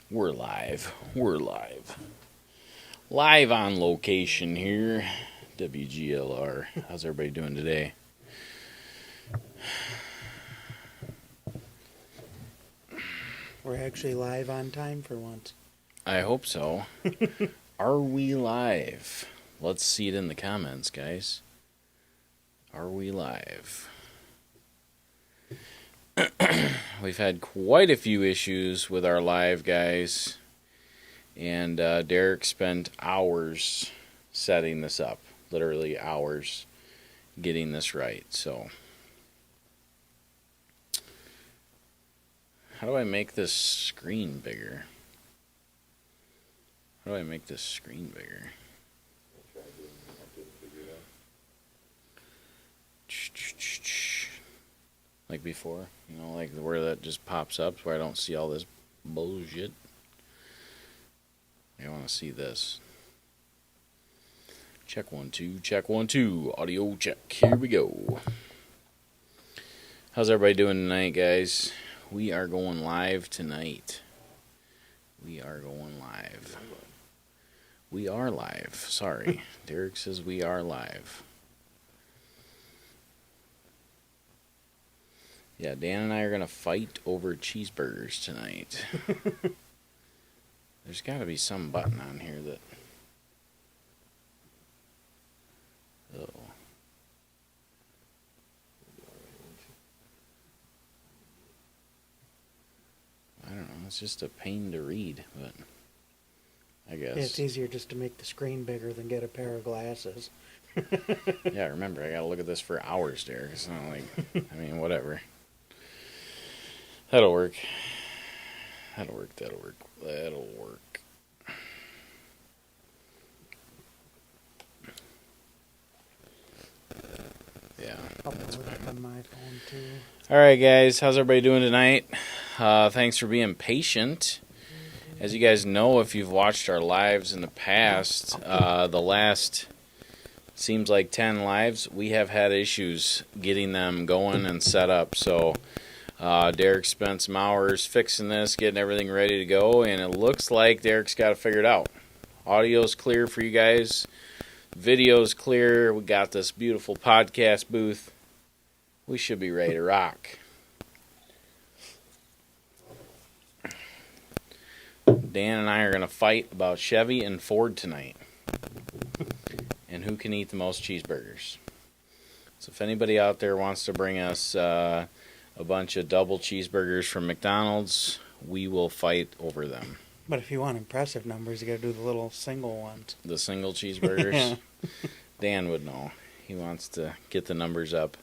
We're live. We're live. Live on location here. WGLR. How's everybody doing today? We're actually live on time for once. I hope so. Are we live? Let's see it in the comments, guys. Are we live? We've had quite a few issues with our live, guys. And Derek spent hours setting this up. Literally hours getting this right. So, how do I make this screen bigger? How do I make this screen bigger? Like before, you know, like where that just pops up where I don't see all this bullshit. I want to see this. Check 1 2, check 1 2, audio check. Here we go. How's everybody doing tonight, guys? We are going live tonight. We are going live. We are live. Sorry. Derek says we are live. Yeah, Dan and I are going to fight over cheeseburgers tonight. There's got to be some button on here that... Oh. I don't know. It's just a pain to read, but I guess. It's easier just to make the screen bigger than get a pair of glasses. Yeah, remember, I got to look at this for hours, Derek. It's not like... I mean, whatever. That'll work. That'll work. That'll work. That'll work. Yeah. I'll put it up on my phone too. All right, guys. How's everybody doing tonight? Thanks for being patient. As you guys know, if you've watched our lives in the past, the last seems like 10 lives, we have had issues getting them going and set up. So Derek spent some hours fixing this, getting everything ready to go, and it looks like Derek's got it figured out. Audio's clear for you guys. Video's clear. We got this beautiful podcast booth. We should be ready to rock. Dan and I are going to fight about Chevy and Ford tonight. And who can eat the most cheeseburgers. So if anybody out there wants to bring us a bunch of double cheeseburgers from McDonald's, we will fight over them. But if you want impressive numbers, you got to do the little single ones. The single cheeseburgers? Yeah. Dan would know. He wants to get the numbers up.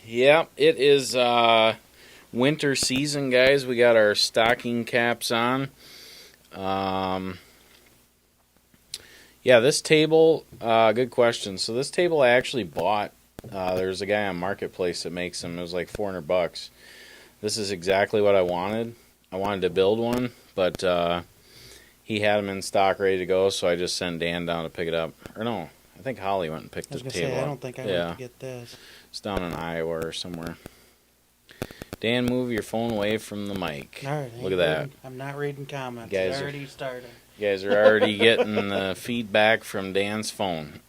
Yeah, it is winter season, guys. We got our stocking caps on. Yeah, this table, good question. So this table I actually bought. There's a guy on Marketplace that makes them. It was like $400. This is exactly what I wanted. I wanted to build one, but he had them in stock ready to go, so I just sent Dan down to pick it up. Or no, I think Holly went and picked the table up. I don't think I went to get this. It's down in Iowa or somewhere. Dan, move your phone away from the mic. All right, look at that. I'm not reading comments. Guys It's already started. You guys are already getting the feedback from Dan's phone.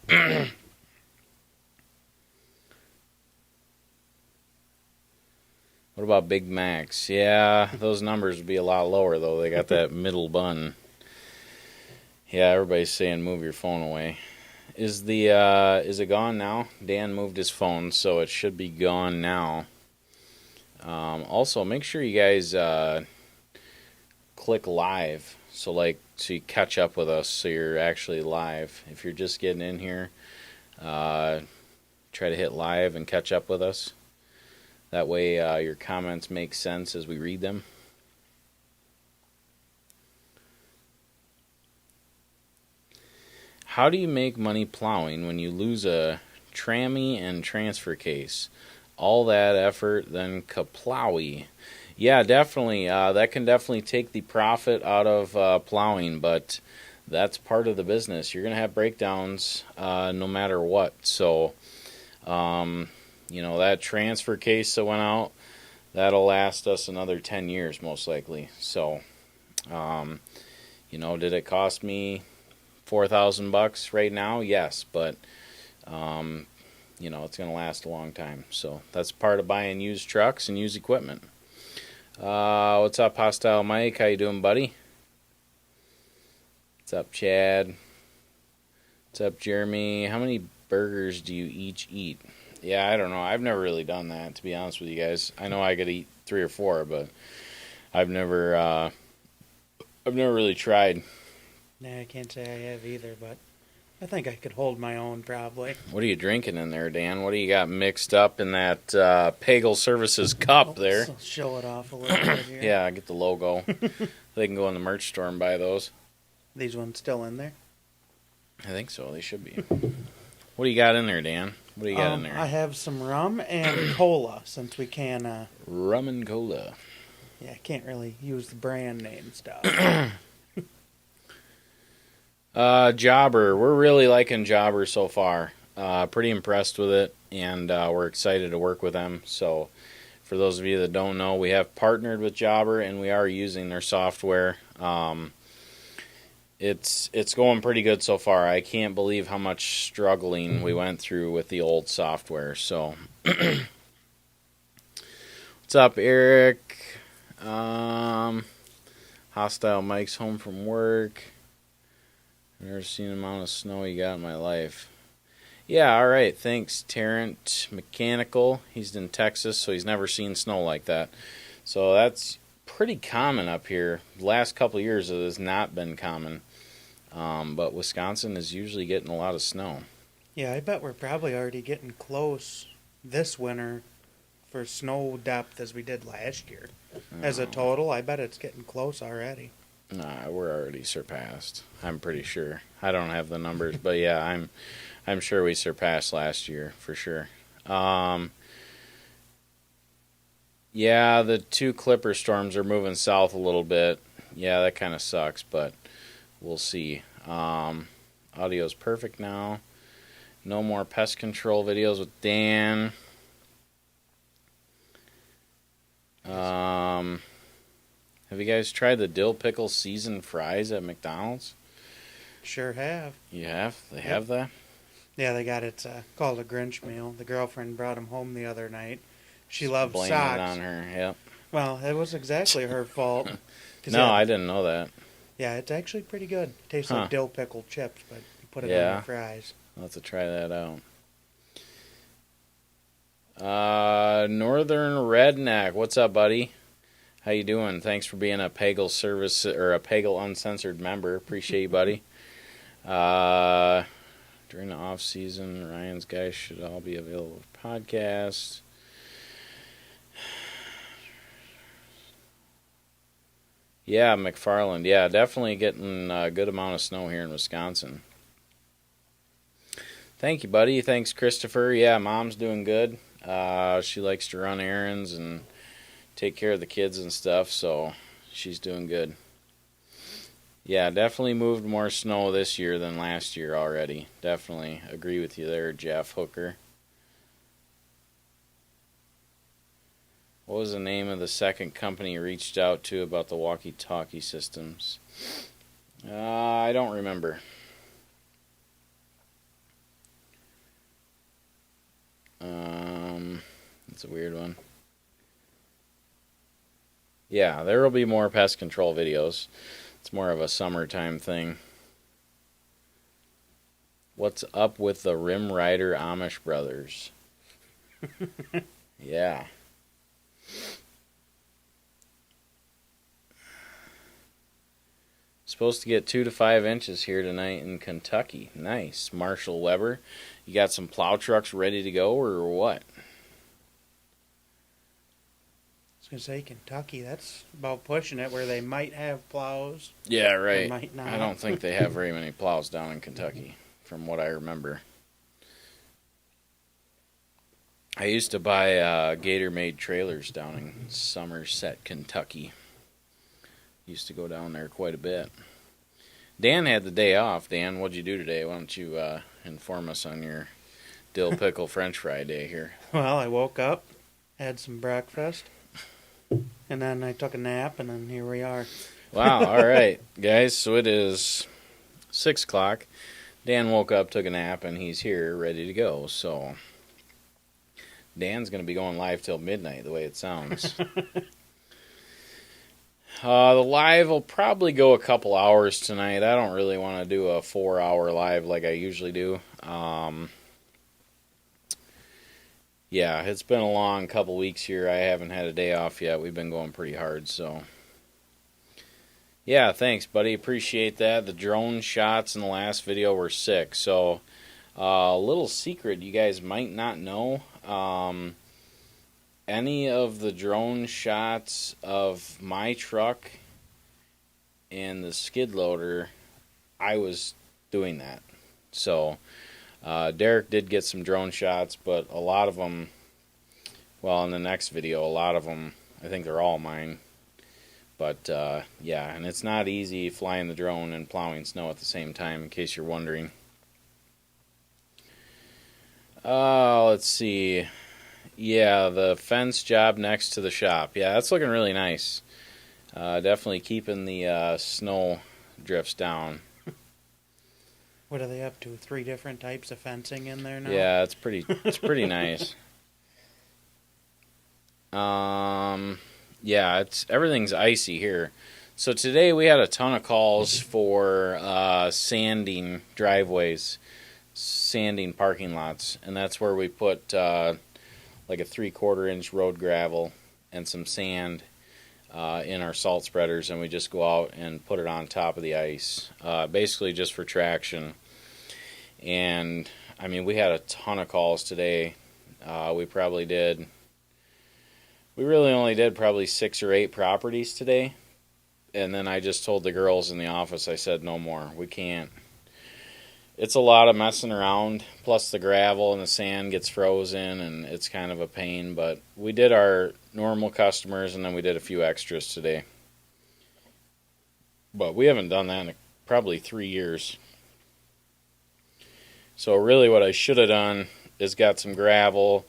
What about Big Macs? Yeah, those numbers would be a lot lower, though. They got that middle bun. Yeah, everybody's saying move your phone away. Is it gone now? Dan moved his phone, so it should be gone now. Also, make sure you guys click live, so you catch up with us, so you're actually live. If you're just getting in here, try to hit live and catch up with us. That way your comments make sense as we read them. How do you make money plowing when you lose a trammy and transfer case? All that effort, then kaplowy. Yeah, definitely. That can definitely take the profit out of plowing, but that's part of the business. You're going to have breakdowns no matter what. So, that transfer case that went out, that'll last us another 10 years most likely. So, did it cost me $4,000 right now? Yes, but it's going to last a long time. So that's part of buying used trucks and used equipment. What's up, Hostile Mike? How you doing, buddy? What's up, Chad? What's up, Jeremy? How many burgers do you each eat? Yeah, I don't know. I've never really done that, to be honest with you guys. I know I could eat 3 or 4, but I've never really tried. Nah, I can't say I have either, but I think I could hold my own probably. What are you drinking in there, Dan? What do you got mixed up in that Pagel Services cup there? I'll show it off a little bit here. Yeah, get the logo. They can go in the merch store and buy those. These ones still in there? I think so. They should be. What do you got in there, Dan? What do you got in there? I have some rum and cola, since we can... Rum and cola. Yeah, I can't really use the brand name stuff. Jobber. We're really liking Jobber so far. Pretty impressed with it, and we're excited to work with them. So, for those of you that don't know, we have partnered with Jobber, and we are using their software. It's going pretty good so far. I can't believe how much struggling we went through with the old software. So, what's up, Eric? Hostile Mike's home from work. I've never seen the amount of snow you got in my life. Yeah, all right. Thanks, Tarrant Mechanical. He's in Texas, so he's never seen snow like that. So that's pretty common up here. The last couple of years it has not been common. But Wisconsin is usually getting a lot of snow. Yeah, I bet we're probably already getting close this winter for snow depth as we did last year. As a total, I bet it's getting close already. Nah, we're already surpassed. I'm pretty sure. I don't have the numbers, but yeah, I'm sure we surpassed last year for sure. Yeah, the 2 Clipper storms are moving south a little bit. Yeah, that kind of sucks, but we'll see. Audio's perfect now. No more pest control videos with Dan. Have you guys tried the dill pickle seasoned fries at McDonald's? Sure have. You have? They have that? Yeah, they got it called a Grinch meal. The girlfriend brought them home the other night. She loves Blame socks. it on her, yep. Well, it was exactly her fault. No, I didn't know that. Yeah, it's actually pretty good. It tastes like dill pickle chips, but you put it on the fries. I'll have to try that out. Northern Redneck, what's up, buddy? How you doing? Thanks for being a Pagel service or a Pagel Uncensored member. Appreciate you, buddy. During the off season, Ryan's guys should all be available for podcasts. Yeah, McFarland. Yeah, definitely getting a good amount of snow here in Wisconsin. Thank you, buddy. Thanks, Christopher. Yeah, Mom's doing good. She likes to run errands and take care of the kids and stuff, so she's doing good. Yeah, definitely moved more snow this year than last year already. Definitely agree with you there, Jeff Hooker. What was the name of the second company you reached out to about the walkie-talkie systems? I don't remember. That's a weird one. Yeah, there will be more pest control videos. It's more of a summertime thing. What's up with the Rim Rider Amish brothers? Yeah. Supposed to get 2 to 5 inches here tonight in Kentucky. Nice. Marshall Weber. You got some plow trucks ready to go or what? I was going to say Kentucky, that's about pushing it where they might have plows. Yeah, right. Might not. I don't think they have very many plows down in Kentucky, from what I remember. I used to buy Gator-made trailers down in Somerset, Kentucky. Used to go down there quite a bit. Dan had the day off. Dan, what'd you do today? Why don't you inform us on your dill pickle French fry day here? Well, I woke up, had some breakfast, And then I took a nap, and then here we are. Wow, all right, guys, so it is 6 o'clock. Dan woke up, took a nap, and he's here ready to go. So Dan's going to be going live till midnight, the way it sounds. The live will probably go a couple hours tonight. I don't really want to do a 4-hour live like I usually do. Yeah, it's been a long couple weeks here. I haven't had a day off yet. We've been going pretty hard, so. Yeah, thanks, buddy. Appreciate that. The drone shots in the last video were sick. So, a little secret you guys might not know. Any of the drone shots of my truck and the skid loader, I was doing that. So, Derek did get some drone shots, but a lot of them, well, in the next video, a lot of them, I think they're all mine. But, yeah, and it's not easy flying the drone and plowing snow at the same time, in case you're wondering. Let's see. Yeah, the fence job next to the shop. Yeah, that's looking really nice. Definitely keeping the snow drifts down. What are they up to? 3 different types of fencing in there now? Yeah, it's pretty nice. Yeah, everything's icy here. So today we had a ton of calls for sanding driveways, sanding parking lots, and that's where we put like a 3/4 inch road gravel and some sand in our salt spreaders, and we just go out and put it on top of the ice, basically just for traction. And I mean, we had a ton of calls today. We really only did probably 6 or 8 properties today. And then I just told the girls in the office, I said, no more. We can't. It's a lot of messing around. Plus the gravel and the sand gets frozen, and it's kind of a pain. But we did our normal customers, and then we did a few extras today. But we haven't done that in probably 3 years. So really what I should have done is got some gravel,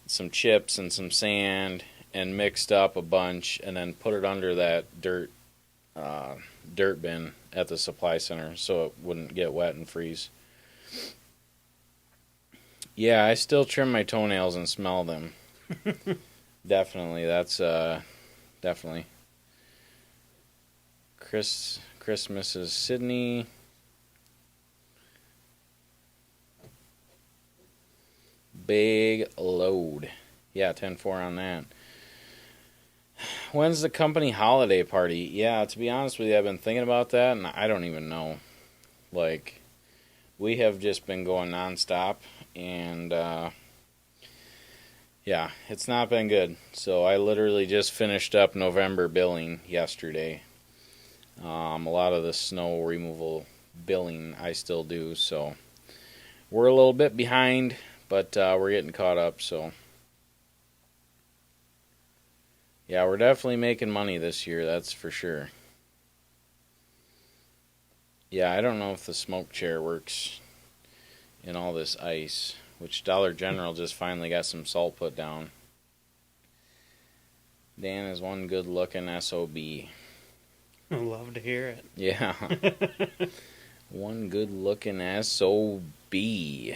some chips, and some sand, and mixed up a bunch, and then put it under that dirt bin at the supply center so it wouldn't get wet and freeze. Yeah, I still trim my toenails and smell them. Definitely, that's definitely. Christmas is Sydney. Big load. Yeah, 10-4 on that. When's the company holiday party? Yeah, to be honest with you, I've been thinking about that, and I don't even know. Like, we have just been going nonstop, and yeah, it's not been good. So I literally just finished up November billing yesterday. A lot of the snow removal billing I still do, so we're a little bit behind, but we're getting caught up, so. Yeah, we're definitely making money this year, that's for sure. Yeah, I don't know if the smoke chair works in all this ice, which Dollar General just finally got some salt put down. Dan is one good-looking SOB. I love to hear it. Yeah. One good-looking SOB.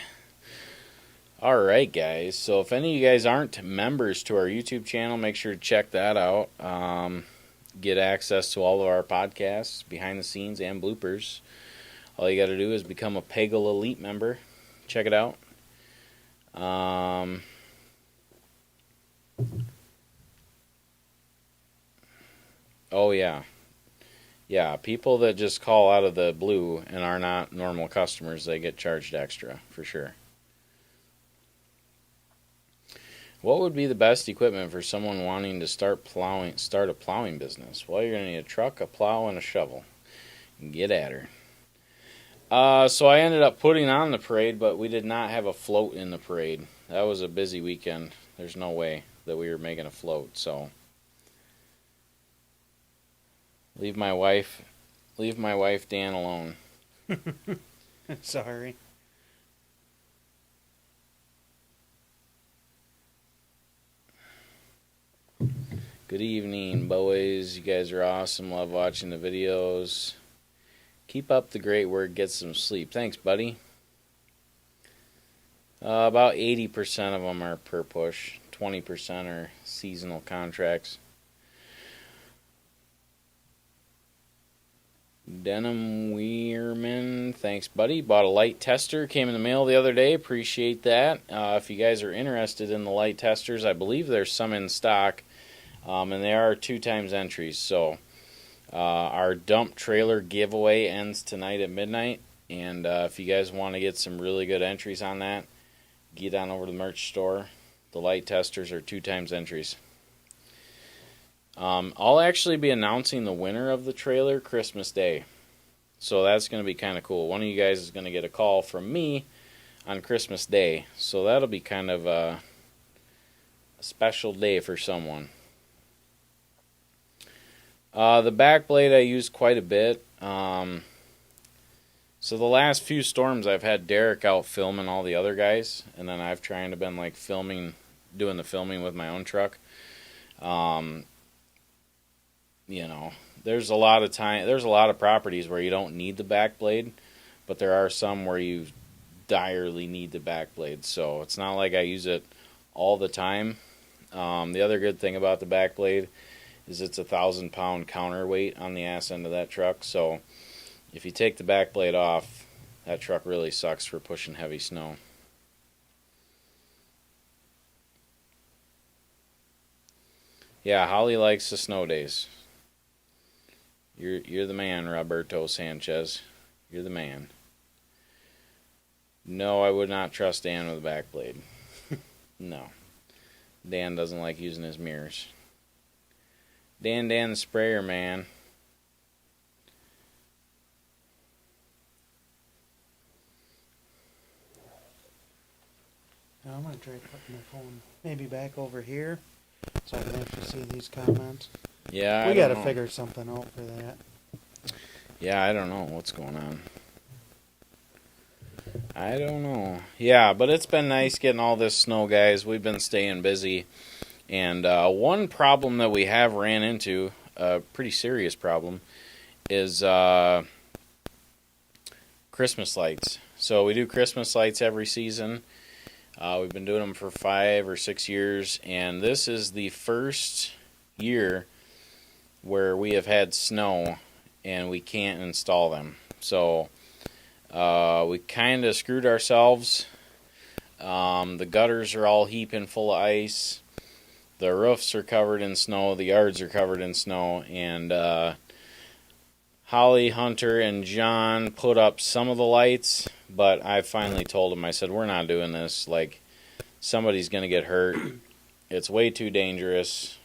Alright, guys. So if any of you guys aren't members to our YouTube channel, make sure to check that out. Get access to all of our podcasts, behind the scenes, and bloopers. All you got to do is become a Pagel Elite member. Check it out. Oh, yeah. Yeah, people that just call out of the blue and are not normal customers, they get charged extra, for sure. What would be the best equipment for someone wanting to start a plowing business? Well, you're going to need a truck, a plow, and a shovel. Get at her. So I ended up putting on the parade, but we did not have a float in the parade. That was a busy weekend. There's no way that we were making a float, so leave my wife Dan alone. Sorry. Good evening, boys. You guys are awesome. Love watching the videos. Keep up the great work. Get some sleep. Thanks, buddy. About 80% of them are per push. 20% are seasonal contracts. Denim Weirman, thanks, buddy. Bought a light tester. Came in the mail the other day. Appreciate that. If you guys are interested in the light testers, I believe there's some in stock. And they are 2 times entries. So our dump trailer giveaway ends tonight at midnight. And if you guys want to get some really good entries on that, get on over to the merch store. The light testers are 2 times entries. I'll actually be announcing the winner of the trailer Christmas Day. So that's going to be kind of cool. One of you guys is going to get a call from me on Christmas Day. So that'll be kind of a special day for someone. The back blade I use quite a bit. So the last few storms I've had Derek out filming all the other guys. And then I've tried to been like doing the filming with my own truck. You know, there's a lot of properties where you don't need the back blade, but there are some where you direly need the back blade. So it's not like I use it all the time. The other good thing about the back blade is it's a 1,000-pound counterweight on the ass end of that truck. So if you take the back blade off, that truck really sucks for pushing heavy snow. Yeah, Holly likes the snow days. You're the man, Roberto Sanchez. You're the man. No, I would not trust Dan with a back blade. No. Dan doesn't like using his mirrors. Dan the sprayer man. Now I'm going to try putting my phone maybe back over here so I can actually see these comments. Yeah, we got to figure something out for that. Yeah, I don't know what's going on. I don't know. Yeah, but it's been nice getting all this snow, guys. We've been staying busy. And one problem that we have ran into, a pretty serious problem, is Christmas lights. So we do Christmas lights every season. We've been doing them for 5 or 6 years. And this is the first year where we have had snow and we can't install them. So we kind of screwed ourselves. The gutters are all heaping full of ice. The roofs are covered in snow. The yards are covered in snow. And Holly, Hunter, and John put up some of the lights, but I finally told them, I said, we're not doing this. Like, somebody's going to get hurt. It's way too dangerous.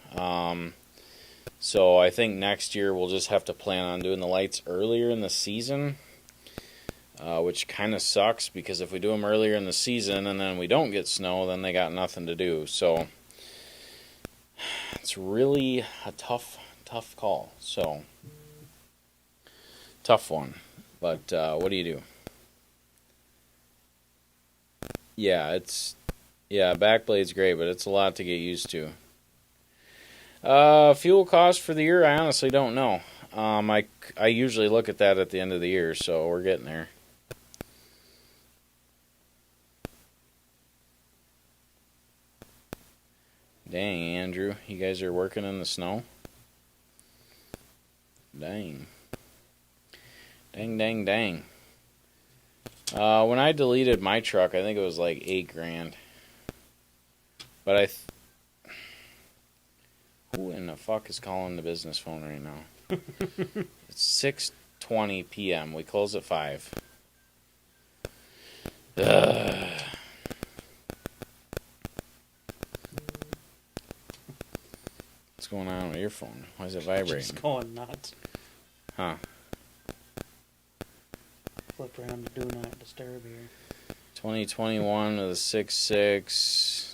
So I think next year we'll just have to plan on doing the lights earlier in the season, which kind of sucks because if we do them earlier in the season and then we don't get snow, then they got nothing to do. So it's really a tough call. So tough one. But what do you do? Yeah, backblade's great, but it's a lot to get used to. Fuel cost for the year, I honestly don't know. I usually look at that at the end of the year, so we're getting there. Dang, Andrew, you guys are working in the snow? Dang. Dang. When I deleted my truck, I think it was like $8,000. But who in the fuck is calling the business phone right now? It's 6:20 p.m. We close at 5. Ugh. What's going on with your phone? Why is it vibrating? Just going nuts. Huh. Flip around to do not disturb here. 2021 with a 6.6.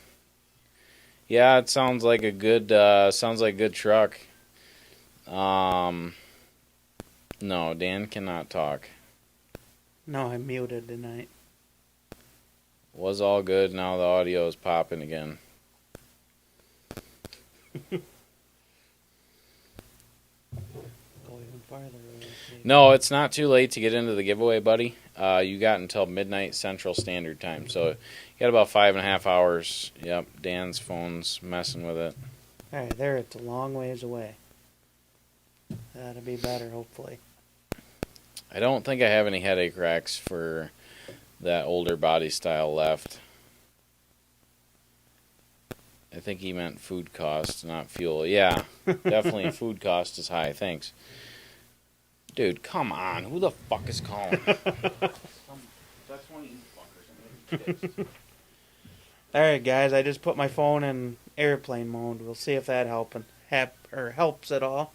Yeah, it sounds like a good truck. No, Dan cannot talk. No, I'm muted tonight. Was all good, now the audio is popping again. farther away. No, it's not too late to get into the giveaway, buddy. You got until midnight Central Standard Time, so you got about 5.5 hours. Yep, Dan's phone's messing with it. All right, there. It's a long ways away. That'll be better, hopefully. I don't think I have any headache racks for that older body style left. I think he meant food cost, not fuel. Yeah, definitely food cost is high. Thanks. Dude, come on. Who the fuck is calling? That's one of you fuckers. All right, guys. I just put my phone in airplane mode. We'll see if that helps at all.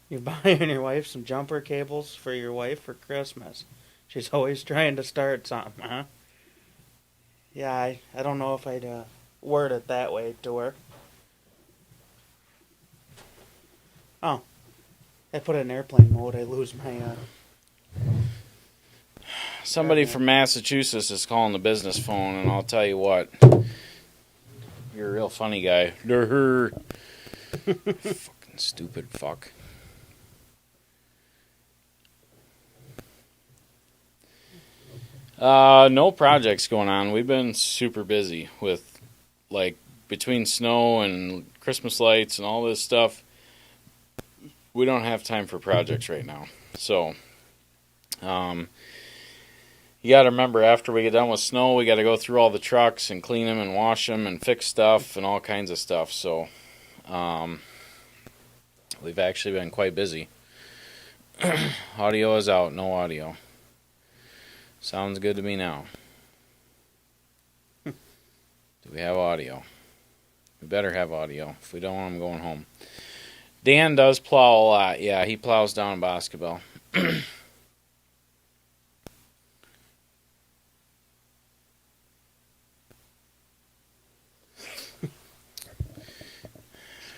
You're buying your wife some jumper cables for your wife for Christmas. She's always trying to start something, huh? Yeah, I don't know if I'd word it that way to her. Oh, I put it in airplane mode. I lose my... Somebody from Massachusetts is calling the business phone, and I'll tell you what. You're a real funny guy. Fucking stupid fuck. No projects going on. We've been super busy with, like, between snow and Christmas lights and all this stuff. We don't have time for projects right now. So, you got to remember, after we get done with snow, we got to go through all the trucks and clean them and wash them and fix stuff and all kinds of stuff. So, we've actually been quite busy. Audio is out. No audio. Sounds good to me now. Do we have audio? We better have audio. If we don't, I'm going home. Dan does plow a lot. Yeah, he plows down in Boscobel.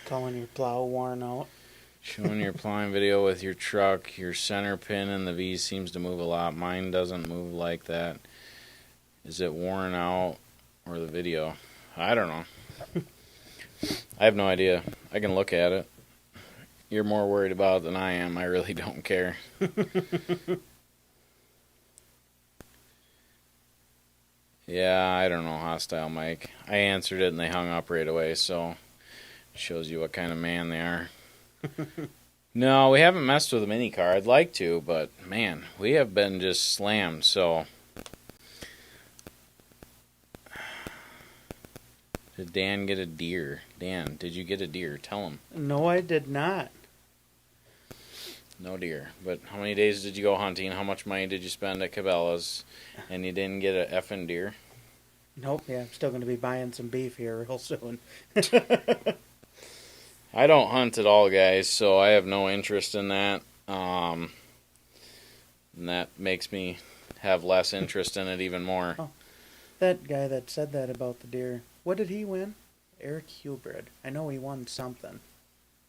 Calling your plow worn out. Showing your plowing video with your truck. Your center pin in the V seems to move a lot. Mine doesn't move like that. Is it worn out or the video? I don't know. I have no idea. I can look at it. You're more worried about it than I am. I really don't care. Yeah, I don't know, Hostile Mike. I answered it and they hung up right away, so shows you what kind of man they are. No, we haven't messed with a mini car. I'd like to, but man, we have been just slammed, so. Did Dan get a deer? Dan, did you get a deer? Tell him. No, I did not. No deer. But how many days did you go hunting? How much money did you spend at Cabela's? And you didn't get a effing deer? Nope, yeah, I'm still going to be buying some beef here real soon. I don't hunt at all, guys, so I have no interest in that. And that makes me have less interest in it even more. Oh, that guy that said that about the deer, what did he win? Eric Hubert. I know he won something.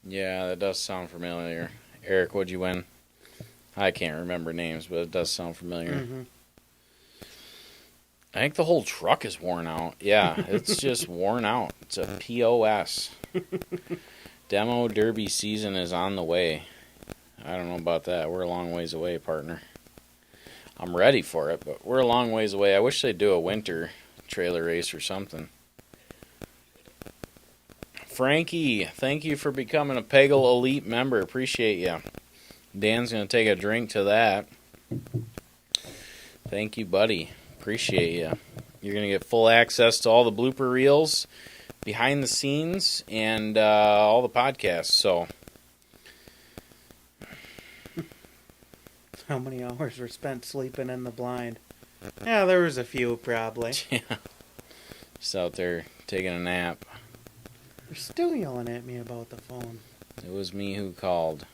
Yeah, that does sound familiar. Eric, what'd you win? I can't remember names, but it does sound familiar. Mm-hmm. I think the whole truck is worn out. Yeah, it's just worn out. It's a POS. Demo Derby season is on the way. I don't know about that. We're a long ways away, partner. I'm ready for it, but we're a long ways away. I wish they'd do a winter trailer race or something. Frankie, thank you for becoming a Pagel Elite member. Appreciate you. Dan's going to take a drink to that. Thank you, buddy. Appreciate you. You're going to get full access to all the blooper reels, behind the scenes, and all the podcasts. So, how many hours were spent sleeping in the blind? Yeah, there was a few probably. yeah, just out there taking a nap. They're still yelling at me about the phone. It was me who called.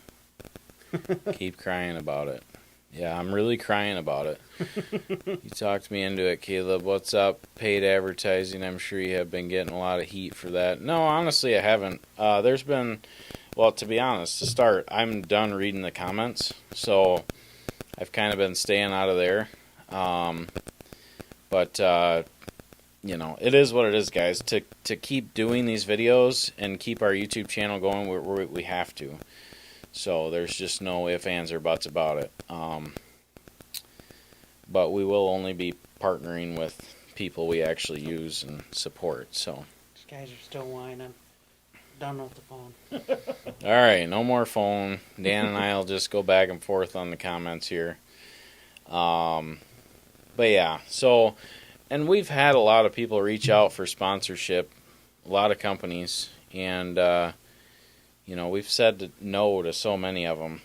Keep crying about it. Yeah, I'm really crying about it. You talked me into it, Caleb. What's up? Paid advertising. I'm sure you have been getting a lot of heat for that. No, honestly, I haven't. There's been, well, to be honest, to start, I'm done reading the comments, so I've kind of been staying out of there. But it is what it is, guys. To keep doing these videos and keep our YouTube channel going, we have to. So there's just no ifs, ands, or buts about it. But we will only be partnering with people we actually use and support. So These guys are still whining. Done with the phone. all right, no more phone. Dan and I will just go back and forth on the comments here. But yeah, so, and we've had a lot of people reach out for sponsorship, a lot of companies, and we've said no to so many of them.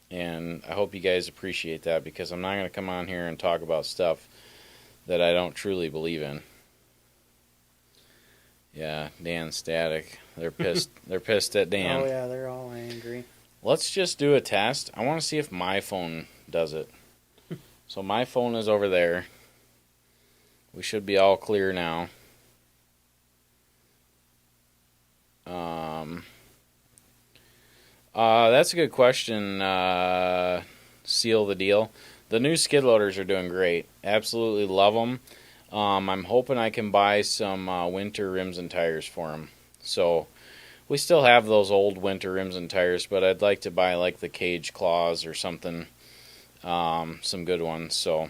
And I hope you guys appreciate that, because I'm not going to come on here and talk about stuff that I don't truly believe in. Yeah, Dan's static. They're pissed. They're pissed at Dan. Oh yeah, they're all angry. Let's just do a test. I want to see if my phone does it. So my phone is over there. We should be all clear now. That's a good question. Seal the deal. The new skid loaders are doing great. Absolutely love them. I'm hoping I can buy some winter rims and tires for them. So we still have those old winter rims and tires, but I'd like to buy like the cage claws or something, some good ones. So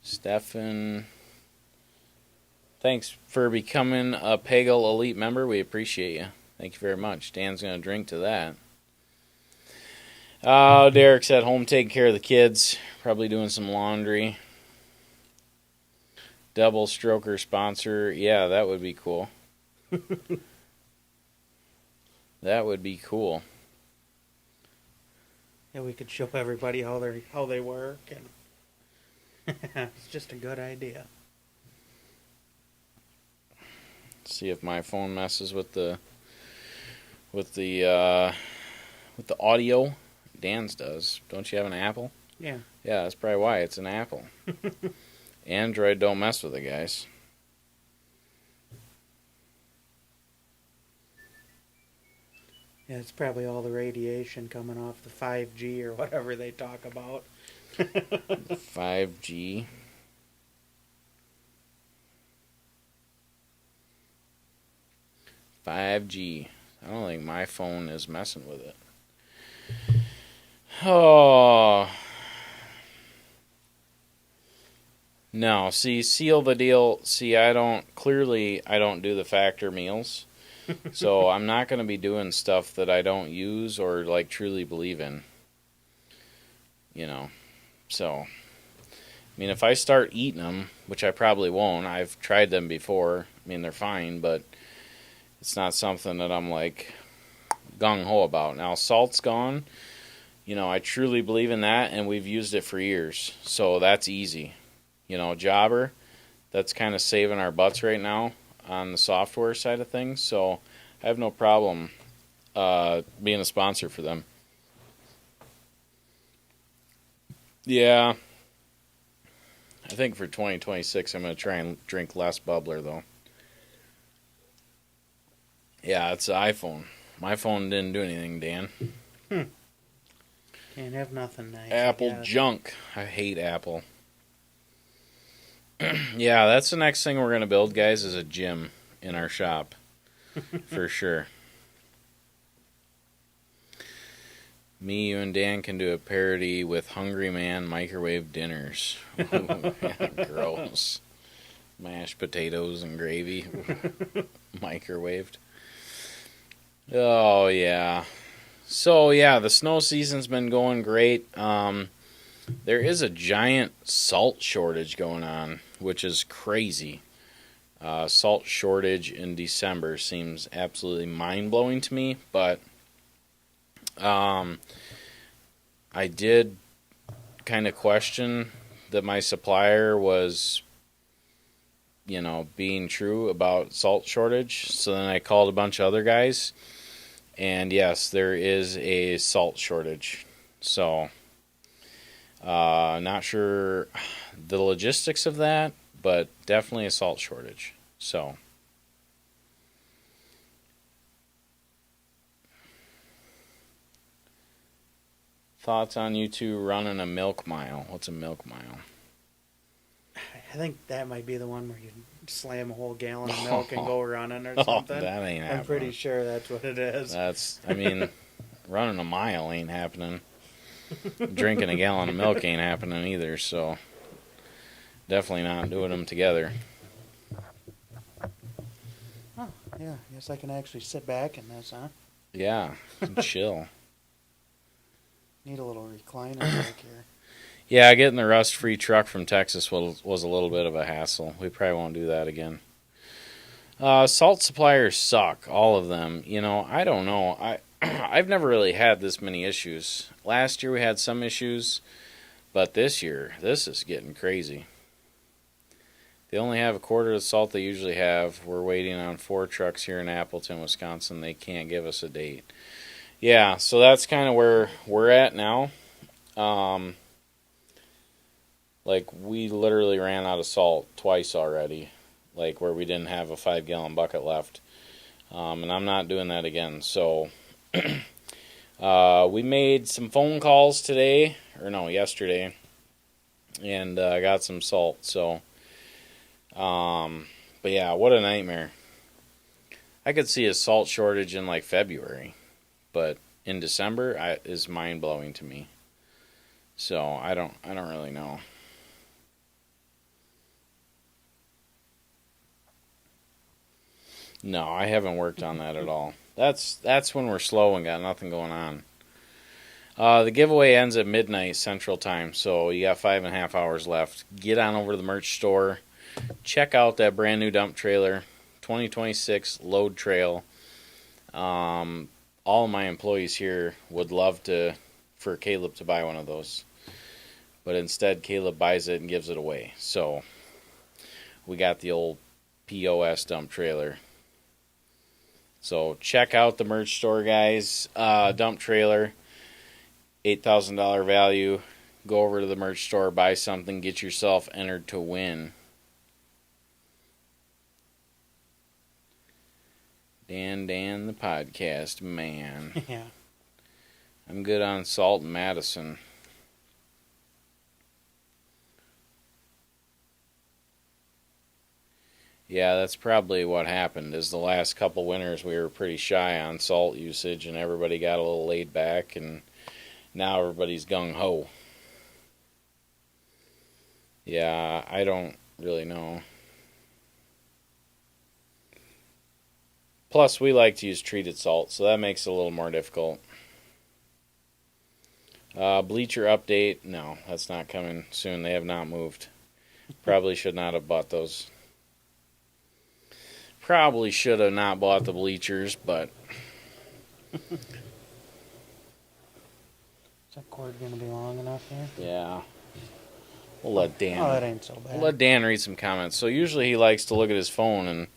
Stefan, thanks for becoming a Pagel Elite member. We appreciate you. Thank you very much. Dan's going to drink to that. Derek's at home taking care of the kids. Probably doing some laundry. Double stroker sponsor. Yeah, that would be cool. That would be cool. Yeah, we could show everybody how they work, and it's just a good idea. See if my phone messes with the audio. Dan's does. Don't you have an Apple? Yeah. Yeah, that's probably why it's an Apple. Android don't mess with it, guys. Yeah, it's probably all the radiation coming off the 5G or whatever they talk about. 5G. I don't think my phone is messing with it. Oh. No, see, seal the deal. See, I don't do the factor meals. So I'm not going to be doing stuff that I don't use or like truly believe in. So, I mean, if I start eating them, which I probably won't, I've tried them before. I mean, they're fine, but it's not something that I'm like gung-ho about. Now, salt's gone. I truly believe in that, and we've used it for years. So that's easy. Jobber, that's kind of saving our butts right now on the software side of things. So I have no problem being a sponsor for them. Yeah. I think for 2026, I'm going to try and drink less bubbler, though. Yeah, it's the iPhone. My phone didn't do anything, Dan. Can't have nothing nice. Apple junk. I hate Apple. Yeah, that's the next thing we're going to build, guys, is a gym in our shop. For sure. Me, you, and Dan can do a parody with Hungry Man microwave dinners. Ooh, yeah, gross. Mashed potatoes and gravy. Microwaved. Oh, yeah. So, yeah, the snow season's been going great. There is a giant salt shortage going on, which is crazy. Salt shortage in December seems absolutely mind-blowing to me, but I did kind of question that my supplier was, being true about salt shortage. So then I called a bunch of other guys, and yes, there is a salt shortage. So, not sure the logistics of that, but definitely a salt shortage. So, thoughts on you two running a milk mile? What's a milk mile? I think that might be the one where you slam a whole gallon of milk and go running or something. That ain't happening. I'm pretty sure that's what it is. Running a mile ain't happening. Drinking a gallon of milk ain't happening either, so definitely not doing them together. Oh, yeah, I guess I can actually sit back in this, huh? Yeah, chill. Need a little recliner back here. Yeah, getting the rust-free truck from Texas was a little bit of a hassle. We probably won't do that again. Salt suppliers suck, all of them. I don't know. I've never really had this many issues. Last year we had some issues, but this year, this is getting crazy. They only have a quarter of the salt they usually have. We're waiting on 4 trucks here in Appleton, Wisconsin. They can't give us a date. Yeah, so that's kind of where we're at now. We literally ran out of salt twice already, where we didn't have a 5-gallon bucket left. And I'm not doing that again. So we made some phone calls yesterday, and got some salt. So, but yeah, what a nightmare. I could see a salt shortage in February, but in December is mind blowing to me. So I don't really know. No, I haven't worked on that at all. That's when we're slow and got nothing going on. The giveaway ends at midnight Central Time, so you got 5.5 hours left. Get on over to the merch store. Check out that brand new dump trailer, 2026 load trail. All of my employees here would love for Kaleb to buy one of those. But instead, Kaleb buys it and gives it away. So we got the old POS dump trailer. So check out the merch store, guys. Dump trailer, $8,000 value. Go over to the merch store, buy something, get yourself entered to win. Dan, the podcast man. Yeah. I'm good on salt and Madison. Yeah, that's probably what happened. Is the last couple winters we were pretty shy on salt usage, and everybody got a little laid back, and now everybody's gung ho. Yeah, I don't really know. Plus, we like to use treated salt, so that makes it a little more difficult. Bleacher update. No, that's not coming soon. They have not moved. Probably should not have bought those. Probably should have not bought the bleachers, but... Is that cord going to be long enough here? Yeah. We'll let Dan... Oh, that ain't so bad. We'll let Dan read some comments. So usually he likes to look at his phone and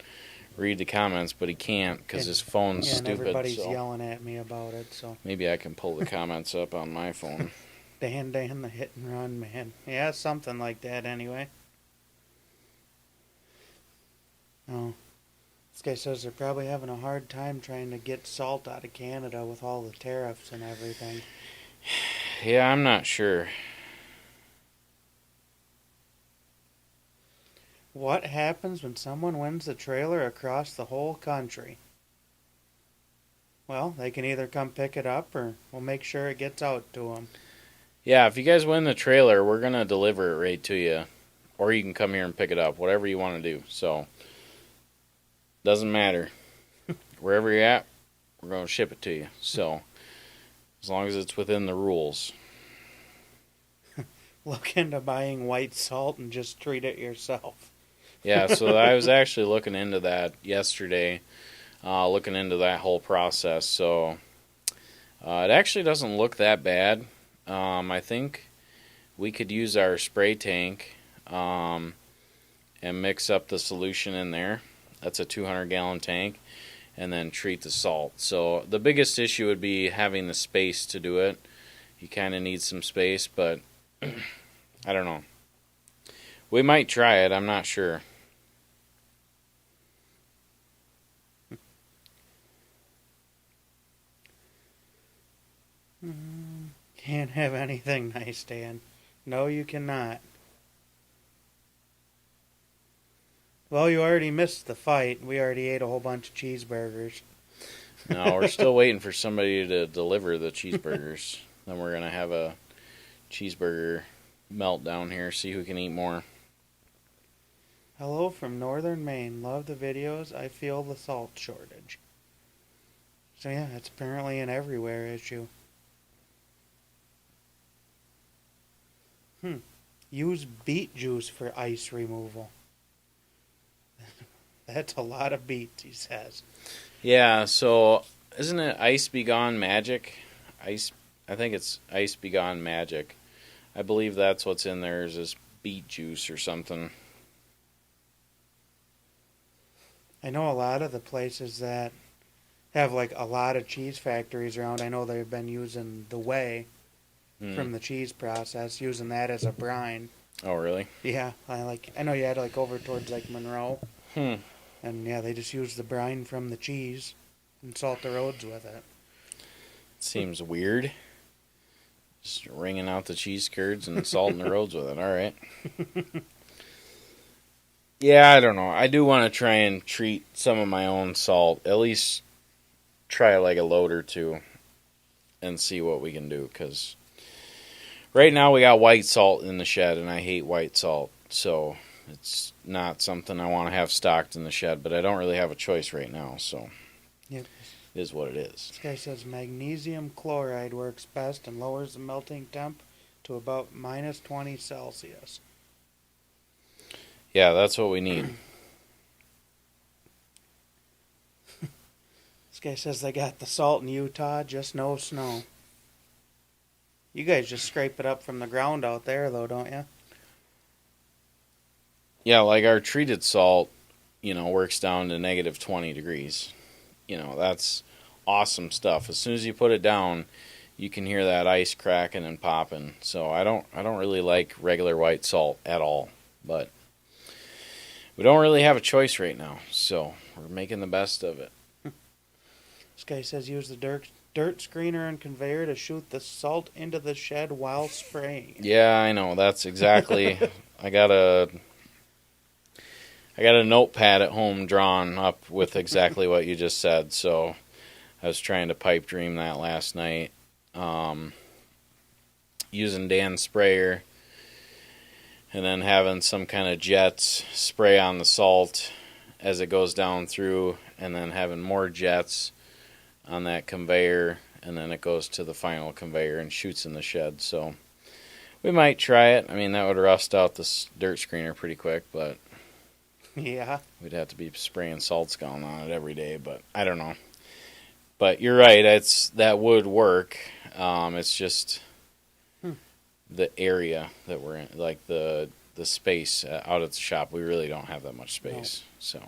read the comments, but he can't because his phone's stupid. And everybody's yelling at me about it, so... Maybe I can pull the comments up on my phone. Dan, the hit and run man. Yeah, something like that anyway. Oh. This guy says they're probably having a hard time trying to get salt out of Canada with all the tariffs and everything. Yeah, I'm not sure. What happens when someone wins the trailer across the whole country? Well, they can either come pick it up or we'll make sure it gets out to them. Yeah, if you guys win the trailer, we're going to deliver it right to you. Or you can come here and pick it up, whatever you want to do. So... doesn't matter. Wherever you're at, we're going to ship it to you. So, as long as it's within the rules. Look into buying white salt and just treat it yourself. Yeah, so I was actually looking into that yesterday, looking into that whole process. So, it actually doesn't look that bad. I think we could use our spray tank and mix up the solution in there. That's a 200-gallon tank, and then treat the salt. So the biggest issue would be having the space to do it. You kind of need some space, but I don't know. We might try it. I'm not sure. Can't have anything nice, Dan. No, you cannot. Well, you already missed the fight. We already ate a whole bunch of cheeseburgers. No, we're still waiting for somebody to deliver the cheeseburgers. Then we're going to have a cheeseburger meltdown here, see who can eat more. Hello from northern Maine. Love the videos. I feel the salt shortage. So yeah, it's apparently an everywhere issue. Use beet juice for ice removal. That's a lot of beets, he says. Yeah, so isn't it Ice Be Gone Magic? I think it's Ice Be Gone Magic. I believe that's what's in there is this beet juice or something. I know a lot of the places that have like a lot of cheese factories around. I know they've been using the whey from the cheese process, using that as a brine. Oh, really? Yeah, I know you had like over towards like Monroe. Hmm. And yeah, they just use the brine from the cheese and salt the roads with it. Seems weird. Just wringing out the cheese curds and salting the roads with it. All right. Yeah, I don't know. I do want to try and treat some of my own salt. At least try like a load or two and see what we can do. Because right now we got white salt in the shed, and I hate white salt. So it's not something I want to have stocked in the shed, but I don't really have a choice right now. So Yep. it is what it is. This guy says magnesium chloride works best and lowers the melting temp to about minus 20 Celsius. Yeah, that's what we need. This guy says they got the salt in Utah, just no snow. You guys just scrape it up from the ground out there, though, don't you? Yeah, like our treated salt, works down to negative 20 degrees. That's awesome stuff. As soon as you put it down, you can hear that ice cracking and popping. So I don't really like regular white salt at all, but we don't really have a choice right now, so we're making the best of it. This guy says use the dirt screener and conveyor to shoot the salt into the shed while spraying. Yeah, I know. That's exactly. I got a notepad at home drawn up with exactly what you just said. So I was trying to pipe dream that last night, using Dan's sprayer. And then having some kind of jets spray on the salt as it goes down through, and then having more jets on that conveyor, and then it goes to the final conveyor and shoots in the shed. So we might try it. I mean, that would rust out this dirt screener pretty quick, but yeah, we'd have to be spraying salt scum on it every day, but I don't know. But you're right, that would work. It's just the area that we're in, like the space out at the shop. We really don't have that much space. No. So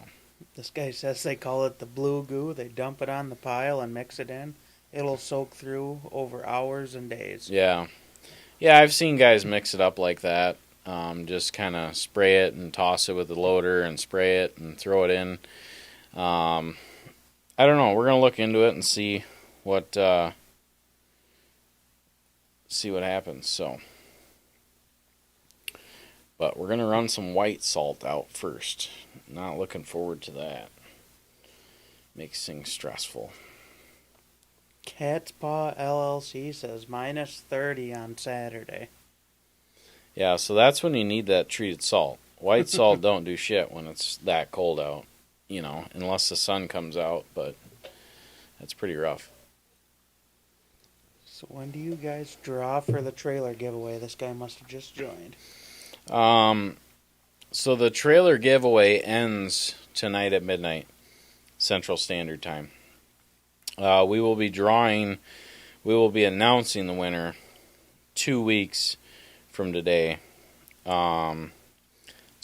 this guy says they call it the blue goo. They dump it on the pile and mix it in. It'll soak through over hours and days. Yeah, I've seen guys mix it up like that. Just kind of spray it and toss it with the loader and spray it and throw it in. I don't know. We're gonna look into it and see what happens. So, but we're gonna run some white salt out first. Not looking forward to that. Makes things stressful. Cat's Paw LLC says minus 30 on Saturday. Yeah, so that's when you need that treated salt. White salt don't do shit when it's that cold out, unless the sun comes out, but that's pretty rough. So when do you guys draw for the trailer giveaway? This guy must have just joined. So the trailer giveaway ends tonight at midnight, Central Standard Time. We will be announcing the winner 2 weeks from today. So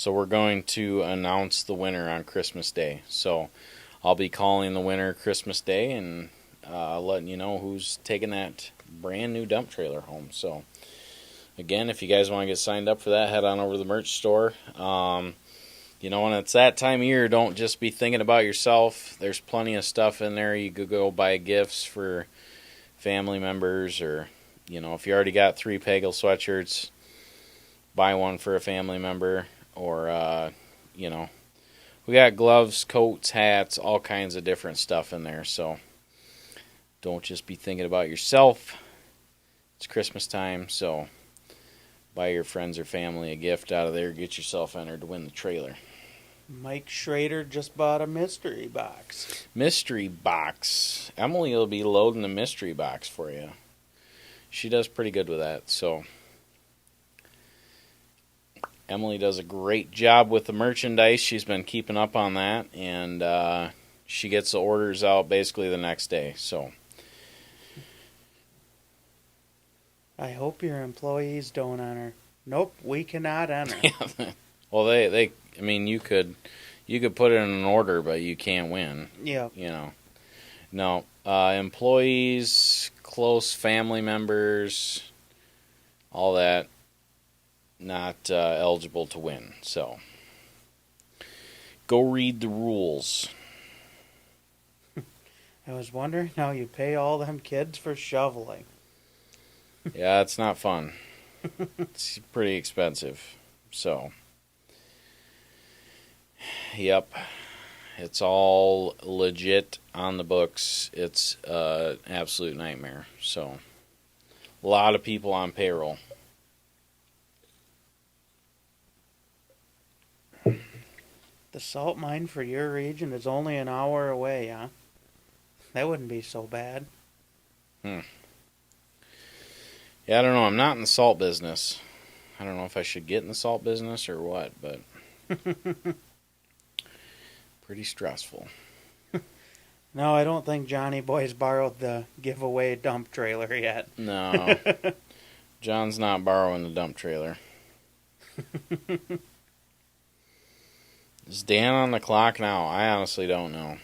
we're going to announce the winner on Christmas Day. So I'll be calling the winner Christmas Day and letting you know who's taking that brand new dump trailer home. So again, if you guys want to get signed up for that, head on over to the merch store. When it's that time of year, don't just be thinking about yourself. There's plenty of stuff in there. You could go buy gifts for family members or, if you already got 3 Pagel sweatshirts, buy one for a family member, or, we got gloves, coats, hats, all kinds of different stuff in there. So don't just be thinking about yourself. It's Christmas time, so buy your friends or family a gift out of there. Get yourself entered to win the trailer. Mike Schrader just bought a mystery box. Mystery box. Emily will be loading the mystery box for you. She does pretty good with that, so Emily does a great job with the merchandise. She's been keeping up on that, and she gets the orders out basically the next day. So I hope your employees don't enter. Nope, we cannot enter. Well, you could put in an order, but you can't win. Yeah. No, employees, close family members, all that, not eligible to win. So go read the rules. I was wondering how you pay all them kids for shoveling. Yeah, it's not fun. It's pretty expensive. So, yep. It's all legit on the books. It's an absolute nightmare. So, a lot of people on payroll. The salt mine for your region is only an hour away, huh? That wouldn't be so bad. Yeah, I don't know. I'm not in the salt business. I don't know if I should get in the salt business or what, but pretty stressful. No, I don't think Johnny Boy's borrowed the giveaway dump trailer yet. No. John's not borrowing the dump trailer. Is Dan on the clock now? I honestly don't know.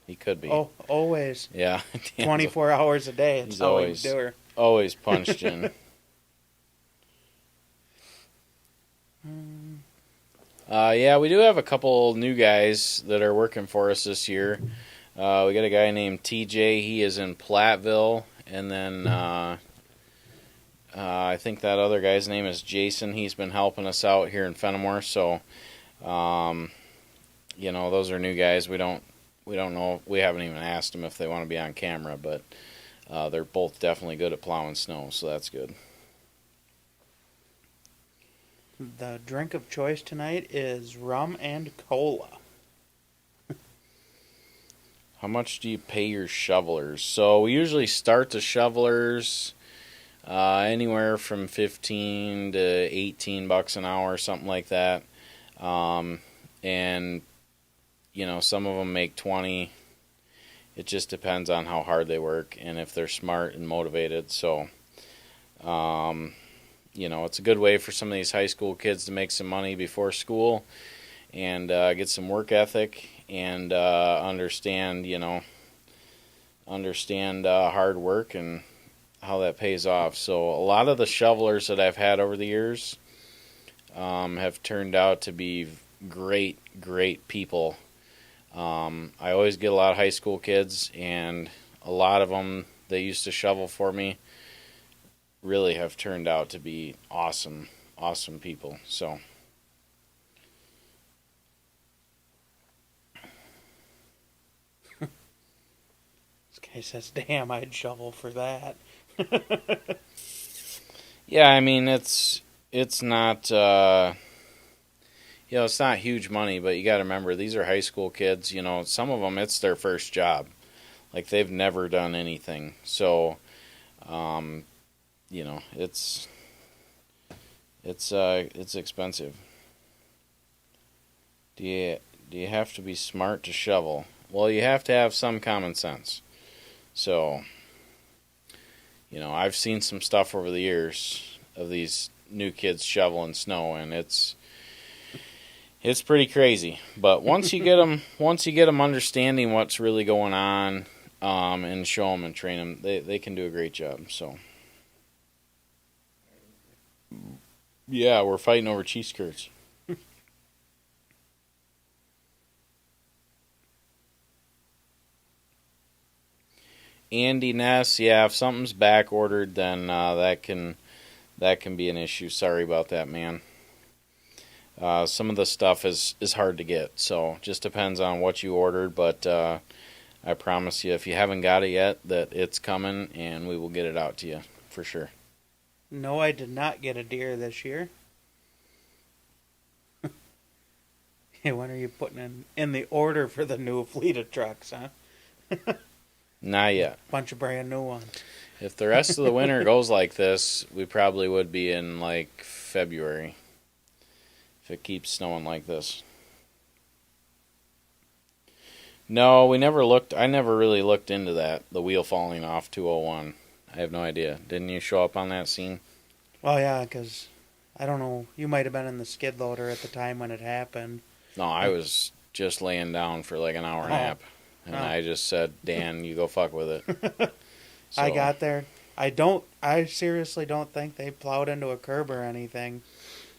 He could be. Oh, always. Yeah. 24 hours a day. It's how we do her. Always punched in. Yeah, we do have a couple new guys that are working for us this year. We got a guy named TJ. He is in Platteville. And then I think that other guy's name is Jason. He's been helping us out here in Fenimore. So, those are new guys. We don't know. We haven't even asked them if they want to be on camera, but they're both definitely good at plowing snow, so that's good. The drink of choice tonight is rum and cola. How much do you pay your shovelers? So we usually start the shovelers anywhere from $15 to $18 an hour, something like that. And some of them make 20. It just depends on how hard they work and if they're smart and motivated. So, it's a good way for some of these high school kids to make some money before school and get some work ethic and understand hard work and how that pays off. So a lot of the shovelers that I've had over the years have turned out to be great people. I always get a lot of high school kids, and a lot of them that used to shovel for me really have turned out to be awesome people. So This guy says, damn, I'd shovel for that. yeah, I mean, it's not it's not huge money, but you got to remember, these are high school kids. Some of them, it's their first job. Like, they've never done anything. So, it's expensive. Do you have to be smart to shovel? Well, you have to have some common sense. So, I've seen some stuff over the years of these new kids shoveling snow, and it's pretty crazy. But once you get them understanding what's really going on, and show them and train them, they can do a great job. So, yeah, we're fighting over cheese skirts. Andy Ness, yeah, if something's back ordered, then that can be an issue. Sorry about that, man. Some of the stuff is hard to get, so just depends on what you ordered. But I promise you, if you haven't got it yet, that it's coming, and we will get it out to you for sure. No, I did not get a deer this year. Hey, when are you putting in the order for the new fleet of trucks, huh? Not yet. Bunch of brand new ones. If the rest of the winter goes like this, we probably would be in like February. If it keeps snowing like this. No, we never looked. I never really looked into that. The wheel falling off 201. I have no idea. Didn't you show up on that scene? Oh, yeah, because, I don't know, you might have been in the skid loader at the time when it happened. No, I was just laying down for like an hour nap. And I just said, Dan, you go fuck with it. So, I got there. I seriously don't think they plowed into a curb or anything.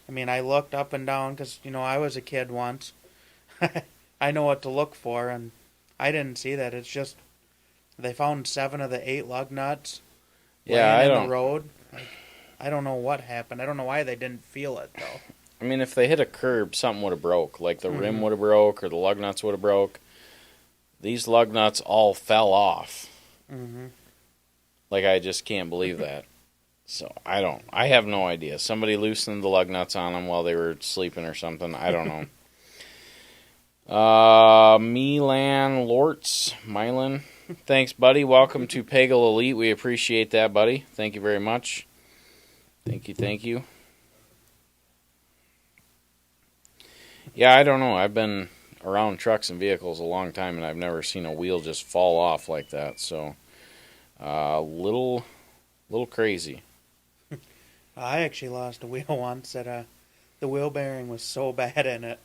I mean, I looked up and down because, I was a kid once. I know what to look for, and I didn't see that. It's just they found 7 of the 8 lug nuts laying in the road. Like, I don't know what happened. I don't know why they didn't feel it, though. I mean, if they hit a curb, something would have broke. Like the rim would have broke or the lug nuts would have broke. These lug nuts all fell off. Mm-hmm. Like, I just can't believe that. So, I have no idea. Somebody loosened the lug nuts on them while they were sleeping or something. I don't know. Mylan, thanks, buddy. Welcome to Pagel Elite. We appreciate that, buddy. Thank you very much. Thank you. Yeah, I don't know. I've been around trucks and vehicles a long time, and I've never seen a wheel just fall off like that. So, little crazy. I actually lost a wheel once. The wheel bearing was so bad in it,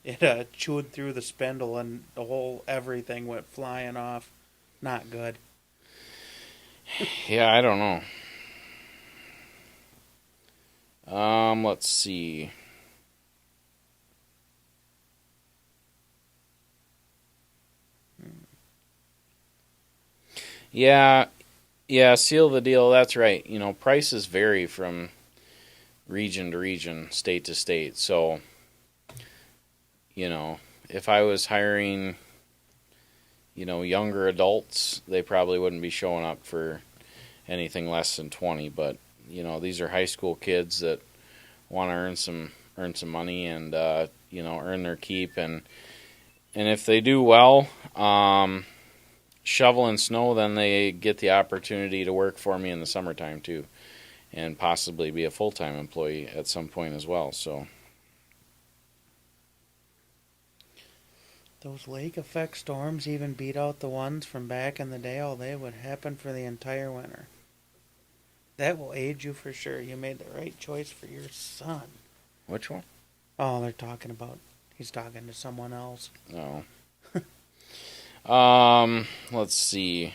it chewed through the spindle, and the whole everything went flying off. Not good. Yeah, I don't know. Let's see. Yeah, seal the deal. That's right. Prices vary from region to region, state to state. So, if I was hiring, younger adults, they probably wouldn't be showing up for anything less than 20. But, these are high school kids that want to earn some money and, earn their keep. And if they do well, shoveling snow, then they get the opportunity to work for me in the summertime too, and possibly be a full-time employee at some point as well. So those lake effect storms even beat out the ones from back in the day. All they would happen for the entire winter. That will age you for sure. You made the right choice for your son. Which one? Oh, he's talking to someone else. Oh. Let's see.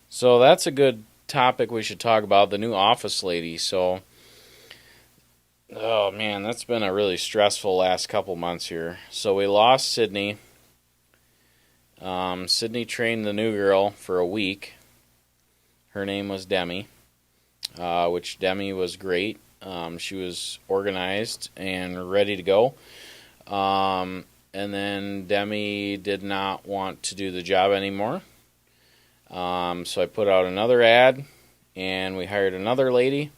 So that's a good topic we should talk about, the new office lady. So, oh man, that's been a really stressful last couple months here. So we lost Sydney. Sydney trained the new girl for a week. Her name was Demi, which Demi was great. She was organized and ready to go. And then Demi did not want to do the job anymore. So I put out another ad, and we hired another lady.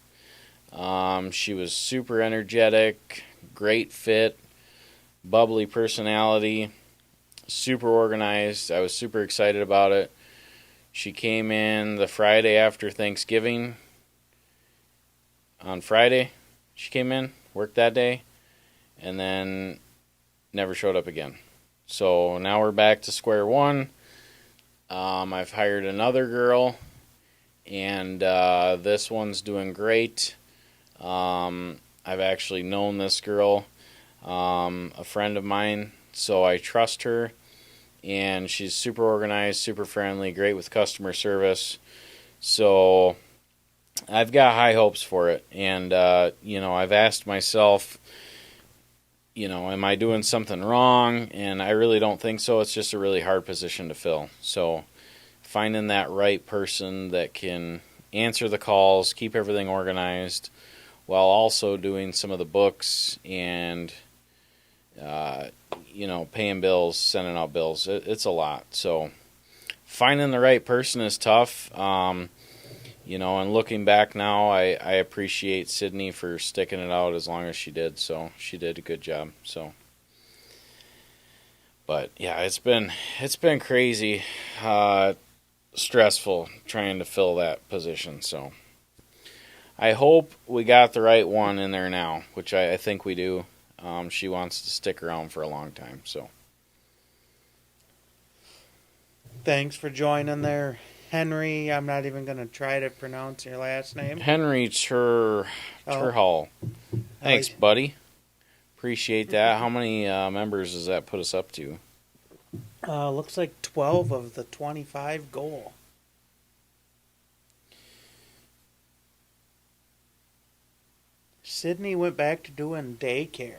She was super energetic, great fit, bubbly personality, super organized. I was super excited about it. She came in the Friday after Thanksgiving. On Friday, she came in, worked that day, and then never showed up again. So now we're back to square one. I've hired another girl, and this one's doing great. I've actually known this girl, a friend of mine, so I trust her, and she's super organized, super friendly, great with customer service. So I've got high hopes for it, and I've asked myself, am I doing something wrong? And I really don't think so. It's just a really hard position to fill. So finding that right person that can answer the calls, keep everything organized, while also doing some of the books and, paying bills, sending out bills. It's a lot. So finding the right person is tough. And looking back now, I appreciate Sydney for sticking it out as long as she did. So she did a good job. So, but yeah, it's been crazy, stressful trying to fill that position. So I hope we got the right one in there now, which I think we do. She wants to stick around for a long time. So Thanks for joining there, Henry. I'm not even going to try to pronounce your last name. Henry Turhall. Thanks, buddy. Appreciate that. How many members does that put us up to? Looks like 12 of the 25 goal. Sydney went back to doing daycare.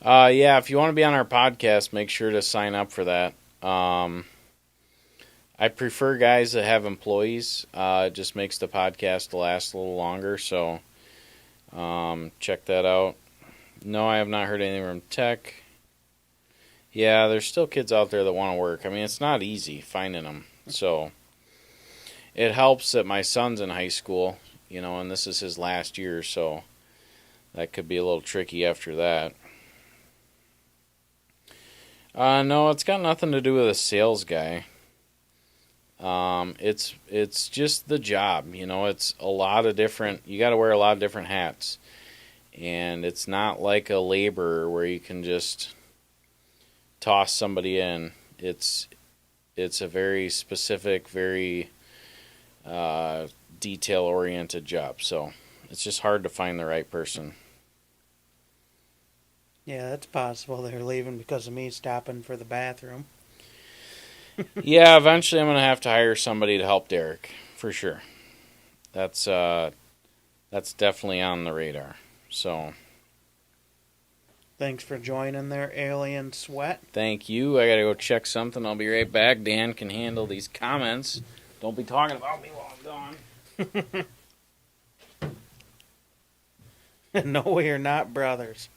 Yeah, if you want to be on our podcast, make sure to sign up for that. I prefer guys that have employees. It just makes the podcast last a little longer, so check that out. No, I have not heard anything from Tech. Yeah, there's still kids out there that want to work. I mean, it's not easy finding them. So it helps that my son's in high school, and this is his last year, so that could be a little tricky after that. No, it's got nothing to do with a sales guy. It's just the job, it's a lot of different, you got to wear a lot of different hats. And it's not like a laborer where you can just toss somebody in. It's a very specific, very detail-oriented job. So it's just hard to find the right person. Yeah, that's possible. They're leaving because of me stopping for the bathroom. Yeah, eventually I'm going to have to hire somebody to help Derek, for sure. That's definitely on the radar. So thanks for joining there, Alien Sweat. Thank you. I got to go check something. I'll be right back. Dan can handle these comments. Don't be talking about me while I'm gone. No, we are not brothers.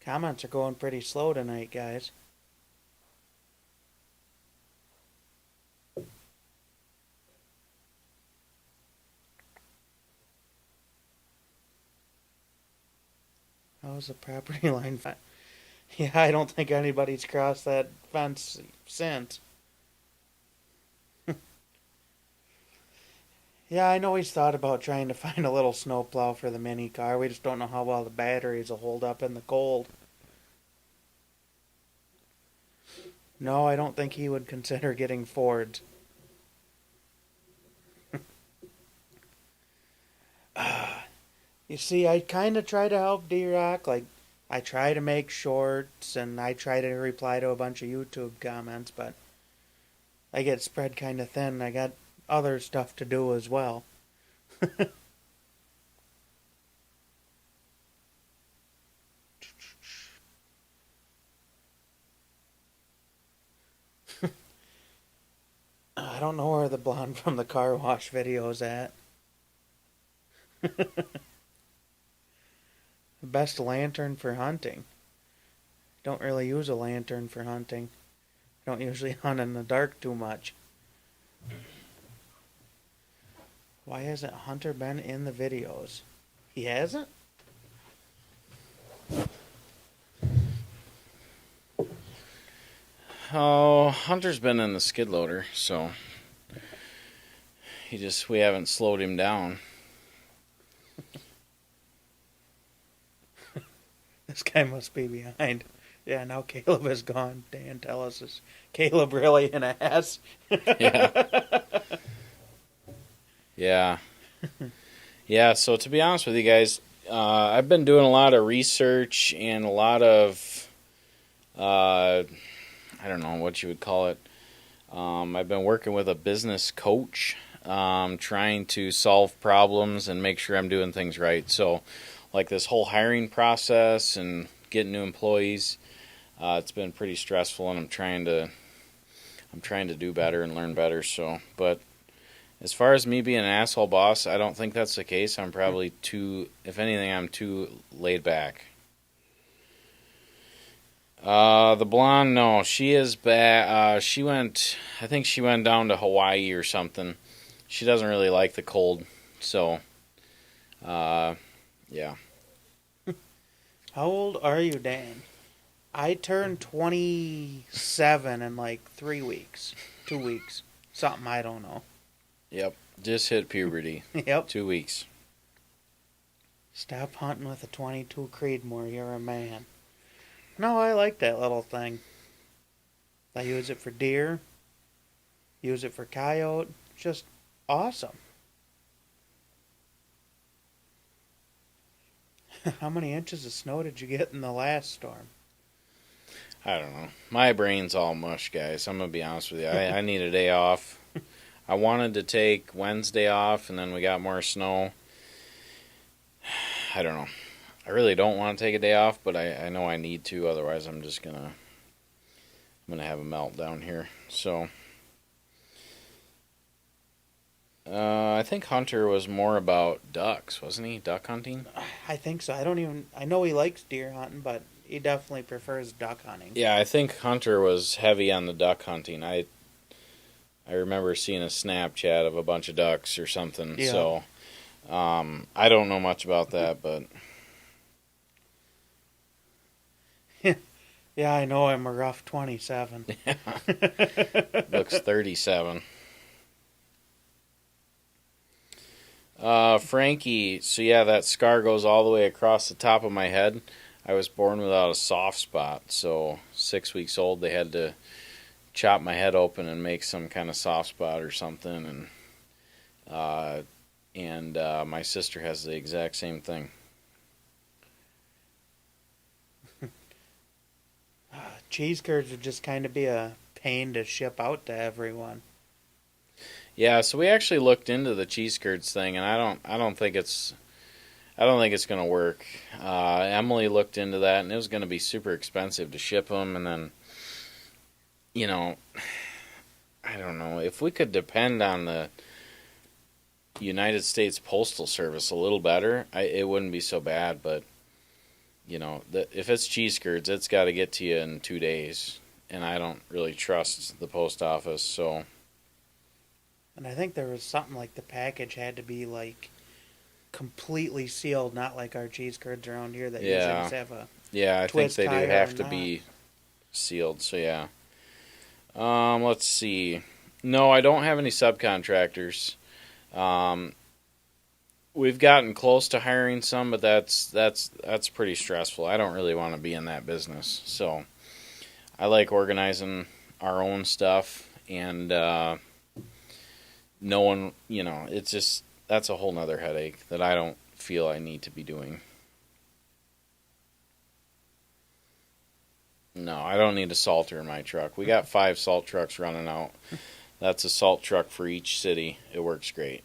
Comments are going pretty slow tonight, guys. How's the property line? Yeah, I don't think anybody's crossed that fence since. Yeah, I know he's thought about trying to find a little snowplow for the mini car. We just don't know how well the batteries will hold up in the cold. No, I don't think he would consider getting Fords. You see, I kind of try to help D-Rock. Like, I try to make shorts, and I try to reply to a bunch of YouTube comments, but I get spread kind of thin. I got other stuff to do as well. I don't know where the blonde from the car wash video is at. Best lantern for hunting. Don't really use a lantern for hunting. Don't usually hunt in the dark too much. Why hasn't Hunter been in the videos? He hasn't? Oh, Hunter's been in the skid loader, so we haven't slowed him down. This guy must be behind. Yeah, now Caleb is gone. Dan, tell us, is Caleb really an ass? Yeah. Yeah. Yeah, so to be honest with you guys, I've been doing a lot of research and a lot of, I don't know what you would call it, I've been working with a business coach, trying to solve problems and make sure I'm doing things right. So, like this whole hiring process and getting new employees, it's been pretty stressful, and I'm trying to do better and learn better. So, but as far as me being an asshole boss, I don't think that's the case. I'm probably too, if anything, I'm too laid back. The blonde, no, she is bad. I think she went down to Hawaii or something. She doesn't really like the cold, so, yeah. How old are you, Dan? I turned 27 in like 3 weeks. 2 weeks. Something, I don't know. Yep, just hit puberty. Yep. 2 weeks. Stop hunting with a 22 Creedmoor, you're a man. No, I like that little thing. I use it for deer. Use it for coyote. Just awesome. How many inches of snow did you get in the last storm? I don't know. My brain's all mush, guys. I'm going to be honest with you. I need a day off. I wanted to take Wednesday off, and then we got more snow. I don't know. I really don't want to take a day off, but I know I need to. Otherwise, I'm gonna have a meltdown here. So, I think Hunter was more about ducks, wasn't he? Duck hunting. I think so. I know he likes deer hunting, but he definitely prefers duck hunting. Yeah, I think Hunter was heavy on the duck hunting. I remember seeing a Snapchat of a bunch of ducks or something. Yeah. So, I don't know much about that, but. Yeah, I know I'm a rough 27. Looks 37. Frankie, so yeah, that scar goes all the way across the top of my head. I was born without a soft spot, so 6 weeks old, they had to chop my head open and make some kind of soft spot or something, and my sister has the exact same thing. Cheese curds would just kind of be a pain to ship out to everyone. Yeah, so we actually looked into the cheese curds thing, and I don't think it's gonna work. Emily looked into that, and it was gonna be super expensive to ship them, and then, I don't know if we could depend on the United States Postal Service a little better, it wouldn't be so bad, but. If it's cheese curds, it's got to get to you in 2 days, and I don't really trust the post office, so. And I think there was something like the package had to be like completely sealed, not like our cheese curds around here that usually just have a I think twist they do tie have or to not. be sealed, so yeah. Let's see. No, I don't have any subcontractors. We've gotten close to hiring some, but that's pretty stressful. I don't really want to be in that business. So I like organizing our own stuff, and no one, it's just, that's a whole nother headache that I don't feel I need to be doing. No, I don't need a salter in my truck. We got 5 salt trucks running out. That's a salt truck for each city. It works great.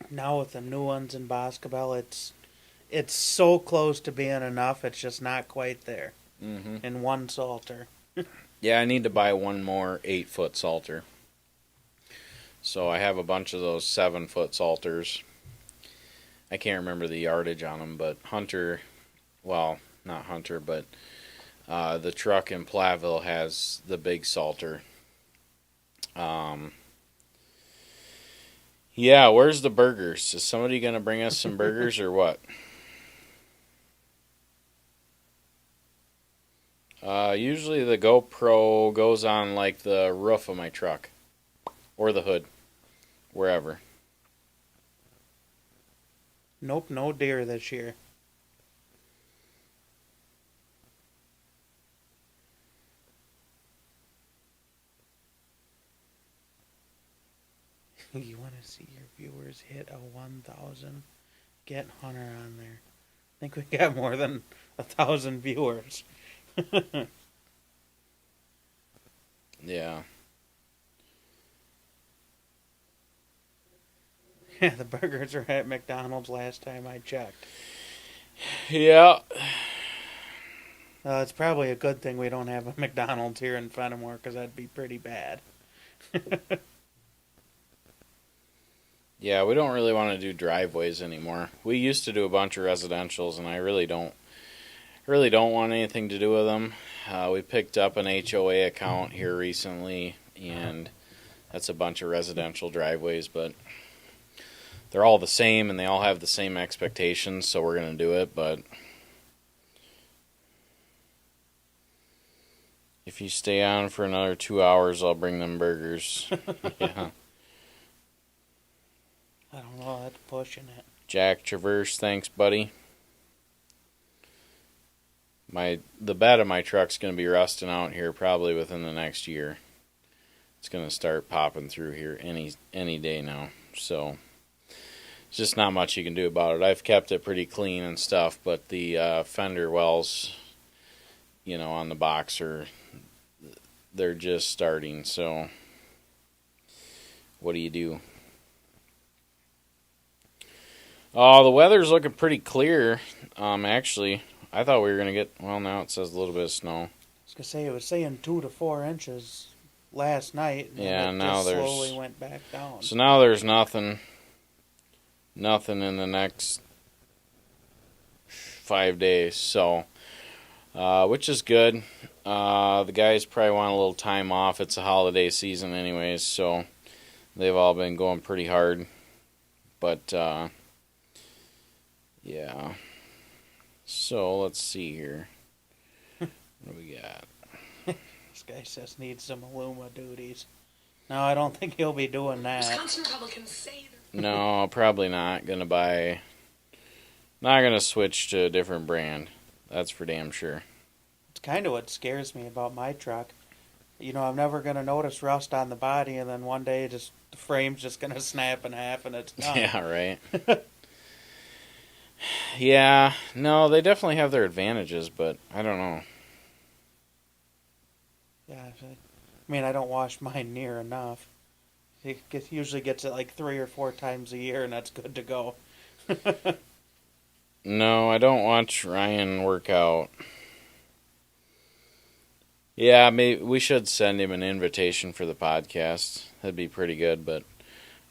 Now with the new ones in Boscobel, it's so close to being enough. It's just not quite there. Mm-hmm. In one salter. Yeah, I need to buy one more 8-foot salter. So I have a bunch of those 7-foot salters. I can't remember the yardage on them, but Hunter, well, not Hunter, but the truck in Platteville has the big salter. Yeah, where's the burgers? Is somebody going to bring us some burgers or what? Usually the GoPro goes on like the roof of my truck or the hood, wherever. Nope, no deer this year. You want to see your viewers hit a 1,000? Get Hunter on there. I think we got more than 1,000 viewers. Yeah. Yeah, the burgers are at McDonald's last time I checked. Yeah. It's probably a good thing we don't have a McDonald's here in Fenimore, because that'd be pretty bad. Yeah, we don't really want to do driveways anymore. We used to do a bunch of residentials, and I really don't want anything to do with them. We picked up an HOA account here recently, and that's a bunch of residential driveways, but they're all the same, and they all have the same expectations, so we're going to do it, but if you stay on for another 2 hours, I'll bring them burgers. Yeah. I don't know, that's pushing it. Jack Traverse, thanks, buddy. The bed of my truck's going to be rusting out here probably within the next year. It's going to start popping through here any day now. So it's just not much you can do about it. I've kept it pretty clean and stuff, but the fender wells, on the boxer, they're just starting. So what do you do? Oh, the weather's looking pretty clear. Actually, I thought we were going to get, well, now it says a little bit of snow. I was going to say, it was saying 2 to 4 inches last night. And yeah, it now just there's slowly went back down. So now there's nothing in the next 5 days. So, which is good. The guys probably want a little time off. It's a holiday season anyways, so they've all been going pretty hard. But, yeah. So, let's see here. What do we got? This guy says needs some Illuma duties. No, I don't think he'll be doing that. Wisconsin Republicans say that. No, probably not gonna switch to a different brand. That's for damn sure. It's kind of what scares me about my truck. I'm never going to notice rust on the body, and then one day the frame's just going to snap in half and it's done. Yeah, right. Yeah, no, they definitely have their advantages, but I don't know. Yeah, I don't wash mine near enough. He usually gets it like 3 or 4 times a year, and that's good to go. No, I don't watch Ryan work out. Yeah, maybe we should send him an invitation for the podcast. That'd be pretty good, but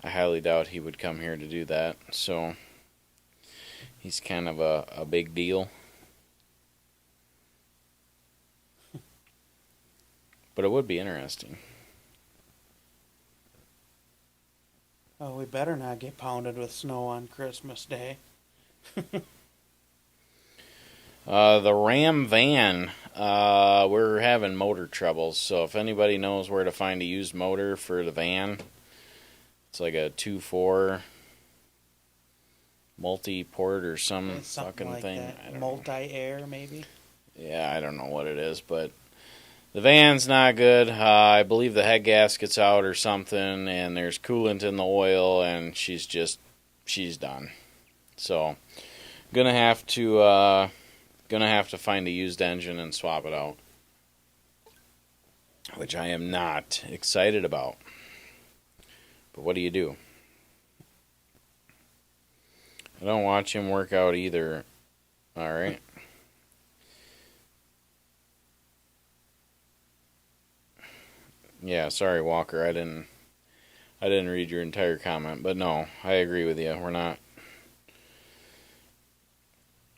I highly doubt he would come here to do that. So he's kind of a big deal. But it would be interesting. Oh, we better not get pounded with snow on Christmas Day. The Ram van, we're having motor troubles, so if anybody knows where to find a used motor for the van, it's like a 2.4 multi-port or some fucking like thing. That. Multi-air, maybe? Yeah, I don't know what it is, but the van's not good. I believe the head gasket's out or something, and there's coolant in the oil, and she's done. So, gonna have to find a used engine and swap it out, which I am not excited about. But what do you do? I don't watch him work out either. All right. Yeah, sorry, Walker. I didn't read your entire comment, but no, I agree with you. We're not.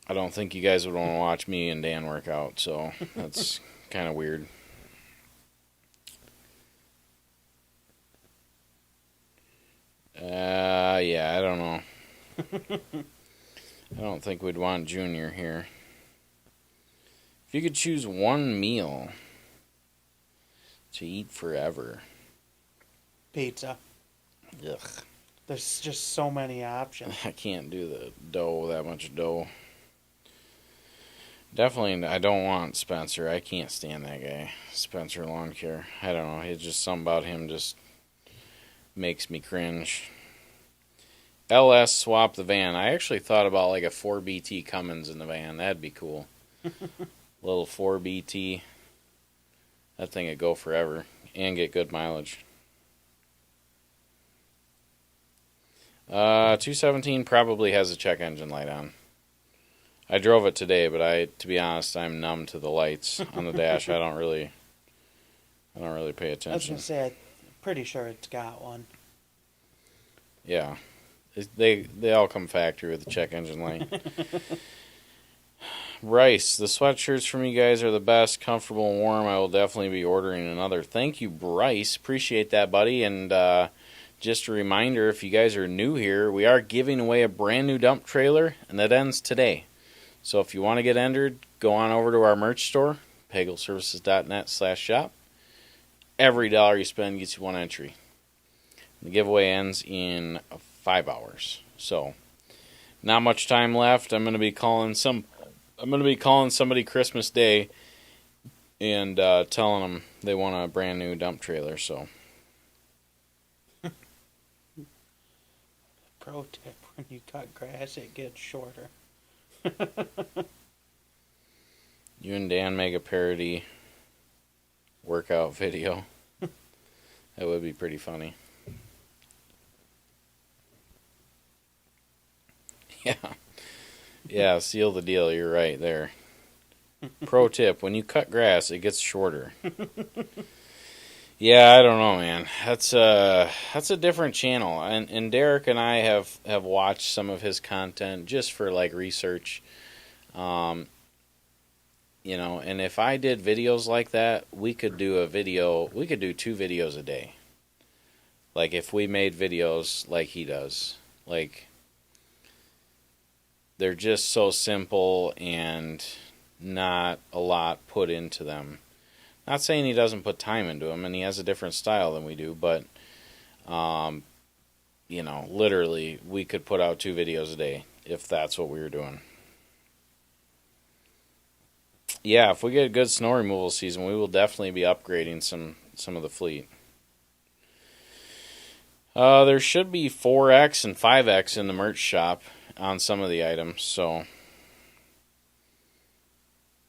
I don't think you guys would want to watch me and Dan work out, so that's kind of weird. Yeah, I don't know. I don't think we'd want Junior here. If you could choose one meal to eat forever. Pizza. Ugh. There's just so many options. I can't do the dough, that much dough. Definitely, I don't want Spencer. I can't stand that guy. Spencer Lawn Care. I don't know. It's just something about him just makes me cringe. LS swap the van. I actually thought about like a 4BT Cummins in the van. That'd be cool. Little 4BT. That thing would go forever. and get good mileage. 217 probably has a check engine light on. I drove it today, but to be honest, I'm numb to the lights on the dash. I don't really pay attention. I was gonna say, I'm pretty sure it's got one. Yeah, they all come factory with the check engine light. Bryce, the sweatshirts from you guys are the best, comfortable and warm. I will definitely be ordering another. Thank you, Bryce. Appreciate that, buddy. And just a reminder, if you guys are new here, we are giving away a brand new dump trailer, and that ends today. So if you want to get entered, go on over to our merch store, pagelservices.net/shop. Every dollar you spend gets you one entry. The giveaway ends in 5 hours. So not much time left. I'm going to be calling somebody Christmas Day and telling them they want a brand new dump trailer. So Pro tip: when you cut grass, it gets shorter. you and Dan make a parody workout video. That would be pretty funny. Yeah, seal the deal. You're right there. Pro tip: when you cut grass, it gets shorter. Yeah, I don't know, man. That's a different channel, and Derek and I have watched some of his content just for like research. And if I did videos like that, we could do 2 videos a day. Like if we made videos like he does, like they're just so simple and not a lot put into them. Not saying he doesn't put time into them, and he has a different style than we do, but, literally, we could put out 2 videos a day if that's what we were doing. Yeah, if we get a good snow removal season, we will definitely be upgrading some of the fleet. There should be 4X and 5X in the merch shop on some of the items, so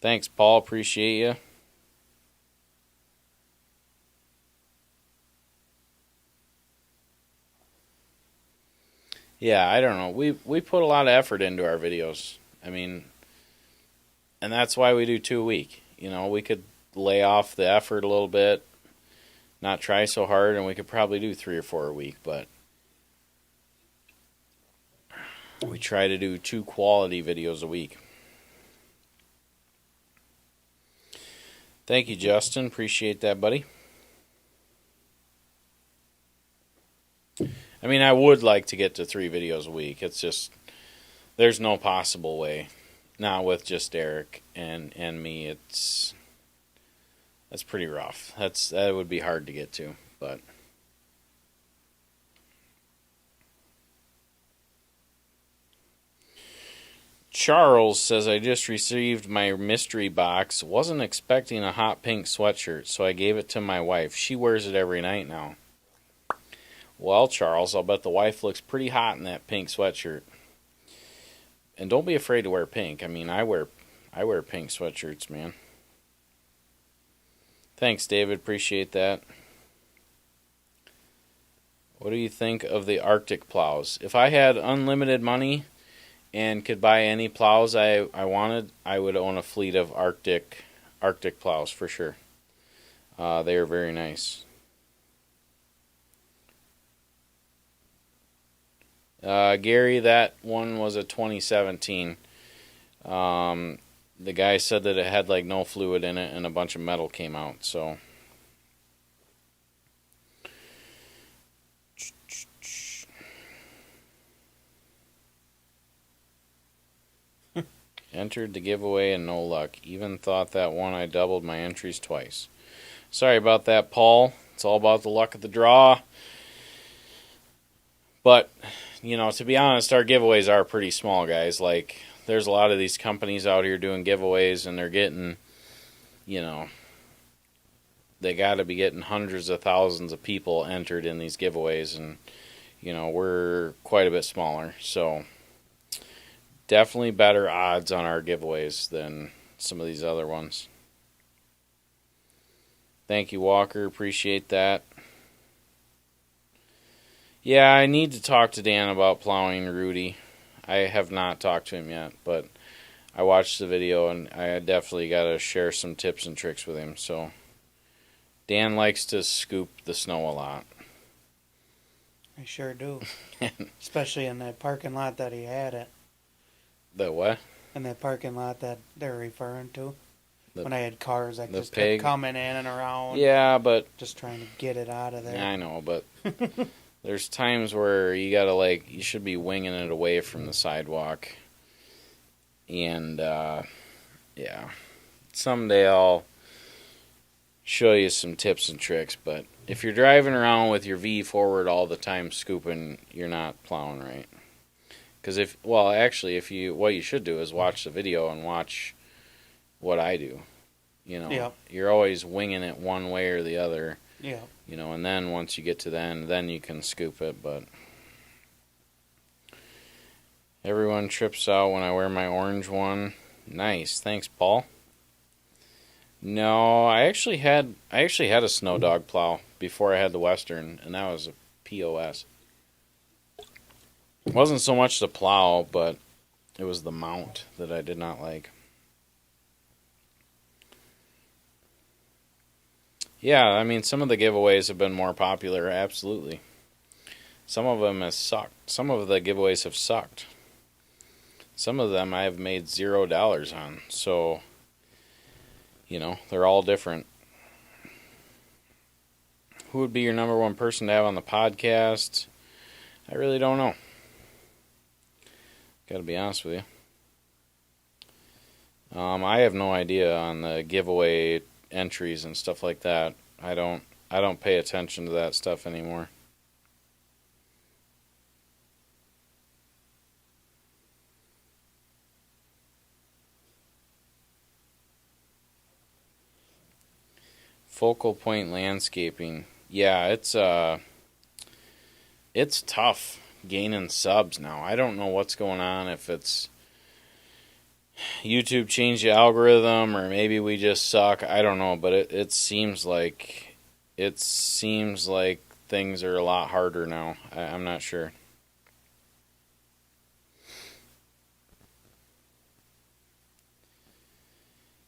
thanks, Paul. Appreciate you. Yeah, I don't know. We put a lot of effort into our videos. I mean, and that's why we do 2 a week. We could lay off the effort a little bit, not try so hard, and we could probably do 3 or 4 a week, but we try to do 2 quality videos a week. Thank you, Justin. Appreciate that, buddy. I mean, I would like to get to 3 videos a week. It's just, there's no possible way. Not with just Eric and me. That's pretty rough. That would be hard to get to, but Charles says, I just received my mystery box. Wasn't expecting a hot pink sweatshirt, so I gave it to my wife. She wears it every night now. Well, Charles, I'll bet the wife looks pretty hot in that pink sweatshirt. And don't be afraid to wear pink. I mean, I wear pink sweatshirts, man. Thanks, David. Appreciate that. What do you think of the Arctic plows? If I had unlimited money and could buy any plows I wanted, I would own a fleet of Arctic plows for sure. They are very nice. Gary, that one was a 2017. The guy said that it had like no fluid in it and a bunch of metal came out, so entered the giveaway and no luck. Even thought that one I doubled my entries twice. Sorry about that, Paul. It's all about the luck of the draw. But, to be honest, our giveaways are pretty small, guys. Like, there's a lot of these companies out here doing giveaways, and they're getting, they got to be getting hundreds of thousands of people entered in these giveaways, and, we're quite a bit smaller. So, definitely better odds on our giveaways than some of these other ones. Thank you, Walker. Appreciate that. Yeah, I need to talk to Dan about plowing Rudy. I have not talked to him yet, but I watched the video and I definitely got to share some tips and tricks with him. So Dan likes to scoop the snow a lot. I sure do. Especially in that parking lot that he had it. The what? In that parking lot that they're referring to. When I had cars that just pig? kept coming in and around. Yeah, but... Just trying to get it out of there. I know, but there's times where you gotta, you should be winging it away from the sidewalk. And, yeah. Someday I'll show you some tips and tricks, but if you're driving around with your V forward all the time scooping, you're not plowing right. Because what you should do is watch the video and watch what I do. Yep. You're always winging it one way or the other. Yeah. And then once you get to the end, then you can scoop it, but everyone trips out when I wear my orange one. Nice. Thanks, Paul. No, I actually had a snow dog plow before I had the Western, and that was a POS. It wasn't so much the plow, but it was the mount that I did not like. Yeah, I mean, some of the giveaways have been more popular, absolutely. Some of them have sucked. Some of the giveaways have sucked. Some of them I have made $0 on, so, they're all different. Who would be your number one person to have on the podcast? I really don't know. Gotta be honest with you. I have no idea on the giveaway entries and stuff like that. I don't pay attention to that stuff anymore. Focal Point Landscaping. Yeah, it's tough gaining subs now. I don't know what's going on, if it's YouTube changed the algorithm or maybe we just suck. I don't know, but it seems like things are a lot harder now. I'm not sure.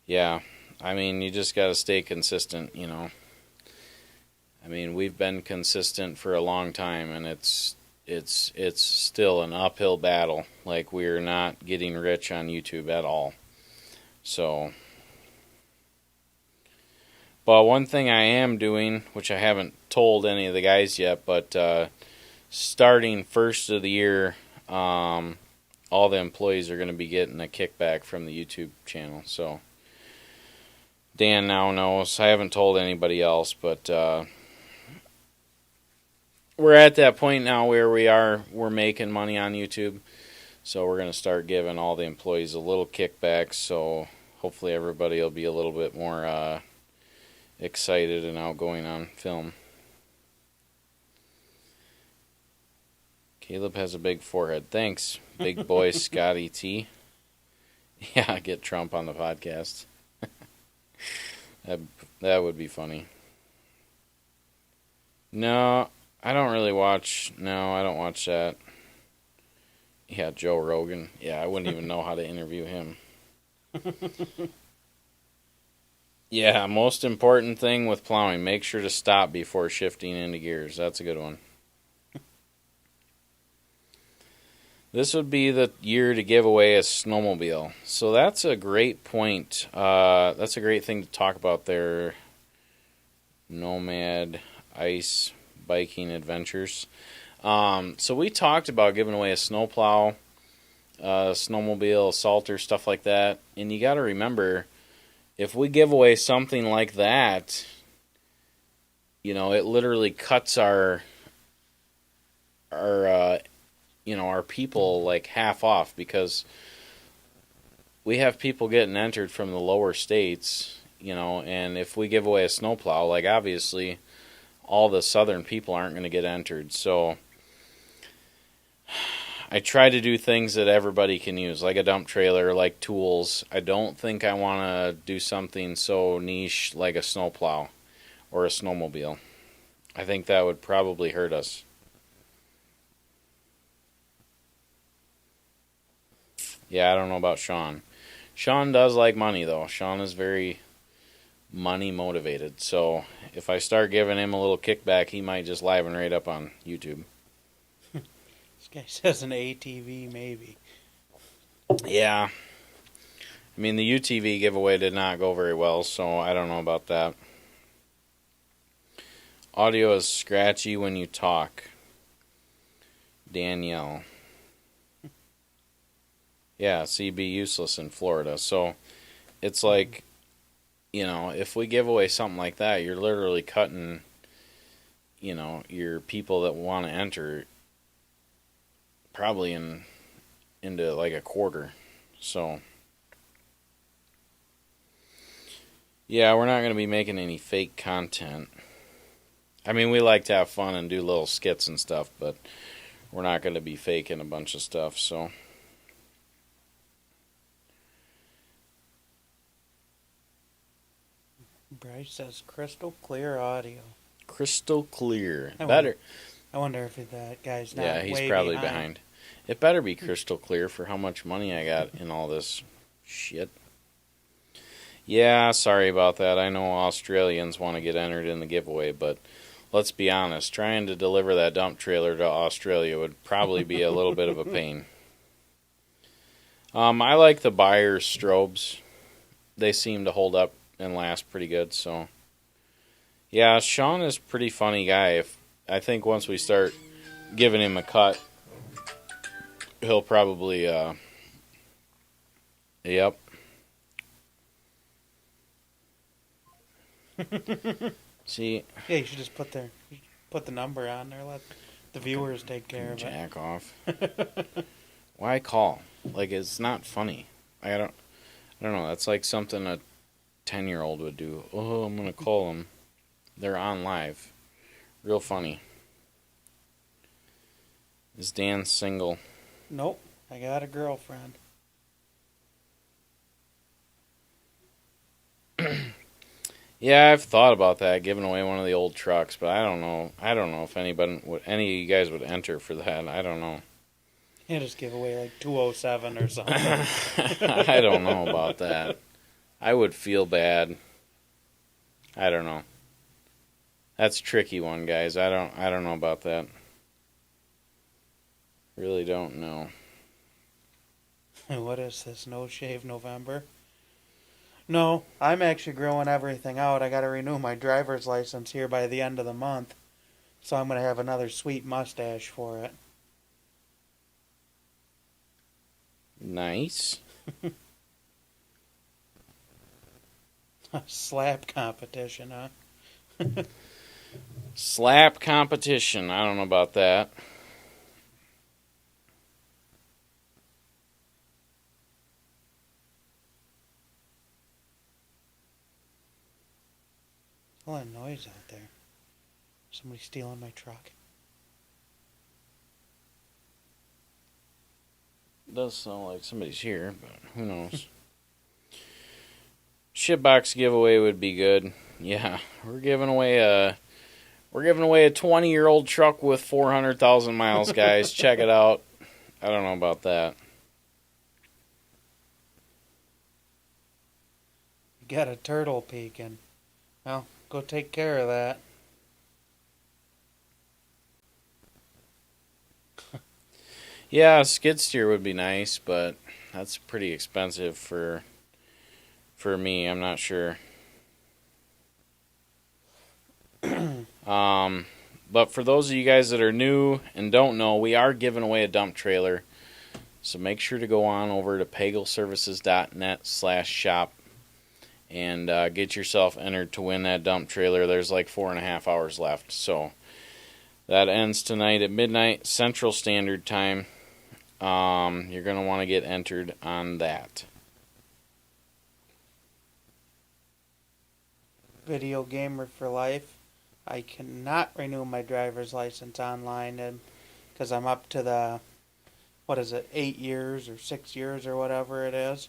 Yeah, I mean, you just got to stay consistent, I mean, we've been consistent for a long time, and it's still an uphill battle. We're not getting rich on YouTube at all. So, but one thing I am doing, which I haven't told any of the guys yet, but starting first of the year, all the employees are going to be getting a kickback from the YouTube channel. So Dan now knows. I haven't told anybody else, but we're at that point now where we're making money on YouTube. So we're going to start giving all the employees a little kickback. So hopefully everybody will be a little bit more excited and outgoing on film. Caleb has a big forehead. Thanks, big boy Scotty T. Yeah, get Trump on the podcast. That would be funny. No, I don't watch that. Yeah, Joe Rogan. Yeah, I wouldn't even know how to interview him. Yeah, most important thing with plowing, make sure to stop before shifting into gears. That's a good one. This would be the year to give away a snowmobile. So that's a great point. That's a great thing to talk about there. Nomad Ice Biking Adventures. So we talked about giving away a snowplow, snowmobile, salter, stuff like that. And you got to remember, if we give away something like that, it literally cuts our people half off, because we have people getting entered from the lower states, and if we give away a snowplow, obviously all the southern people aren't going to get entered. So I try to do things that everybody can use, like a dump trailer, like tools. I don't think I want to do something so niche like a snowplow, or a snowmobile. I think that would probably hurt us. Yeah, I don't know about Sean. Sean does like money, though. Sean is very money motivated. So if I start giving him a little kickback, he might just liven right up on YouTube. This guy says an ATV, maybe. Yeah. I mean, the UTV giveaway did not go very well, so I don't know about that. Audio is scratchy when you talk. Danielle. Yeah, CB useless in Florida. So it's like, if we give away something like that, you're literally cutting, your people that want to enter probably into like a quarter. So, yeah, we're not going to be making any fake content. I mean, we like to have fun and do little skits and stuff, but we're not going to be faking a bunch of stuff, so. Bryce says crystal clear audio. Crystal clear. I wonder if that guy's not. Yeah, he's way probably behind. It better be crystal clear for how much money I got in all this shit. Yeah, sorry about that. I know Australians want to get entered in the giveaway, but let's be honest. Trying to deliver that dump trailer to Australia would probably be a little bit of a pain. I like the Bayer strobes. They seem to hold up and last pretty good, so. Yeah, Sean is a pretty funny guy. I think once we start giving him a cut, he'll probably, yep. See? Yeah, you should just put the number on there. Let the viewers take care of it. Jack off. Why call? Like, it's not funny. I don't know. That's like something a 10-year-old would do. Oh, I'm gonna call them. They're on live. Real funny. Is Dan single? Nope. I got a girlfriend. Yeah, I've thought about that, giving away one of the old trucks, but I don't know. I don't know if any of you guys would enter for that. I don't know. You just give away like 207 or something. I don't know about that. I would feel bad. I don't know. That's a tricky one, guys. I don't know about that. Really don't know. What is this? No shave November? No, I'm actually growing everything out. I got to renew my driver's license here by the end of the month. So I'm going to have another sweet mustache for it. Nice. Slap competition, huh? Slap competition. I don't know about that. A lot of noise out there. Somebody stealing my truck. It does sound like somebody's here, but who knows? Shitbox giveaway would be good. Yeah, we're giving away a 20-year-old truck with 400,000 miles, guys. Check it out. I don't know about that. You got a turtle peeking. Well, go take care of that. Yeah, a skid steer would be nice, but that's pretty expensive for me. I'm not sure. But for those of you guys that are new and don't know, we are giving away a dump trailer. So make sure to go on over to pagelservices.net/shop and get yourself entered to win that dump trailer. There's like 4.5 hours left. So that ends tonight at midnight Central Standard Time. You're going to want to get entered on that. Video gamer for life. I cannot renew my driver's license online because I'm up to the, 8 years or 6 years or whatever it is.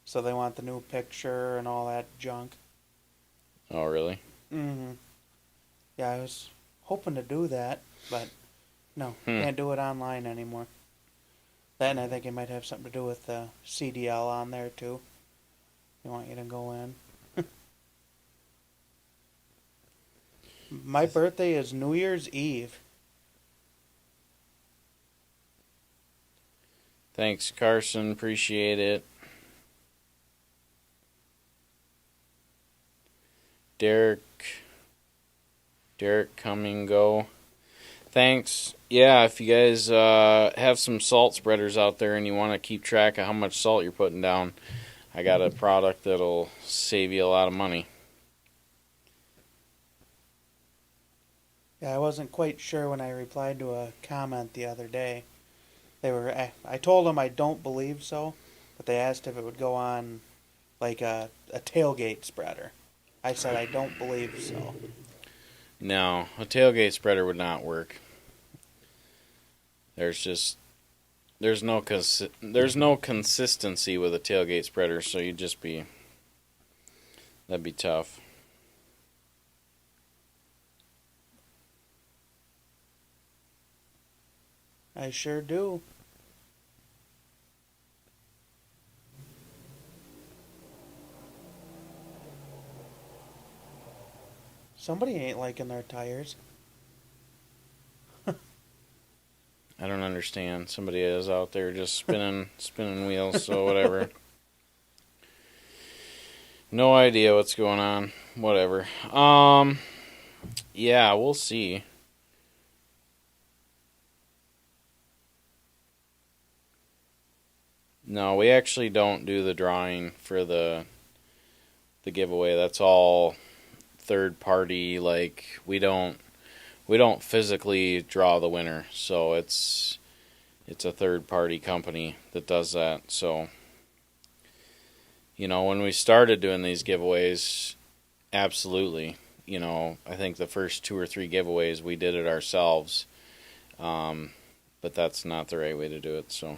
So they want the new picture and all that junk. Oh, really? Mm-hmm. Yeah, I was hoping to do that, but no, can't do it online anymore. That, and I think it might have something to do with the CDL on there too. They want you to go in. My birthday is New Year's Eve. Thanks, Carson. Appreciate it. Derek, come and go. Thanks. Yeah, if you guys have some salt spreaders out there and you want to keep track of how much salt you're putting down, I got a product that'll save you a lot of money. Yeah, I wasn't quite sure when I replied to a comment the other day. I told them I don't believe so, but they asked if it would go on like a tailgate spreader. I said I don't believe so. No, a tailgate spreader would not work. There's no consistency with a tailgate spreader, so that'd be tough. I sure do. Somebody ain't liking their tires. I don't understand. Somebody is out there just spinning wheels, so whatever. No idea what's going on. Whatever. Yeah, we'll see. No, we actually don't do the drawing for the giveaway. That's all third party. Like we don't physically draw the winner. So it's a third party company that does that. So when we started doing these giveaways, absolutely. I think the first 2 or 3 giveaways we did it ourselves. But that's not the right way to do it, so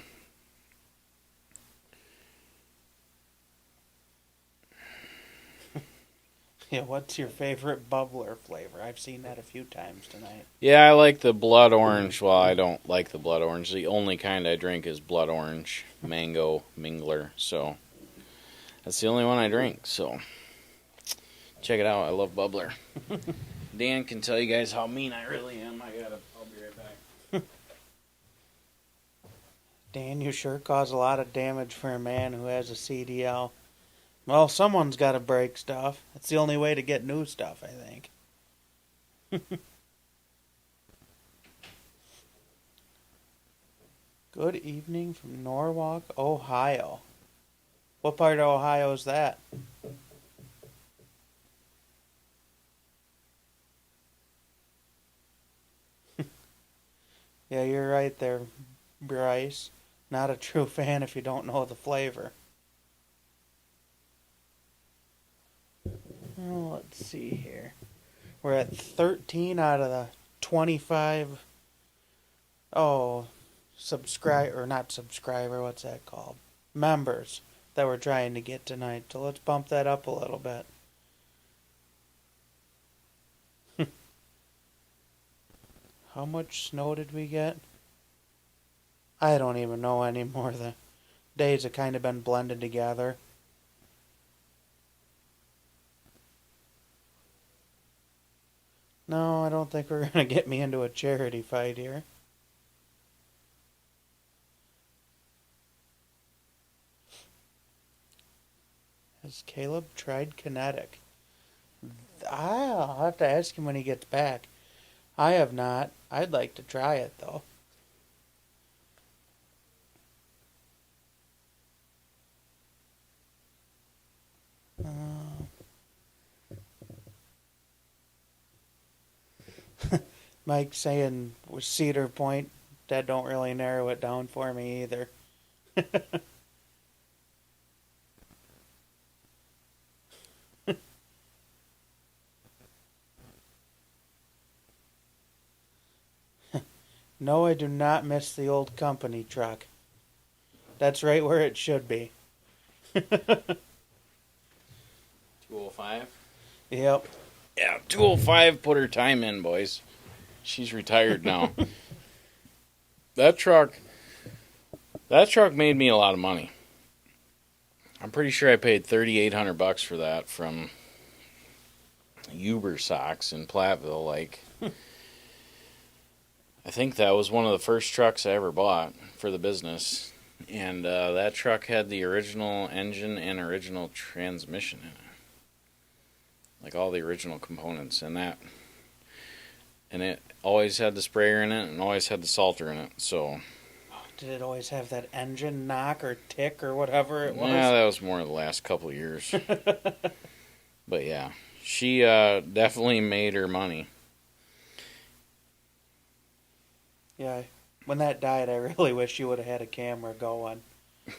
Yeah, what's your favorite bubbler flavor? I've seen that a few times tonight. yeah, I like the blood orange. Well, I don't like the blood orange. The only kind I drink is blood orange, mango mingler. So that's the only one I drink. So check it out. I love bubbler. Dan can tell you guys how mean I really am. I'll be right back. Dan, you sure cause a lot of damage for a man who has a CDL. Well, someone's got to break stuff. It's the only way to get new stuff, I think. Good evening from Norwalk, Ohio. What part of Ohio is that? Yeah, you're right there, Bryce. Not a true fan if you don't know the flavor. Oh, let's see here. We're at 13 out of the 25. Oh, what's that called? Members that we're trying to get tonight. So let's bump that up a little bit. How much snow did we get? I don't even know anymore. The days have kind of been blended together. No, I don't think we're going to get me into a charity fight here. Has Caleb tried Kinetic? I'll have to ask him when he gets back. I have not. I'd like to try it, though. Mike saying with Cedar Point, that don't really narrow it down for me either. No, I do not miss the old company truck. That's right where it should be. 205? Yep. Yeah, 205 put her time in, boys. She's retired now. That truck made me a lot of money. I'm pretty sure I paid $3,800 for that from Uber Socks in Platteville. Like, I think that was one of the first trucks I ever bought for the business. And that truck had the original engine and original transmission in it. Like all the original components in that. And it always had the sprayer in it and always had the salter in it. So, did it always have that engine knock or tick or whatever it was? Yeah, that was more of the last couple of years. But yeah, she definitely made her money. Yeah, when that died, I really wish you would have had a camera going.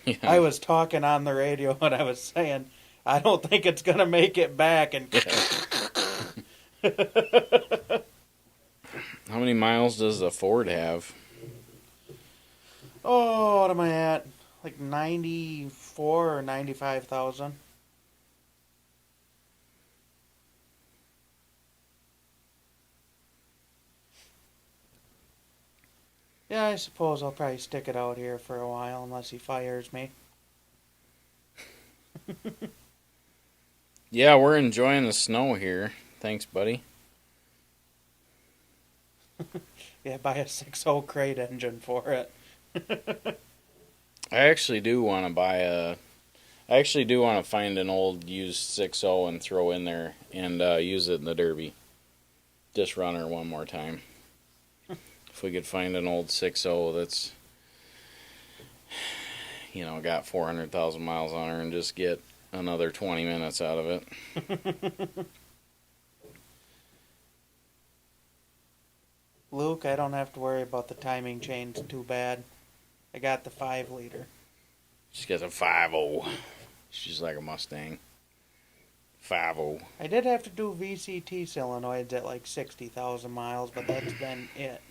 Yeah. I was talking on the radio and I was saying, I don't think it's going to make it back. And How many miles does the Ford have? Oh, what am I at? Like 94 or 95,000. Yeah, I suppose I'll probably stick it out here for a while unless he fires me. Yeah, we're enjoying the snow here. Thanks, buddy. Yeah, buy a 6.0 crate engine for it. I actually do want to find an old used 6.0 and throw in there and use it in the Derby. Just run her one more time. If we could find an old 6.0 that's, got 400,000 miles on her and just get another 20 minutes out of it. Luke, I don't have to worry about the timing chains too bad. I got the 5-liter. She's got a 5.0. She's like a Mustang. 5.0. I did have to do VCT solenoids at like 60,000 miles, but that's been it.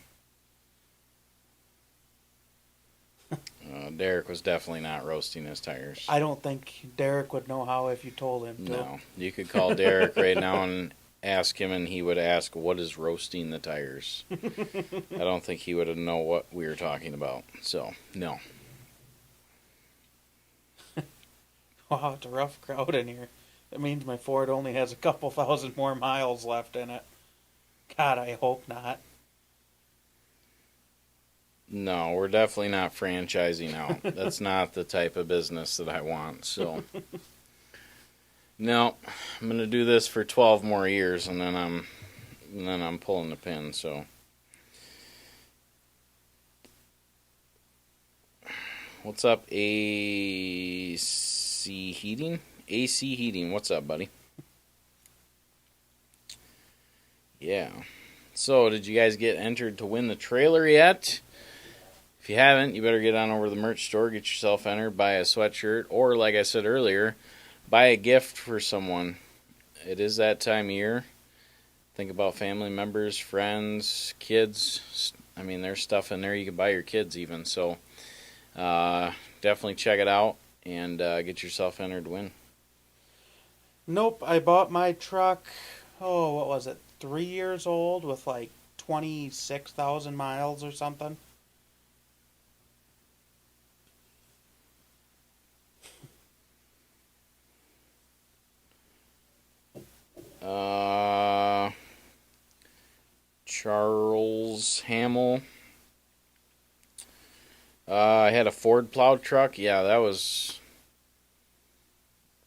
Derek was definitely not roasting his tires. I don't think Derek would know how if you told him to. No. You could call Derek right now and ask him, and he would ask, what is roasting the tires? I don't think he would know what we were talking about. So, no. Wow, it's a rough crowd in here. That means my Ford only has a couple thousand more miles left in it. God, I hope not. No, we're definitely not franchising out. That's not the type of business that I want. So, no, I'm gonna do this for 12 more years, and then I'm pulling the pin. So, what's up, AC Heating? AC Heating, what's up, buddy? Yeah. So, did you guys get entered to win the trailer yet? If you haven't, you better get on over to the merch store, get yourself entered, buy a sweatshirt, or like I said earlier, buy a gift for someone. It is that time of year. Think about family members, friends, kids. I mean, there's stuff in there you can buy your kids even. So definitely check it out and get yourself entered to win. Nope, I bought my truck, what was it, 3 years old with like 26,000 miles or something. Charles Hamill. I had a Ford plow truck. Yeah, that was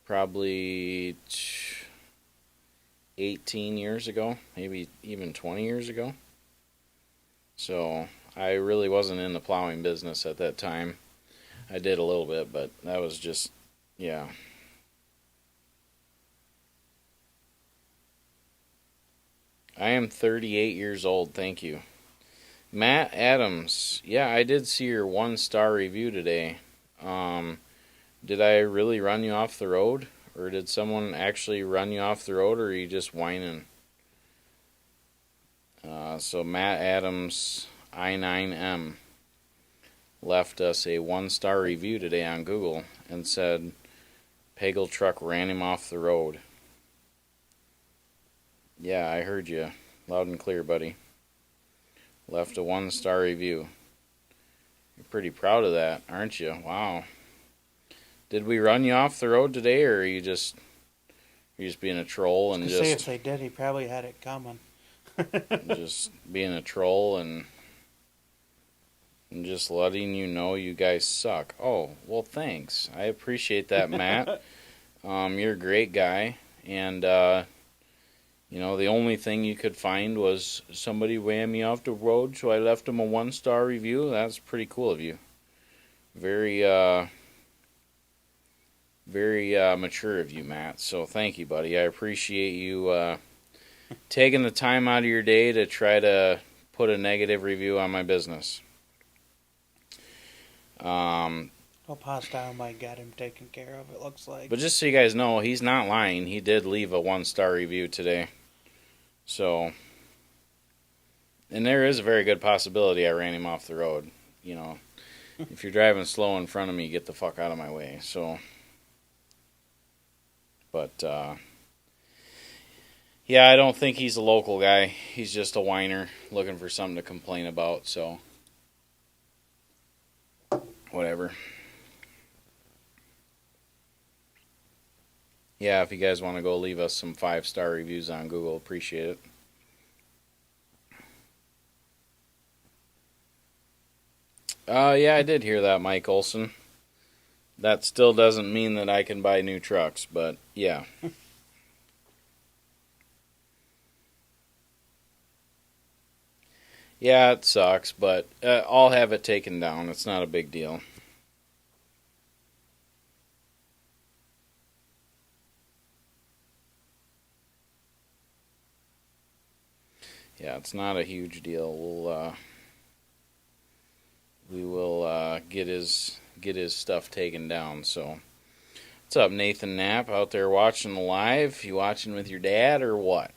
probably 18 years ago, maybe even 20 years ago. So I really wasn't in the plowing business at that time. I did a little bit, but that was just, yeah. I am 38 years old, thank you. Matt Adams, yeah, I did see your 1-star review today. Did I really run you off the road? Or did someone actually run you off the road, or are you just whining? So Matt Adams, I9M, left us a 1-star review today on Google and said Pagel truck ran him off the road. Yeah, I heard you loud and clear, buddy. Left a 1-star review. You're pretty proud of that, aren't you? Wow. Did we run you off the road today, or are you just being a troll and Say if they did, he probably had it coming. just being a troll and just letting you know you guys suck? Oh, well, thanks. I appreciate that, Matt. You're a great guy, and you know, the only thing you could find was somebody ran me off the road, so I left them a 1-star review. That's pretty cool of you. Very, very mature of you, Matt. So thank you, buddy. I appreciate you taking the time out of your day to try to put a negative review on my business. Hope Hostile might got him taken care of, it looks like. But just so you guys know, he's not lying. He did leave a 1-star review today. So, and there is a very good possibility I ran him off the road. You know, if you're driving slow in front of me, get the fuck out of my way. So, but, yeah, I don't think he's a local guy. He's just a whiner looking for something to complain about. So, whatever. Yeah, if you guys want to go leave us some 5-star reviews on Google, appreciate it. Yeah, I did hear that, Mike Olson. That still doesn't mean that I can buy new trucks, but yeah. Yeah, it sucks, but I'll have it taken down. It's not a big deal. Yeah, it's not a huge deal. We will get his stuff taken down. So, what's up, Nathan Knapp out there watching the live? You watching with your dad or what?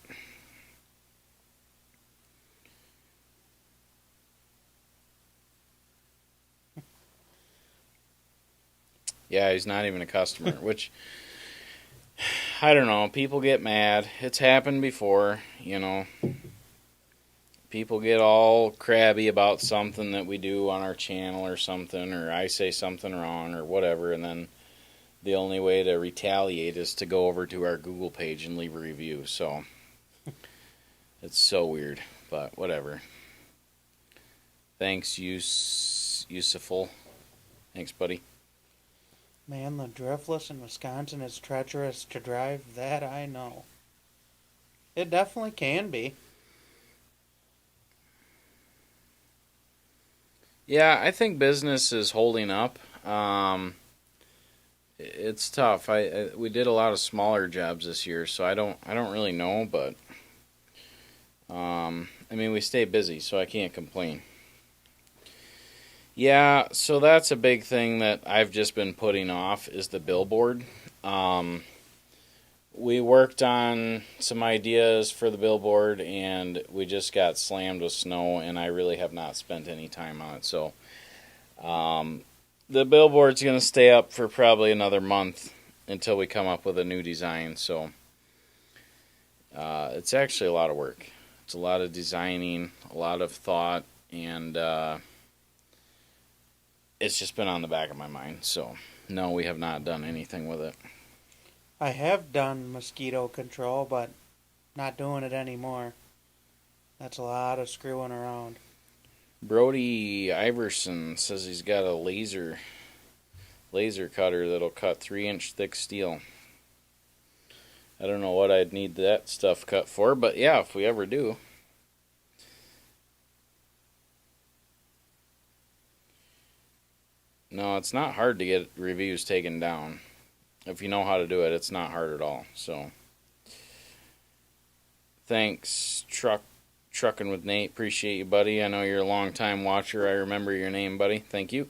Yeah, he's not even a customer, which I don't know. People get mad. It's happened before, you know. People get all crabby about something that we do on our channel or something, or I say something wrong or whatever, and then the only way to retaliate is to go over to our Google page and leave a review. So it's so weird, but whatever. Thanks, Useful. Thanks, buddy. Man, the driftless in Wisconsin is treacherous to drive, that I know. It definitely can be. Yeah, I think business is holding up. It's tough. We did a lot of smaller jobs this year, so I don't really know, but I mean, we stay busy, so I can't complain. Yeah, so that's a big thing that I've just been putting off is the billboard. We worked on some ideas for the billboard, and we just got slammed with snow, and I really have not spent any time on it. So the billboard's going to stay up for probably another month until we come up with a new design. So it's actually a lot of work. It's a lot of designing, a lot of thought, and it's just been on the back of my mind. So no, we have not done anything with it. I have done mosquito control, but not doing it anymore. That's a lot of screwing around. Brody Iverson says he's got a laser cutter that'll cut 3-inch thick steel. I don't know what I'd need that stuff cut for, but yeah, if we ever do. No, it's not hard to get reviews taken down. If you know how to do it, it's not hard at all. So, thanks, Trucking with Nate. Appreciate you, buddy. I know you're a long-time watcher. I remember your name, buddy. Thank you.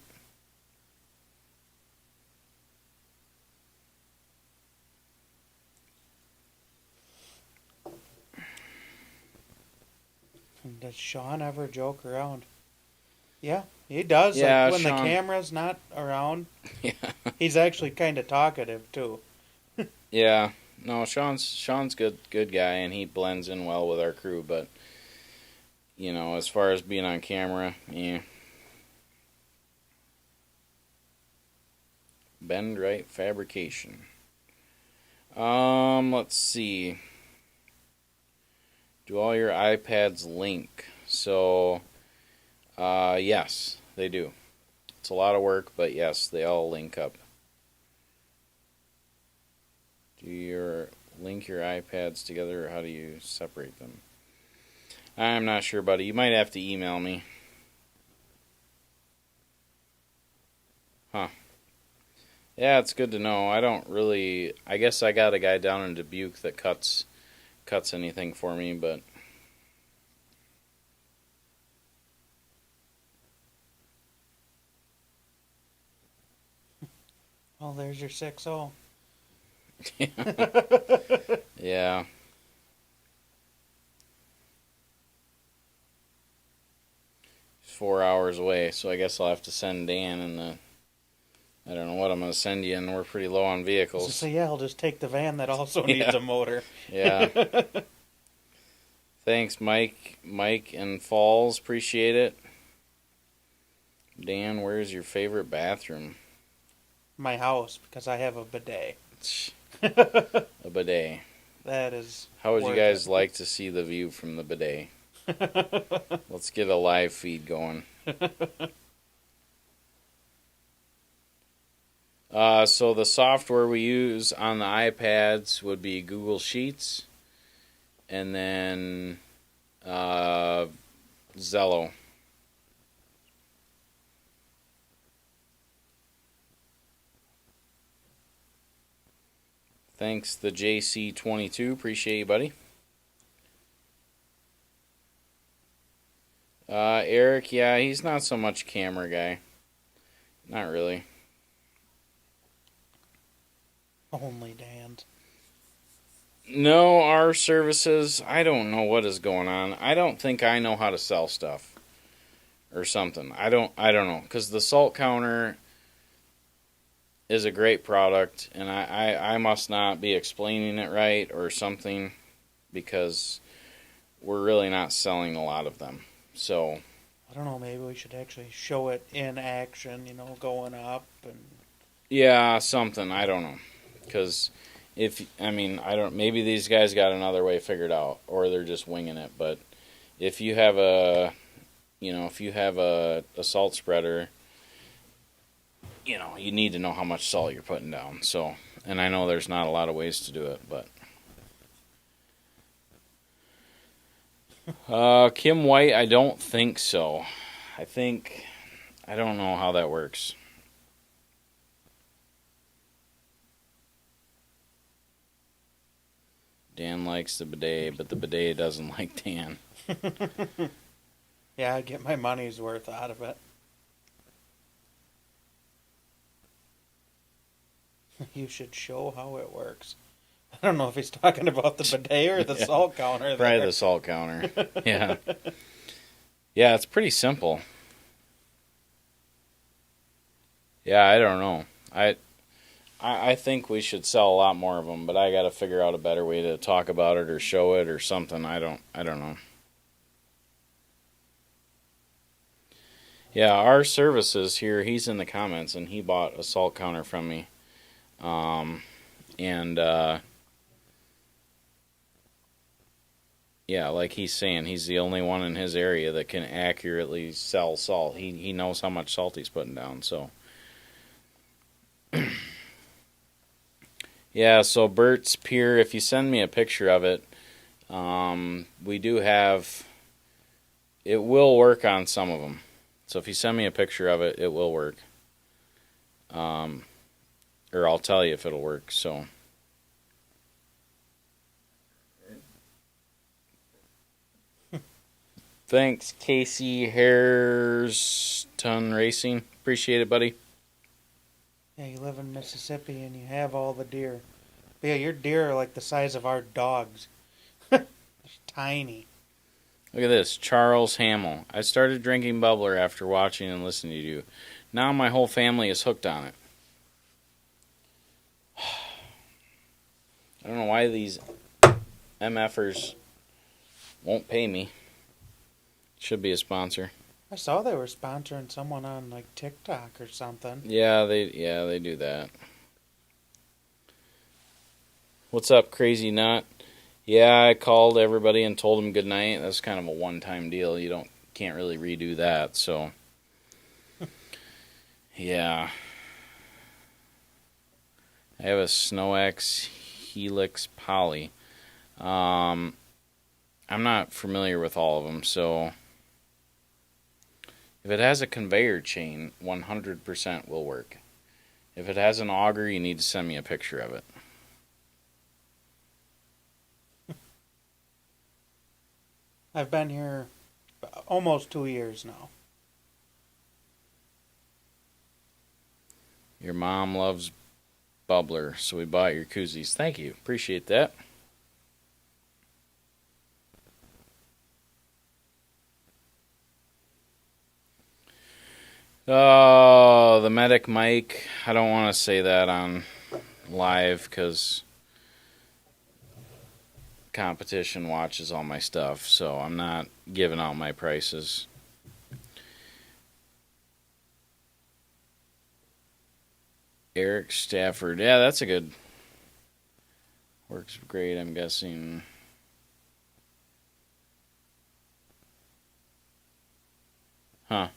Does Sean ever joke around? Yeah, he does. Yeah, like when Sean, the camera's not around, yeah, he's actually kind of talkative too. yeah. No, Sean's good guy, and he blends in well with our crew. But as far as being on camera, yeah. Bend Right Fabrication. Let's see. Do all your iPads link? So, yes, they do. It's a lot of work, but yes, they all link up. Do you link your iPads together, or how do you separate them? I'm not sure, buddy. You might have to email me. Huh. Yeah, it's good to know. I guess I got a guy down in Dubuque that cuts anything for me, but well, there's your 6-0. yeah. It's 4 hours away, so I guess I'll have to send Dan and I don't know what I'm going to send you, and we're pretty low on vehicles. So yeah, I'll just take the van that also needs a motor. Yeah. Thanks, Mike and Falls. Appreciate it. Dan, where's your favorite bathroom? My house, because I have a bidet. A bidet. That is. How would you guys like to see the view from the bidet? Let's get a live feed going. So the software we use on the iPads would be Google Sheets, and then Zello. Thanks, the JC22. Appreciate you, buddy. Eric, yeah, he's not so much a camera guy. Not really. Only Dan's. No, our services, I don't know what is going on. I don't think I know how to sell stuff or something. I don't know, because the salt counter is a great product, and I must not be explaining it right or something, because we're really not selling a lot of them. So I don't know, maybe we should actually show it in action, going up and yeah, something, I don't know. Because maybe these guys got another way figured out, or they're just winging it. But if you have a salt spreader, you need to know how much salt you're putting down. So, and I know there's not a lot of ways to do it, but Kim White, I don't think so. I don't know how that works. Dan likes the bidet, but the bidet doesn't like Dan. yeah, I get my money's worth out of it. You should show how it works. I don't know if he's talking about the bidet or the salt counter. Probably the salt counter. Yeah. Yeah, it's pretty simple. Yeah, I don't know. I think we should sell a lot more of them, but I got to figure out a better way to talk about it or show it or something. I don't know. Yeah, our services here, he's in the comments, and he bought a salt counter from me. Yeah, like he's saying, he's the only one in his area that can accurately sell salt. He knows how much salt he's putting down, so. Yeah, so Burt's Pier, if you send me a picture of it, we do have, it will work on some of them. So if you send me a picture of it, it will work. Or I'll tell you if it'll work, so. Thanks, Casey Hairston Racing. Appreciate it, buddy. Yeah, you live in Mississippi and you have all the deer. But yeah, your deer are like the size of our dogs. They're tiny. Look at this, Charles Hamill. I started drinking bubbler after watching and listening to you. Now my whole family is hooked on it. I don't know why these MFers won't pay me. Should be a sponsor. I saw they were sponsoring someone on like TikTok or something. Yeah, they do that. What's up, Crazy Nut? Yeah, I called everybody and told them good night. That's kind of a one-time deal. You can't really redo that. So, yeah. I have a Snow X Helix Poly. I'm not familiar with all of them, so if it has a conveyor chain, 100% will work. If it has an auger, you need to send me a picture of it. I've been here almost 2 years now. Your mom loves bubbler, so we bought your koozies. Thank you. Appreciate that. Oh, the medic Mike. I don't want to say that on live because competition watches all my stuff, so I'm not giving out my prices. Eric Stafford. Yeah, that's a good. Works great, I'm guessing. Huh.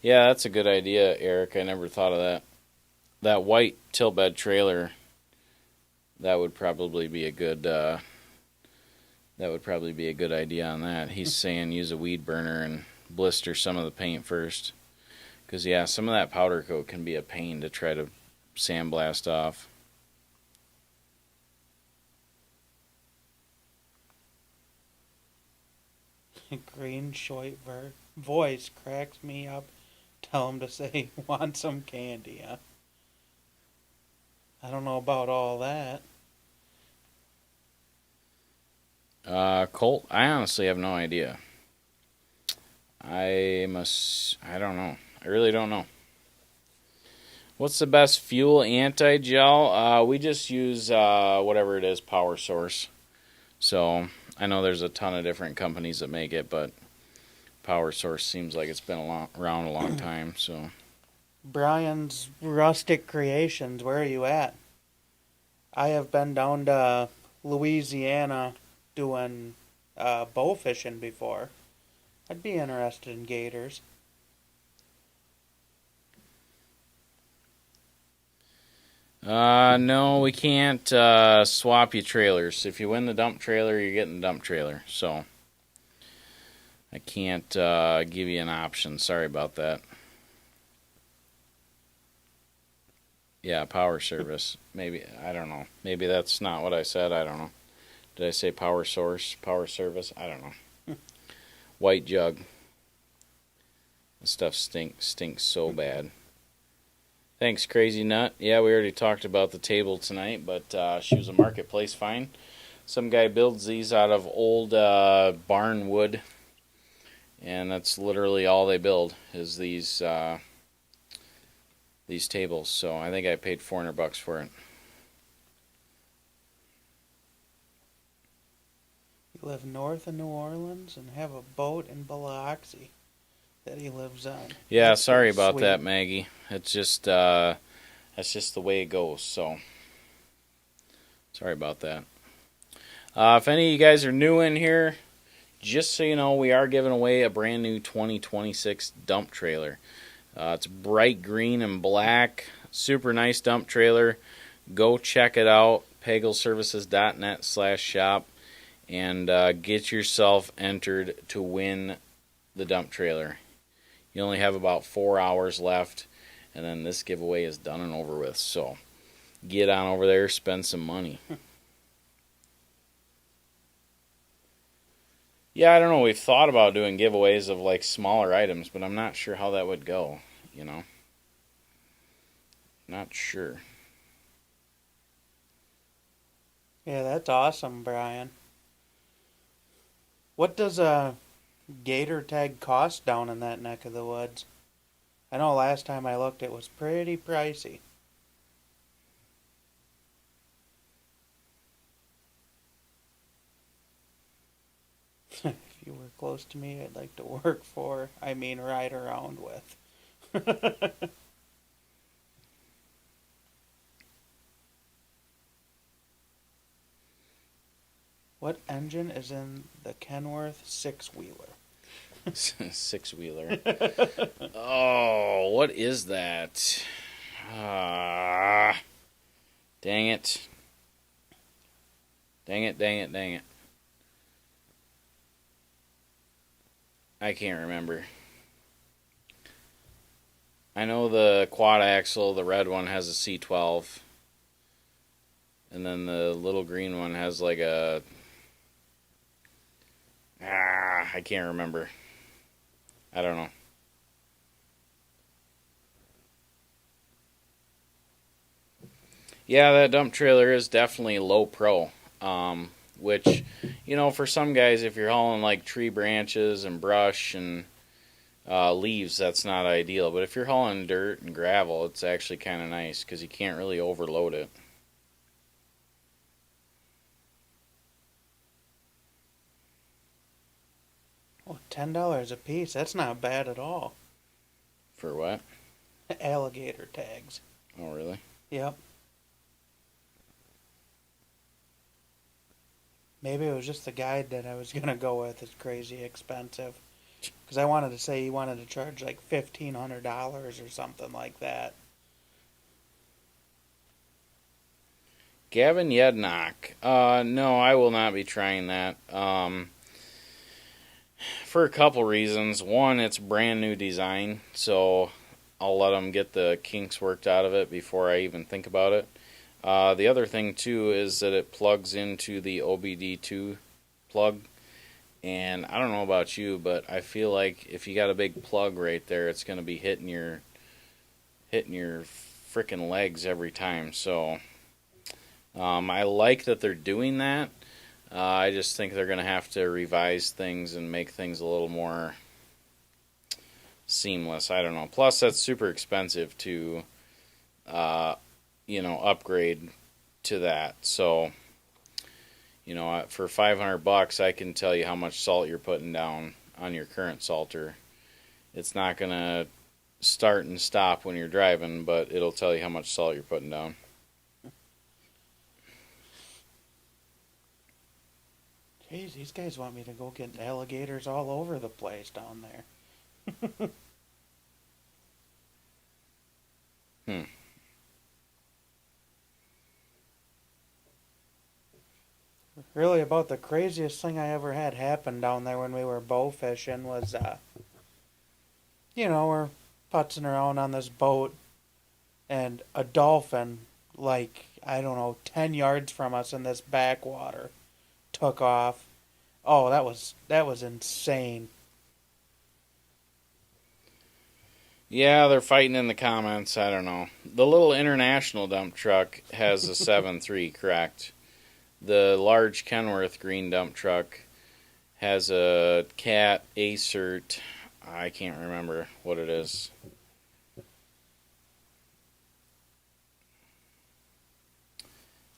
Yeah, that's a good idea, Eric. I never thought of that. That white tilt bed trailer, that would probably be a good idea on that. He's saying use a weed burner and blister some of the paint first. Because, yeah, some of that powder coat can be a pain to try to sandblast off. Green short voice cracks me up. Tell him to say, want some candy, huh? I don't know about all that. Colt, I honestly have no idea. I don't know. I really don't know. What's the best fuel anti-gel? We just use whatever it is, Power Source. So I know there's a ton of different companies that make it, but Power Source seems like it's been around a long time. So Brian's Rustic Creations, where are you at? I have been down to Louisiana doing bow fishing before. I'd be interested in gators. No, we can't swap you trailers. If you win the dump trailer, you're getting the dump trailer. So I can't give you an option. Sorry about that. Yeah, power service. Maybe, I don't know. Maybe that's not what I said. I don't know. Did I say power source, power service? I don't know. White jug. This stuff stinks so bad. Thanks, Crazy Nut. Yeah, we already talked about the table tonight, but she was a marketplace find. Some guy builds these out of old barn wood, and that's literally all they build is these tables. So I think I paid $400 for it. You live north of New Orleans and have a boat in Biloxi that he lives on. Yeah, That's sorry pretty about sweet. that, Maggie. It's just that's just the way it goes. So sorry about that. If any of you guys are new in here, just so you know, we are giving away a brand new 2026 dump trailer. It's bright green and black, super nice dump trailer. Go check it out, pagelservices.net/shop, and get yourself entered to win the dump trailer. You only have about 4 hours left, and then this giveaway is done and over with. So get on over there, spend some money. Yeah, I don't know. We've thought about doing giveaways of like smaller items, but I'm not sure how that would go, you know. Not sure. Yeah, that's awesome, Brian. What does a gator tag cost down in that neck of the woods? I know last time I looked it was pretty pricey. If you were close to me, I'd like to work for, ride around with. What engine is in the Kenworth six-wheeler? Six-wheeler. Oh, what is that? Dang it. Dang it. I can't remember. I know the quad axle, the red one, has a C12. And then the little green one has like a... I can't remember. I don't know. Yeah, that dump trailer is definitely low pro. Which, for some guys, if you're hauling like tree branches and brush and leaves, that's not ideal. But if you're hauling dirt and gravel, it's actually kind of nice because you can't really overload it. Oh, $10 a piece. That's not bad at all. For what? Alligator tags. Oh, really? Yep. Maybe it was just the guide that I was going to go with is crazy expensive. Because I wanted to say he wanted to charge like $1,500 or something like that. Gavin Yednock. No, I will not be trying that. For a couple reasons. One, it's brand new design, so I'll let them get the kinks worked out of it before I even think about it. The other thing, too, is that it plugs into the OBD2 plug. And I don't know about you, but I feel like if you got a big plug right there, it's going to be hitting your frickin' legs every time. So I like that they're doing that. I just think they're going to have to revise things and make things a little more seamless. I don't know. Plus, that's super expensive to, upgrade to that. So, for $500, I can tell you how much salt you're putting down on your current salter. It's not going to start and stop when you're driving, but it'll tell you how much salt you're putting down. Jeez, these guys want me to go get alligators all over the place down there. Really, about the craziest thing I ever had happen down there when we were bow fishing was, we're putzing around on this boat, and a dolphin, like, 10 yards from us in this backwater, took off. Oh, that was insane. Yeah, they're fighting in the comments. I don't know. The little international dump truck has a 7.3, correct? The large Kenworth green dump truck has a Cat Acert. I can't remember what it is.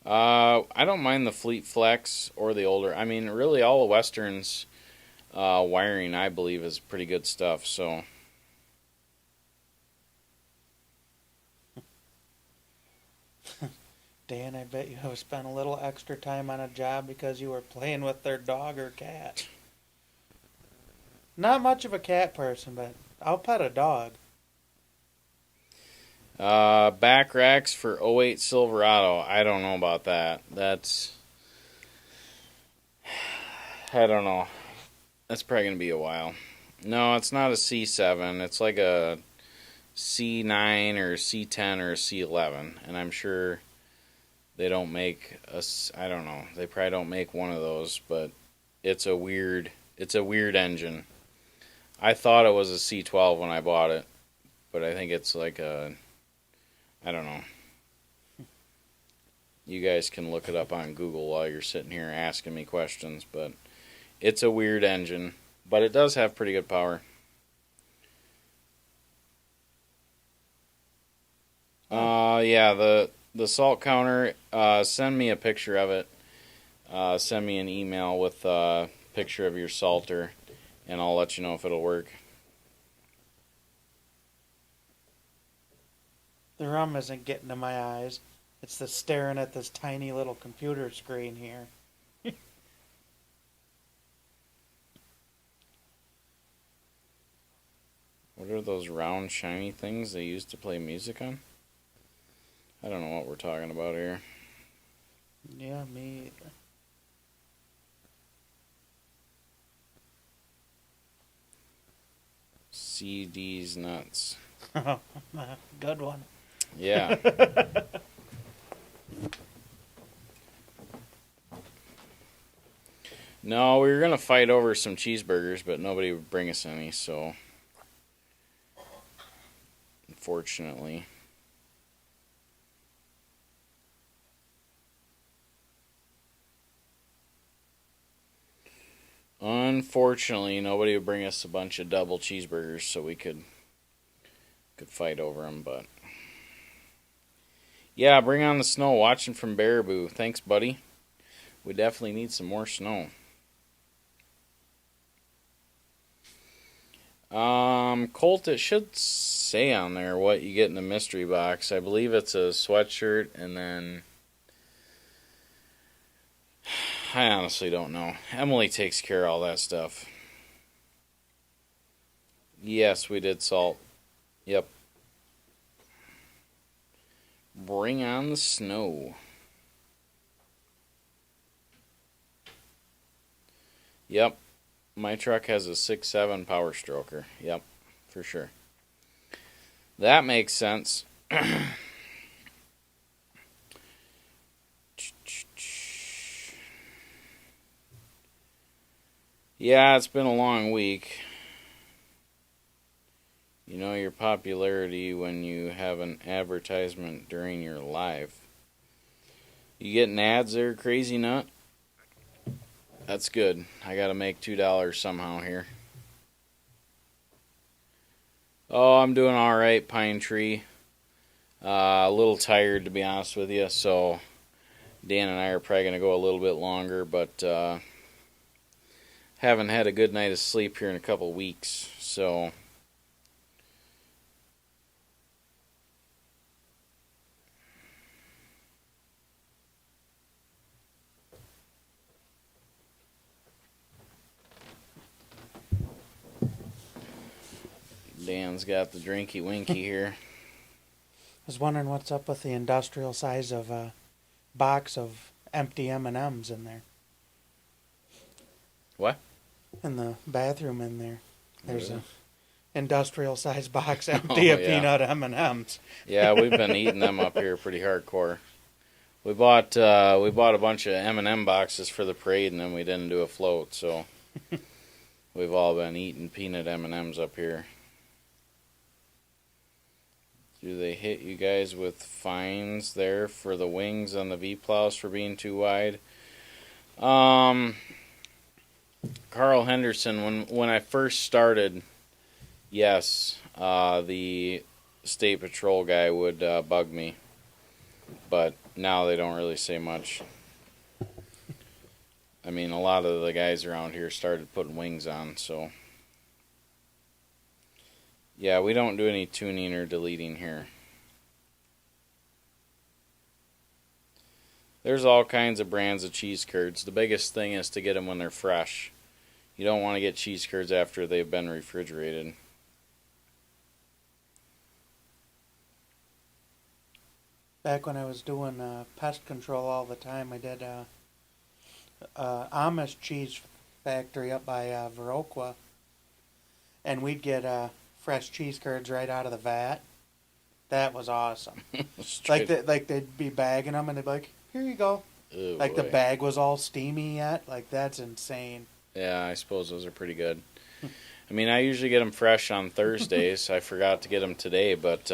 I don't mind the Fleet Flex or the older. Really, all the Westerns wiring, I believe, is pretty good stuff. So. Dan, I bet you have spent a little extra time on a job because you were playing with their dog or cat. Not much of a cat person, but I'll pet a dog. Back racks for '08 Silverado. I don't know about that. I don't know. That's probably going to be a while. No, it's not a C7. It's like a C9 or C10 or C11. And I'm sure they don't make I don't know. They probably don't make one of those, but it's a weird engine. I thought it was a C12 when I bought it, but I think it's like I don't know. You guys can look it up on Google while you're sitting here asking me questions, but it's a weird engine, but it does have pretty good power. Yeah, the salt counter, send me a picture of it. Send me an email with picture of your salter, and I'll let you know if it'll work. The rum isn't getting to my eyes. It's the staring at this tiny little computer screen here. What are those round, shiny things they used to play music on? I don't know what we're talking about here. Yeah, me either. CD's nuts. Good one. Yeah. No, we were going to fight over some cheeseburgers, but nobody would bring us any, so unfortunately. Unfortunately, nobody would bring us a bunch of double cheeseburgers so we could fight over them, but yeah, bring on the snow. Watching from Baraboo. Thanks, buddy. We definitely need some more snow. Colt, it should say on there what you get in the mystery box. I believe it's a sweatshirt, and then I honestly don't know. Emily takes care of all that stuff. Yes, we did salt. Yep. Bring on the snow. Yep. My truck has a 6.7 power stroker. Yep, for sure. That makes sense. Yeah, it's been a long week. You know your popularity when you have an advertisement during your live. You getting ads there, Crazy Nut? That's good. I gotta make $2 somehow here. Oh, I'm doing alright, Pine Tree. A little tired, to be honest with you, so Dan and I are probably gonna go a little bit longer, but haven't had a good night of sleep here in a couple weeks, so Dan's got the drinky winky here. I was wondering what's up with the industrial size of a box of empty M&Ms in there. What? In the bathroom in there. There's Really? a industrial size box empty of peanut M&Ms. Yeah, we've been eating them up here pretty hardcore. We bought a bunch of M&M boxes for the parade, and then we didn't do a float, so we've all been eating peanut M&Ms up here. Do they hit you guys with fines there for the wings on the V-plows for being too wide? Carl Henderson, when I first started, yes, the state patrol guy would bug me, but now they don't really say much. I mean, a lot of the guys around here started putting wings on, so yeah, we don't do any tuning or deleting here. There's all kinds of brands of cheese curds. The biggest thing is to get them when they're fresh. You don't want to get cheese curds after they've been refrigerated. Back when I was doing pest control all the time, I did Amish cheese factory up by Viroqua, and we'd get fresh cheese curds right out of the vat. That was awesome. like they'd be bagging them, and they'd be like, "Here you go." Oh, like boy. the bag was all steamy yet. Like that's insane. Yeah, I suppose those are pretty good. I mean, I usually get them fresh on Thursdays. I forgot to get them today, but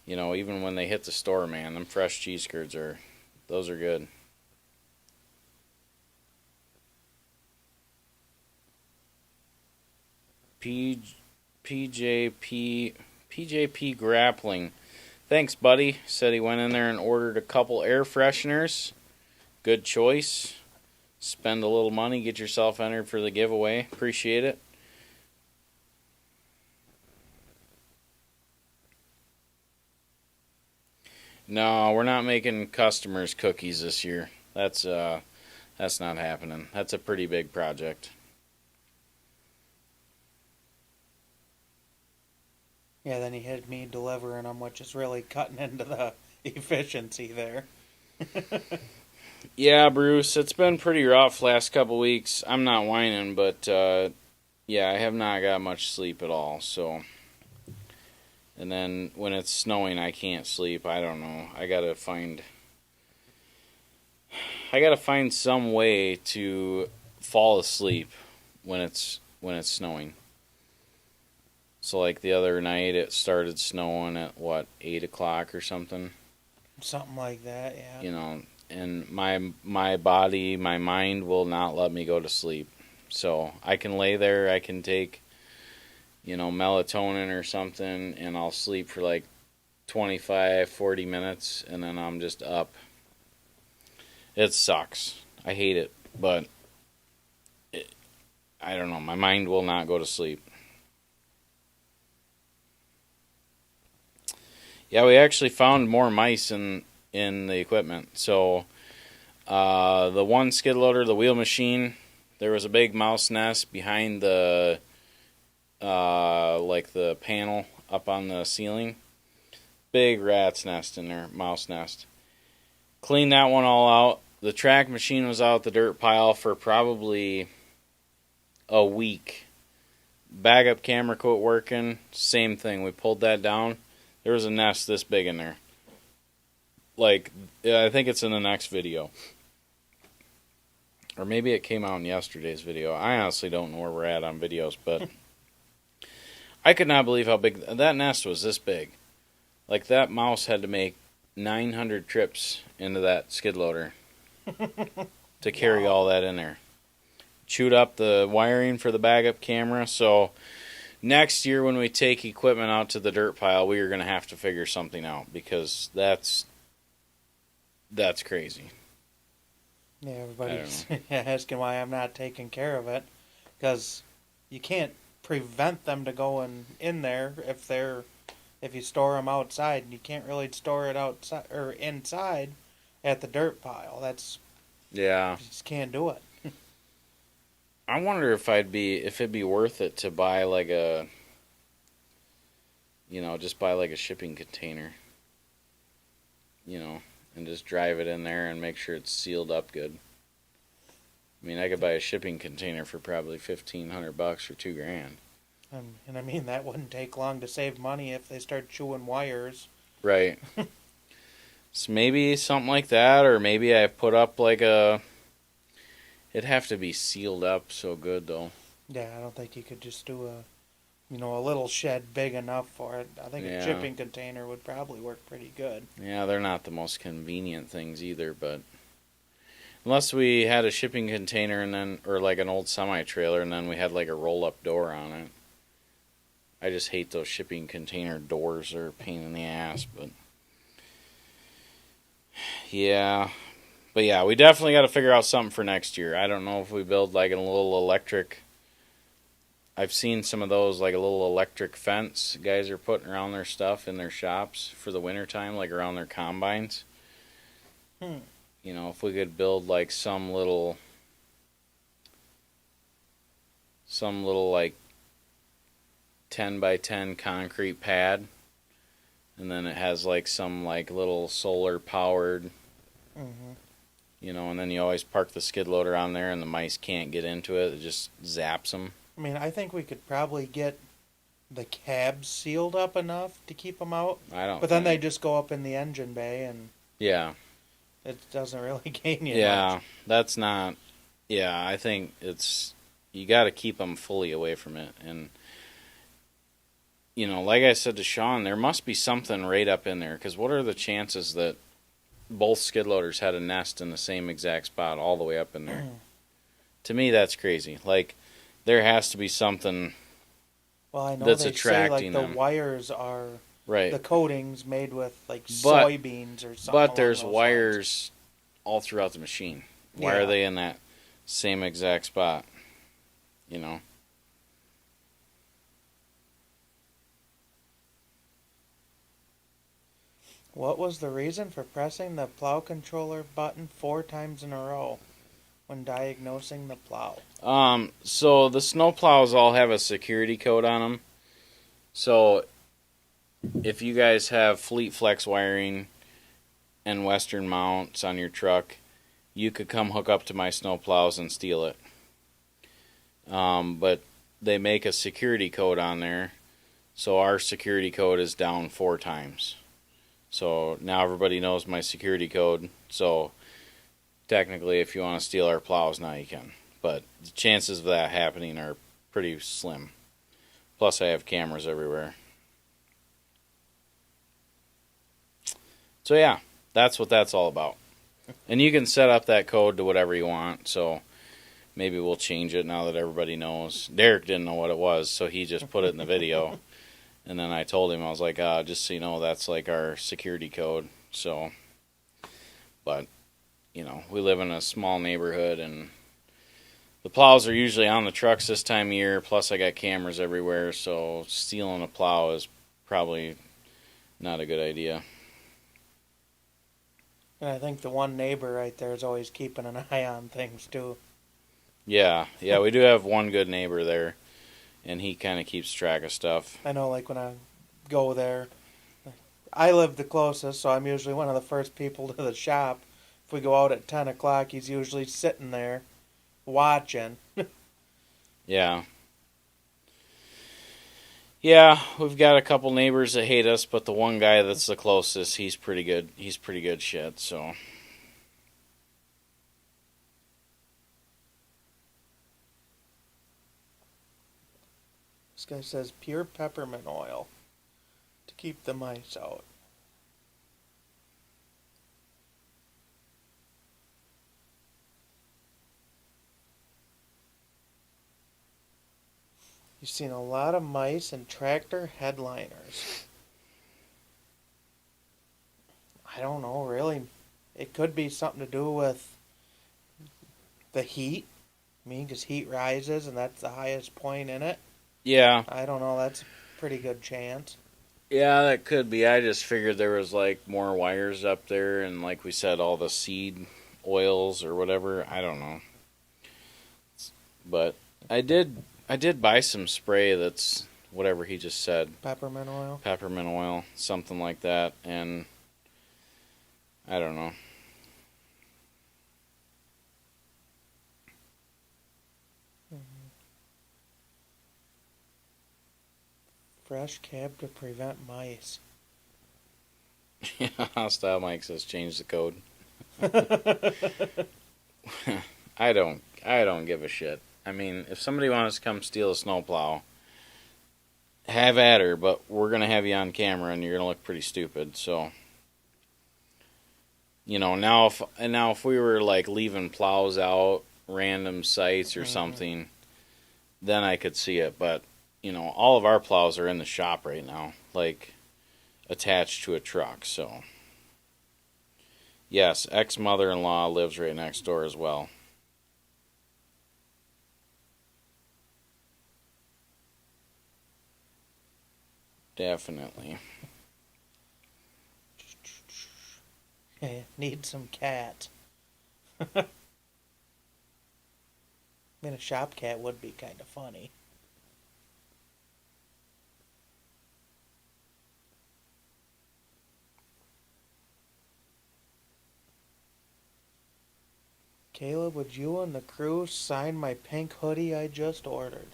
you know, even when they hit the store, man, them fresh cheese curds are good. PJP Grappling. Thanks, buddy. Said he went in there and ordered a couple air fresheners. Good choice. spend a little money, get yourself entered for the giveaway. Appreciate it. No, we're not making customers cookies this year. That's not happening. That's a pretty big project. Yeah, then he had me delivering them, which is really cutting into the efficiency there. Yeah, Bruce, it's been pretty rough last couple weeks. I'm not whining, but yeah, I have not got much sleep at all. So, and then when it's snowing, I can't sleep. I don't know. I gotta find some way to fall asleep when it's snowing. So like the other night, it started snowing at 8 o'clock or something. Something like that, yeah. You know, and my body, my mind will not let me go to sleep. So I can lay there, I can take, melatonin or something, and I'll sleep for like 25, 40 minutes, and then I'm just up. It sucks. I hate it, but I don't know. My mind will not go to sleep. Yeah, we actually found more mice in the equipment. So the one skid loader, the wheel machine, there was a big mouse nest behind the the panel up on the ceiling. Big rat's nest in there, mouse nest. Cleaned that one all out. The track machine was out the dirt pile for probably a week. Backup camera quit working. Same thing. We pulled that down. There was a nest this big in there. I think it's in the next video. Or maybe it came out in yesterday's video. I honestly don't know where we're at on videos, but I could not believe how big that nest was. This big. Like, that mouse had to make 900 trips into that skid loader to carry all that in there. Chewed up the wiring for the backup camera, so next year when we take equipment out to the dirt pile, we are going to have to figure something out, because that's crazy. Yeah, everybody's asking why I'm not taking care of it, because you can't prevent them to go in there if you store them outside. You can't really store it outside or inside at the dirt pile. You just can't do it. I wonder if it'd be worth it to buy just buy a shipping container, and just drive it in there and make sure it's sealed up good. I mean, I could buy a shipping container for probably $1,500 or $2,000. And I mean, that wouldn't take long to save money if they start chewing wires. Right. So maybe something like that, or maybe I put up it'd have to be sealed up so good, though. Yeah, I don't think you could just do a little shed big enough for it. I think a shipping container would probably work pretty good. Yeah, they're not the most convenient things either, but unless we had a shipping container or like an old semi-trailer, and then we had like a roll-up door on it. I just hate those shipping container doors. They're a pain in the ass, but yeah. But yeah, we definitely got to figure out something for next year. I don't know if we build like a little electric. I've seen some of those, like a little electric fence guys are putting around their stuff in their shops for the wintertime, like around their combines. If we could build like some little like 10 by 10 concrete pad, and then it has like some like little solar powered, and then you always park the skid loader on there, and the mice can't get into it. It just zaps them. I mean, I think we could probably get the cabs sealed up enough to keep them out. But then they just go up in the engine bay, and it doesn't really gain you much. That's not. Yeah, I think you got to keep them fully away from it, and like I said to Sean, there must be something right up in there, because what are the chances that both skid loaders had a nest in the same exact spot all the way up in there? To me, that's crazy. Like, there has to be something that's attracting them. The wires are the coatings made with soybeans or something. But there's wires all throughout the machine. Why are they in that? same exact spot, you know. What was the reason for pressing the plow controller button 4 times in a row when diagnosing the plow? So the snow plows all have a security code on them. So if you guys have Fleet Flex wiring and Western mounts on your truck, you could come hook up to my snow plows and steal it. But they make a security code on there, so our security code is down 4 times. So now everybody knows my security code. So technically, if you want to steal our plows, now you can. But the chances of that happening are pretty slim. Plus, I have cameras everywhere. So yeah, that's what that's all about. And you can set up that code to whatever you want. So maybe we'll change it now that everybody knows. Derek didn't know what it was, so he just put it in the video. And then I told him, I was like, just so you know, that's like our security code. So, but, you know, we live in a small neighborhood, and the plows are usually on the trucks this time of year. Plus, I got cameras everywhere, so stealing a plow is probably not a good idea. And I think the one neighbor right there is always keeping an eye on things, too. Yeah, we do have one good neighbor there, and he kind of keeps track of stuff. I know, like, when I go there, I live the closest, so I'm usually one of the first people to the shop. If we go out at 10 o'clock, he's usually sitting there watching. Yeah. Yeah, we've got a couple neighbors that hate us, but the one guy that's the closest, he's pretty good. He's pretty good shit, so. This guy says pure peppermint oil to keep the mice out. You've seen a lot of mice and tractor headliners. I don't know, really. It could be something to do with the heat. I mean, because heat rises and that's the highest point in it. Yeah. I don't know, that's a pretty good chance. Yeah, that could be. I just figured there was like more wires up there, and like we said, all the seed oils or whatever. I don't know. But I did buy some spray that's whatever he just said. Peppermint oil, something like that, and I don't know. Fresh cab to prevent mice. Yeah, Hostile Mike says change the code. I don't give a shit. I mean, if somebody wants to come steal a snowplow, have at her, but we're going to have you on camera and you're going to look pretty stupid, so. You know, now if we were like leaving plows out random sites or something, then I could see it, but you know, all of our plows are in the shop right now, like attached to a truck, so. Yes, ex-mother-in-law lives right next door as well. Definitely. Need some cat. I mean, a shop cat would be kind of funny. Caleb, would you and the crew sign my pink hoodie I just ordered?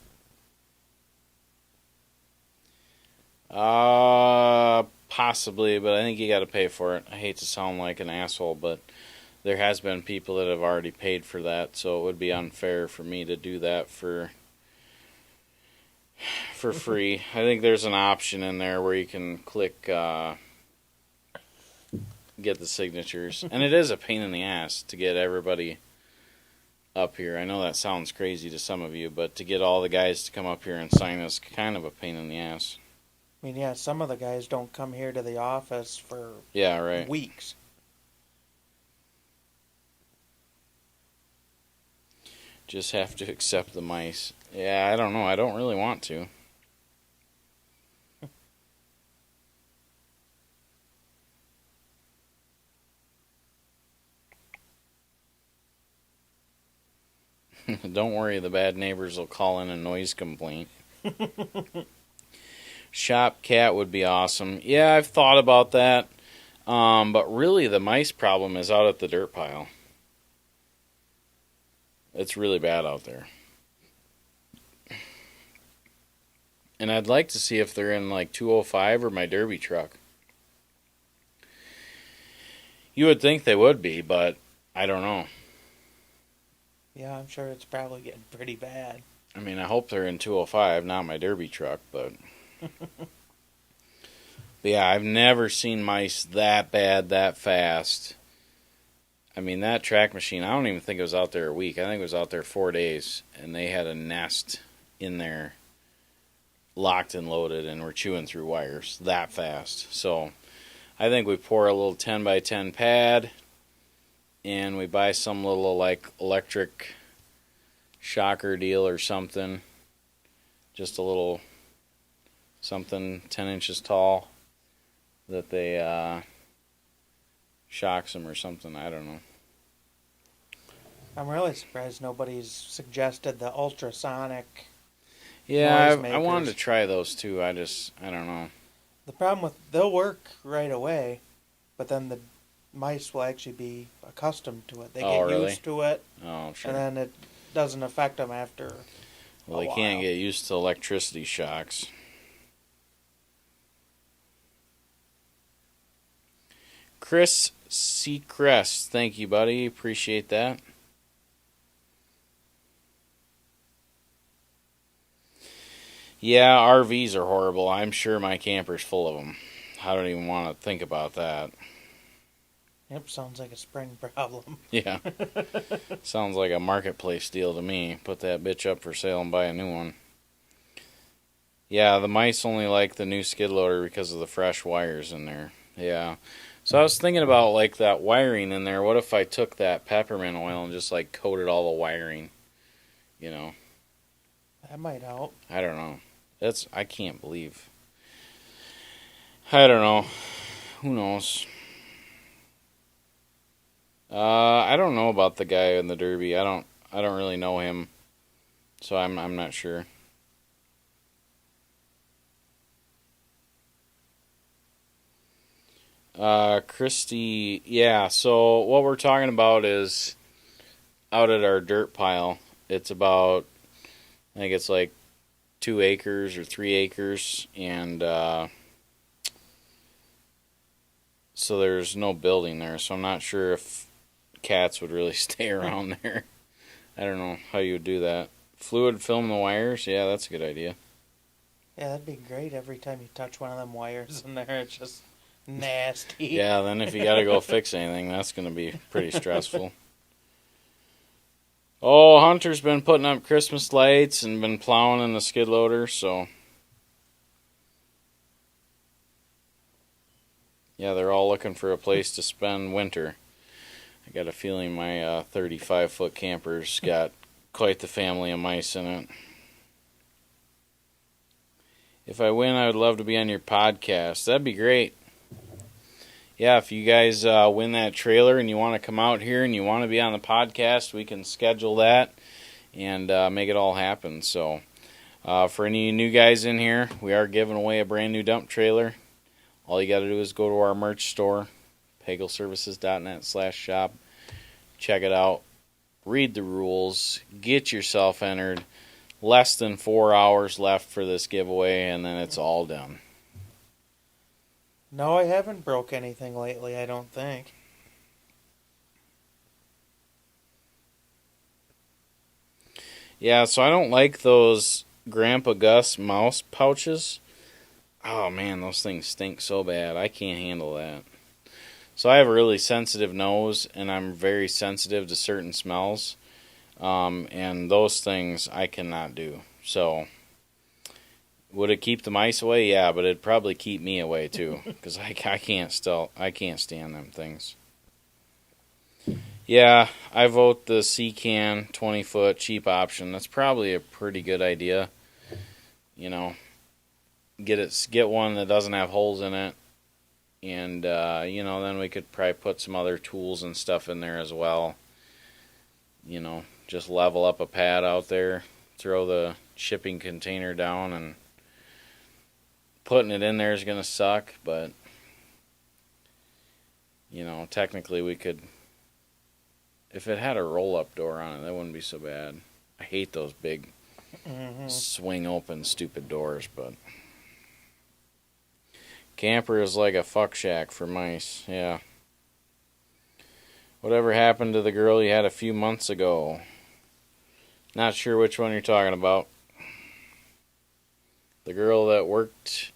Possibly, but I think you got to pay for it. I hate to sound like an asshole, but there has been people that have already paid for that, so it would be unfair for me to do that for free. I think there's an option in there where you can click get the signatures, and it is a pain in the ass to get everybody up here. I know that sounds crazy to some of you, but to get all the guys to come up here and sign is kind of a pain in the ass. I mean, yeah, some of the guys don't come here to the office for weeks. Just have to accept the mice. Yeah, I don't know. I don't really want to. Don't worry, the bad neighbors will call in a noise complaint. Shop cat would be awesome. Yeah, I've thought about that. But really, the mice problem is out at the dirt pile. It's really bad out there. And I'd like to see if they're in like 205 or my derby truck. You would think they would be, but I don't know. Yeah, I'm sure it's probably getting pretty bad. I mean, I hope they're in 205, not my derby truck, but... But yeah, I've never seen mice that bad, that fast. I mean, that track machine, I don't even think it was out there a week. I think it was out there 4 days, and they had a nest in there, locked and loaded, and were chewing through wires that fast. So I think we pour a little 10 by 10 pad, and we buy some little like electric shocker deal or something. Just a little something 10 inches tall that they shocks them or something. I don't know. I'm really surprised nobody's suggested the ultrasonic. Yeah, Noise I wanted to makers. try those too. I don't know. The problem with they'll work right away, but then the mice will actually be accustomed to it. They Oh, get really? used to it, Oh, sure. and then it doesn't affect them after. Well, they can't get used to electricity shocks. Chris Seacrest, thank you, buddy. Appreciate that. Yeah, RVs are horrible. I'm sure my camper's full of them. I don't even want to think about that. Yep, sounds like a spring problem. Yeah. Sounds like a marketplace deal to me. Put that bitch up for sale and buy a new one. Yeah, the mice only like the new skid loader because of the fresh wires in there. Yeah. So I was thinking about like that wiring in there. What if I took that peppermint oil and just like coated all the wiring? You know. That might help. I don't know. I can't believe. I don't know. Who knows? I don't know about the guy in the Derby. I don't really know him, so I'm not sure. Christy, yeah. So what we're talking about is out at our dirt pile. It's about, I think it's like 2 acres or 3 acres, and so there's no building there. So I'm not sure if cats would really stay around there. I don't know how you would do that. Fluid film the wires? Yeah, that's a good idea. Yeah, that'd be great. Every time you touch one of them wires in there, it's just nasty. Yeah, then if you gotta go fix anything, that's gonna be pretty stressful. Oh, Hunter's been putting up Christmas lights and been plowing in the skid loader, so... Yeah, they're all looking for a place to spend winter. I got a feeling my 35-foot camper's got quite the family of mice in it. If I win, I would love to be on your podcast. That'd be great. Yeah, if you guys win that trailer and you want to come out here and you want to be on the podcast, we can schedule that and make it all happen. So, for any new guys in here, we are giving away a brand new dump trailer. All you got to do is go to our merch store, pagelservices.net/shop. Check it out. Read the rules. Get yourself entered. Less than 4 hours left for this giveaway, and then it's all done. No, I haven't broke anything lately, I don't think. Yeah, so I don't like those Grandpa Gus mouse pouches. Oh man, those things stink so bad. I can't handle that. So I have a really sensitive nose, and I'm very sensitive to certain smells. And those things I cannot do. So, would it keep the mice away? Yeah, but it'd probably keep me away too, because I can't stand them things. Yeah, I vote the C-Can 20-foot cheap option. That's probably a pretty good idea. You know, get one that doesn't have holes in it. And, then we could probably put some other tools and stuff in there as well. Just level up a pad out there, throw the shipping container down, and putting it in there is going to suck, but, technically we could, if it had a roll-up door on it, that wouldn't be so bad. I hate those big swing open stupid doors, but camper is like a fuck shack for mice. Yeah. Whatever happened to the girl you had a few months ago? Not sure which one you're talking about. The girl that worked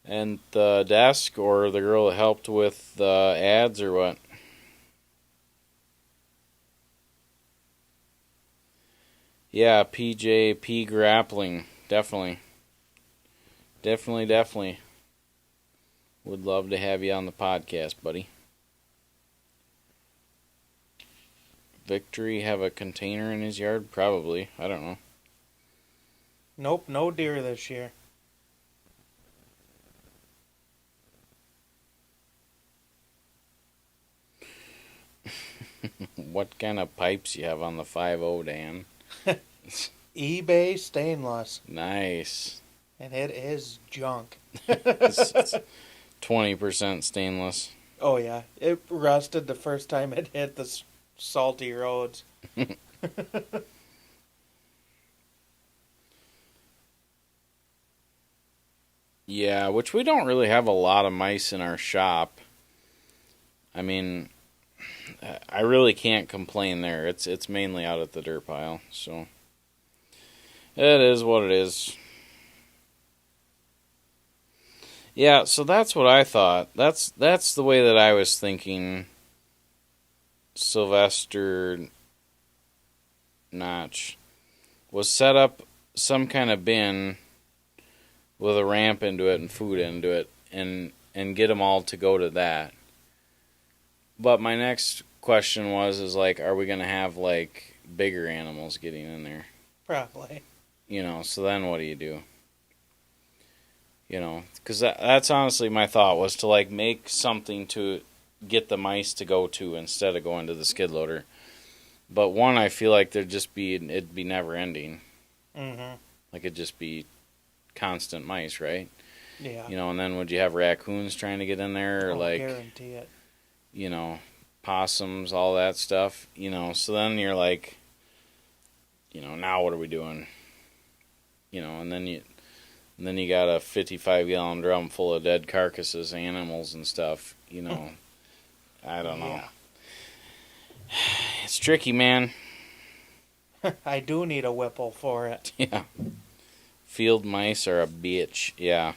at the desk, or the girl that helped with the ads, or what? Yeah, PJP grappling. Definitely. Definitely. Would love to have you on the podcast, buddy. Victory have a container in his yard? Probably. I don't know. Nope, no deer this year. What kind of pipes you have on the 5.0, Dan? eBay stainless. Nice. And it is junk. It's 20% stainless. Oh, yeah. It rusted the first time it hit the salty roads. Yeah, which we don't really have a lot of mice in our shop. I mean, I really can't complain there. It's mainly out at the dirt pile, so it is what it is. Yeah, so that's what I thought. That's the way that I was thinking. Sylvester Notch was set up some kind of bin with a ramp into it and food into it, and get them all to go to that. But my next question is like, are we going to have, like, bigger animals getting in there? Probably. So then what do you do? Because that's honestly my thought, was to, like, make something to get the mice to go to instead of going to the skid loader. But one, I feel like it'd be never ending. Mm-hmm. Like, it'd just be constant mice, right? Yeah. And then would you have raccoons trying to get in there, or guarantee it. Possums, all that stuff, so then you're like, now what are we doing? And then you got a 55-gallon drum full of dead carcasses, animals and stuff, I don't know. It's tricky, man. I do need a Whipple for it. Yeah. Field mice are a bitch, yeah.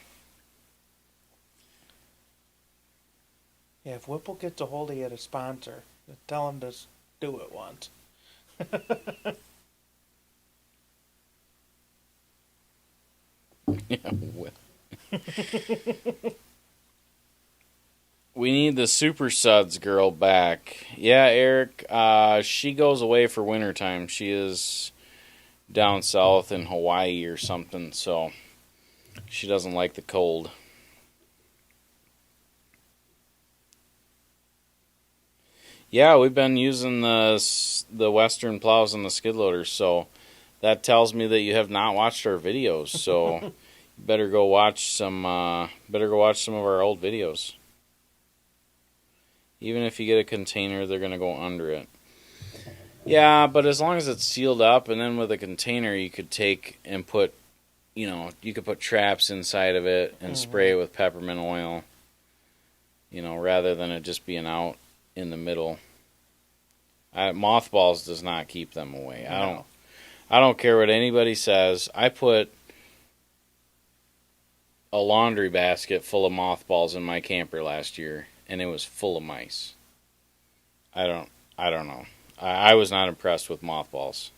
Yeah, if Whipple gets a hold of you to sponsor, tell him to do it once. Yeah, we need the Super Suds girl back. Yeah, Eric, she goes away for wintertime. She is down south in Hawaii or something, so she doesn't like the cold. Yeah, we've been using the Western plows and the skid loaders, so that tells me that you have not watched our videos. So you better go watch some of our old videos. Even if you get a container, they're gonna go under it. Yeah, but as long as it's sealed up, and then with a container, you could take and put, you could put traps inside of it and spray it with peppermint oil. Rather than it just being out in the middle. Mothballs does not keep them away. No. I don't care what anybody says. I put a laundry basket full of mothballs in my camper last year, and it was full of mice. I don't know. I was not impressed with mothballs.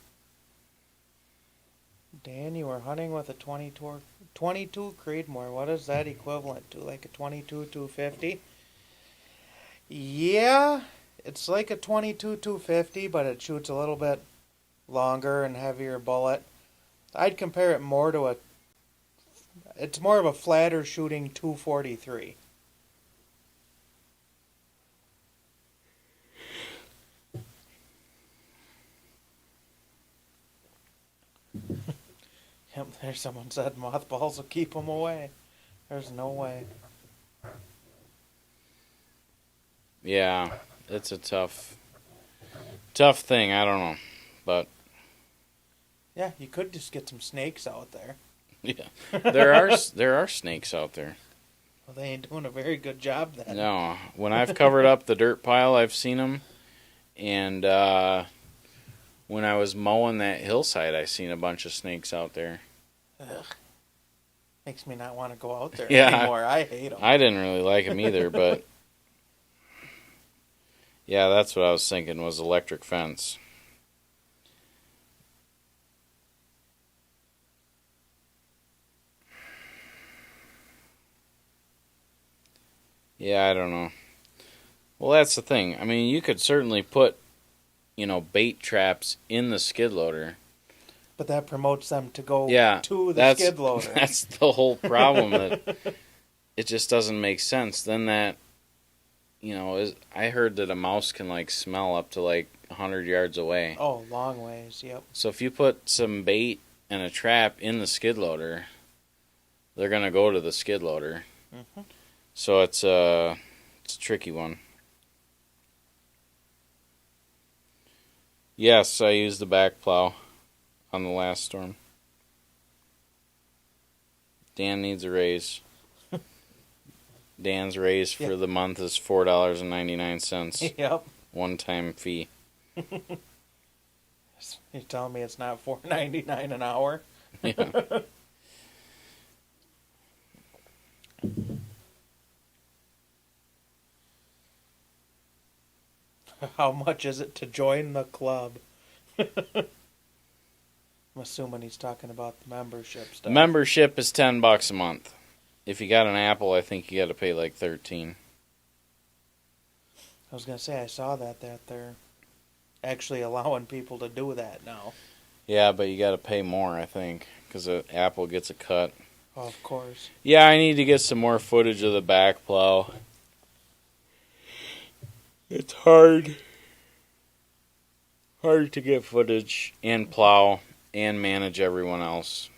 Dan, you were hunting with a 22 Creedmoor. What is that equivalent to? Like a 22 250? Yeah, It's like a 22 250, but it shoots a little bit longer and heavier bullet. I'd compare it more to a. It's more of a flatter shooting 243. Yep, there's someone said mothballs will keep them away. There's no way. Yeah, it's a tough thing. I don't know, but Yeah, you could just get some snakes out there. yeah, there are snakes out there. Well, they ain't doing a very good job then. No, when I've covered up the dirt pile, I've seen them, and when I was mowing that hillside, I seen a bunch of snakes out there. Ugh. Makes me not want to go out there Yeah, anymore. I hate them. I didn't really like them either, but yeah, that's what I was thinking was electric fence. Yeah, I don't know. Well, that's the thing. I mean, you could certainly put, bait traps in the skid loader. But that promotes them to go Yeah, to the skid loader. That's the whole problem. That it just doesn't make sense. Then that, I heard that a mouse can smell up to 100 yards away. Oh, long ways. Yep. So if you put some bait and a trap in the skid loader, they're gonna go to the skid loader. Mm-hmm. So it's a tricky one. Yes, I used the back plow on the last storm. Dan needs a raise. Dan's raise for the month is $4.99. Yep. One-time fee. You're telling me it's not $4.99 an hour? Yeah. How much is it to join the club? I'm assuming he's talking about the membership stuff. Membership is $10 a month. If you got an Apple, I think you got to pay $13. I was gonna say I saw that they're actually allowing people to do that now. Yeah, but you got to pay more, I think, because Apple gets a cut. Oh, of course. Yeah, I need to get some more footage of the back plow. It's hard to get footage and plow and manage everyone else.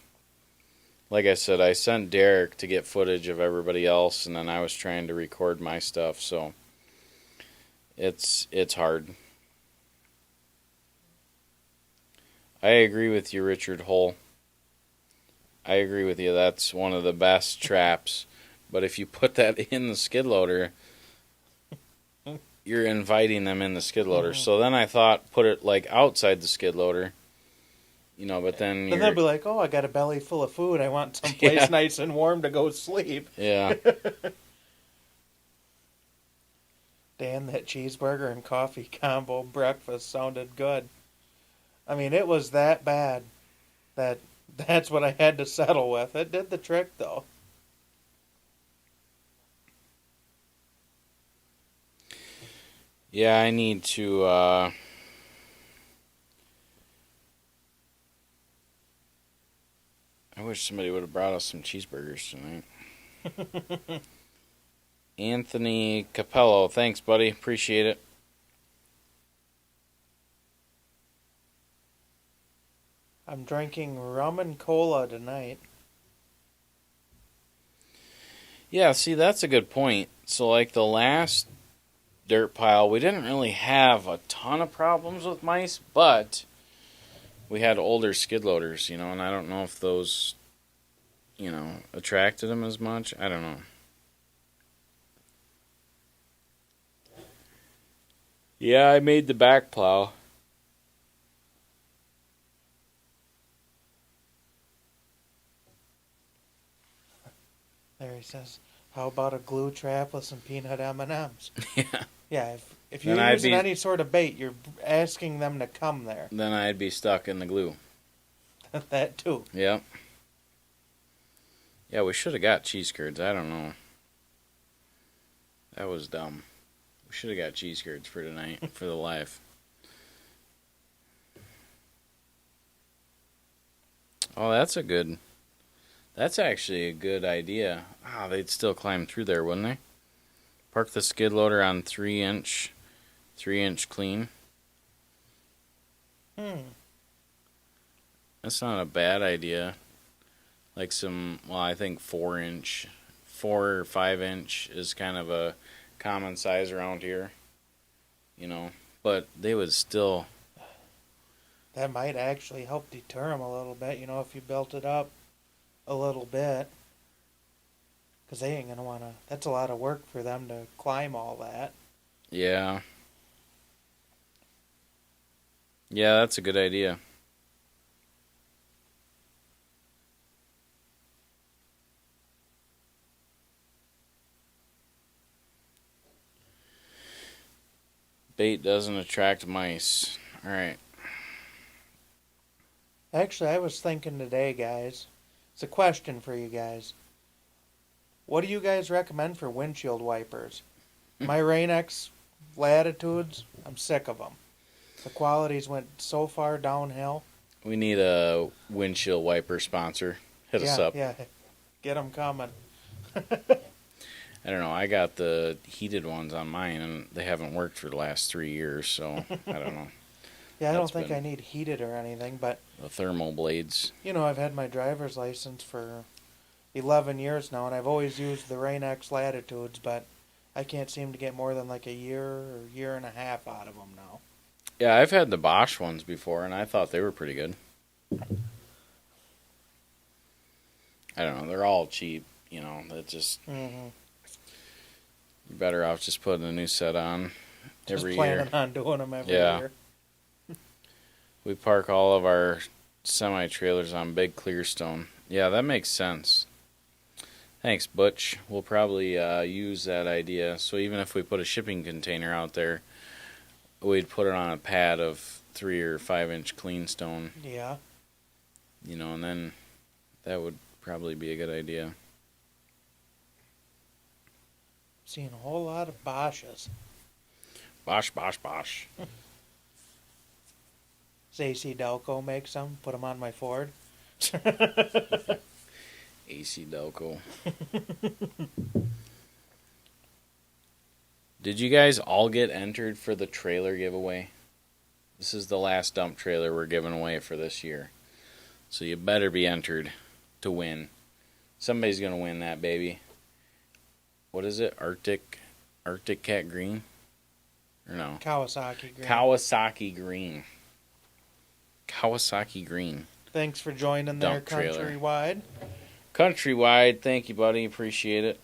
Like I said, I sent Derek to get footage of everybody else, and then I was trying to record my stuff, so it's hard. I agree with you, Richard Hull. I agree with you. That's one of the best traps. But if you put that in the skid loader, you're inviting them in the skid loader. Mm-hmm. So then I thought, put it outside the skid loader. But then they'll be like, "Oh, I got a belly full of food. I want someplace nice and warm to go sleep." Yeah. Dan, that cheeseburger and coffee combo breakfast sounded good. I mean, it was that bad that's what I had to settle with. It did the trick, though. Yeah, I need to I wish somebody would have brought us some cheeseburgers tonight. Anthony Capello, thanks, buddy. Appreciate it. I'm drinking rum and cola tonight. Yeah, see, that's a good point. So, the last dirt pile, we didn't really have a ton of problems with mice, but we had older skid loaders, and I don't know if those, attracted them as much. I don't know. Yeah, I made the back plow. There he says, "How about a glue trap with some peanut M&Ms?" Yeah. Yeah, if you're Then using any sort of bait, you're asking them to come there. Then I'd be stuck in the glue. That too. Yep. Yeah, we should have got cheese curds. I don't know. That was dumb. We should have got cheese curds for tonight for the live. Oh, that's actually a good idea. Ah, they'd still climb through there, wouldn't they? Park the skid loader on 3-inch clean. That's not a bad idea. Like I think 4 or 5 inch is kind of a common size around here. But they would still. That might actually help deter them a little bit, if you built it up a little bit. Because they ain't going to want to. That's a lot of work for them to climb all that. Yeah. Yeah, that's a good idea. Bait doesn't attract mice. All right. Actually, I was thinking today, guys. It's a question for you guys. What do you guys recommend for windshield wipers? My Rain-X Latitudes, I'm sick of them. The qualities went so far downhill. We need a windshield wiper sponsor. Hit us up. Yeah, get them coming. I don't know. I got the heated ones on mine, and they haven't worked for the last 3 years, so I don't know. Yeah, I don't think I need heated or anything, but... The thermal blades. I've had my driver's license for 11 years now, and I've always used the Rain-X Latitudes, but I can't seem to get more than like a year or year and a half out of them now. Yeah, I've had the Bosch ones before, and I thought they were pretty good. I don't know. They're all cheap, That just... Mm-hmm. You're better off just putting a new set on every just year. planning on doing them every year. We park all of our semi-trailers on Big Clearstone. Yeah, that makes sense. Thanks, Butch. We'll probably use that idea. So even if we put a shipping container out there, we'd put it on a pad of 3 or 5 inch clean stone. Yeah. And then that would probably be a good idea. Seeing a whole lot of Bosches. Bosch, Bosch, Bosch. Does AC Delco make some? Put them on my Ford? AC Delco. Did you guys all get entered for the trailer giveaway? This is the last dump trailer we're giving away for this year. So you better be entered to win. Somebody's going to win that, baby. What is it? Arctic Cat Green? Or no? Kawasaki Green. Kawasaki Green. Kawasaki Green. Thanks for joining there, Countrywide. Countrywide, thank you, buddy. Appreciate it.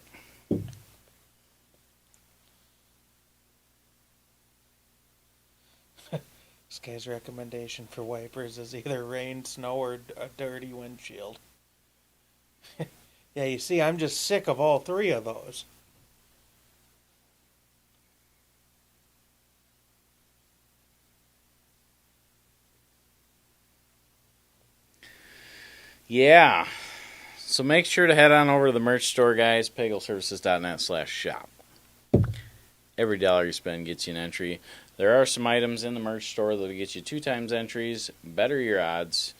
This guy's recommendation for wipers is either rain, snow, or a dirty windshield. Yeah, you see, I'm just sick of all three of those. Yeah. So make sure to head on over to the merch store, guys. PagelServices.net/shop. Every dollar you spend gets you an entry. There are some items in the merch store that'll get you 2 times entries. Better your odds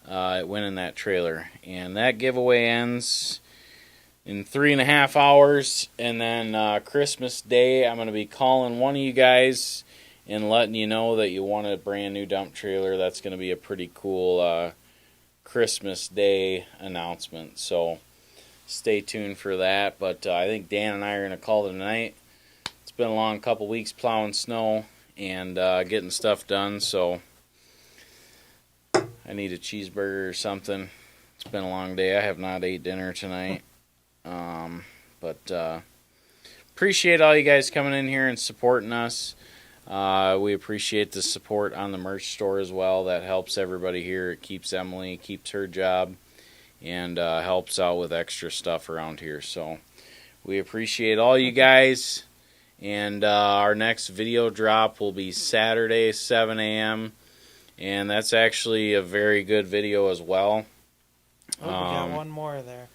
at winning that trailer. And that giveaway ends in 3.5 hours. And then Christmas Day, I'm going to be calling one of you guys and letting you know that you want a brand new dump trailer. That's going to be a pretty cool Christmas Day announcement. So stay tuned for that. But I think Dan and I are going to call it tonight. It's been a long couple weeks plowing snow and getting stuff done, so I need a cheeseburger or something. It's been a long day. I have not ate dinner tonight. But appreciate all you guys coming in here and supporting us. We appreciate the support on the merch store as well. That helps everybody here. It keeps Emily, keeps her job, and helps out with extra stuff around here. So we appreciate all you guys. And our next video drop will be Saturday, 7 a.m. And that's actually a very good video as well. Oh, we got one more there.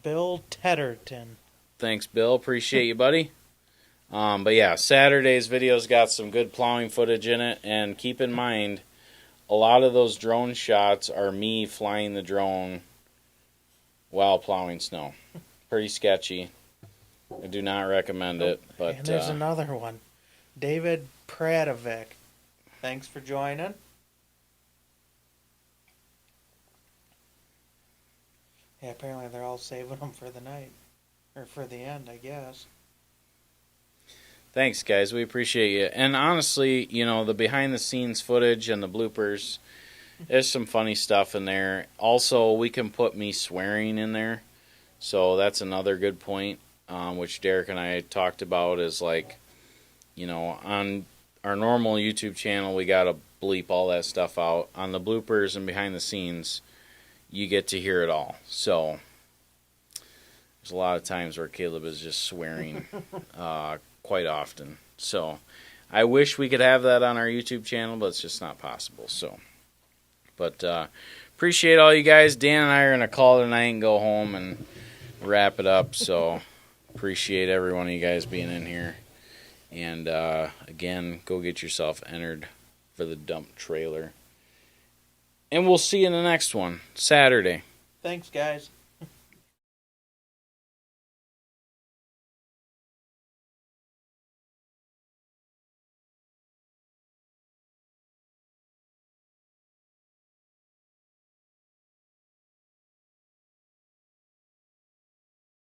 Bill Tedderton. Thanks, Bill. Appreciate you, buddy. But yeah, Saturday's video's got some good plowing footage in it, and keep in mind, a lot of those drone shots are me flying the drone while plowing snow. Pretty sketchy. I do not recommend it. But and there's another one. David Pradovic. Thanks for joining. Yeah, apparently they're all saving them for the night. Or for the end, I guess. Thanks, guys. We appreciate you. And honestly, you know, the behind-the-scenes footage and the bloopers, there's some funny stuff in there. Also, we can put me swearing in there. So that's another good point, which Derek and I talked about, is like, you know, on our normal YouTube channel, we got to bleep all that stuff out. On the bloopers and behind the scenes, you get to hear it all. So there's a lot of times where Kaleb is just swearing quite often. So I wish we could have that on our YouTube channel, but it's just not possible. So, but appreciate all you guys. Dan and I are going to call it a night and go home and wrap it up. So appreciate every one of you guys being in here. And again, go get yourself entered for the dump trailer. And we'll see you in the next one, Saturday. Thanks, guys.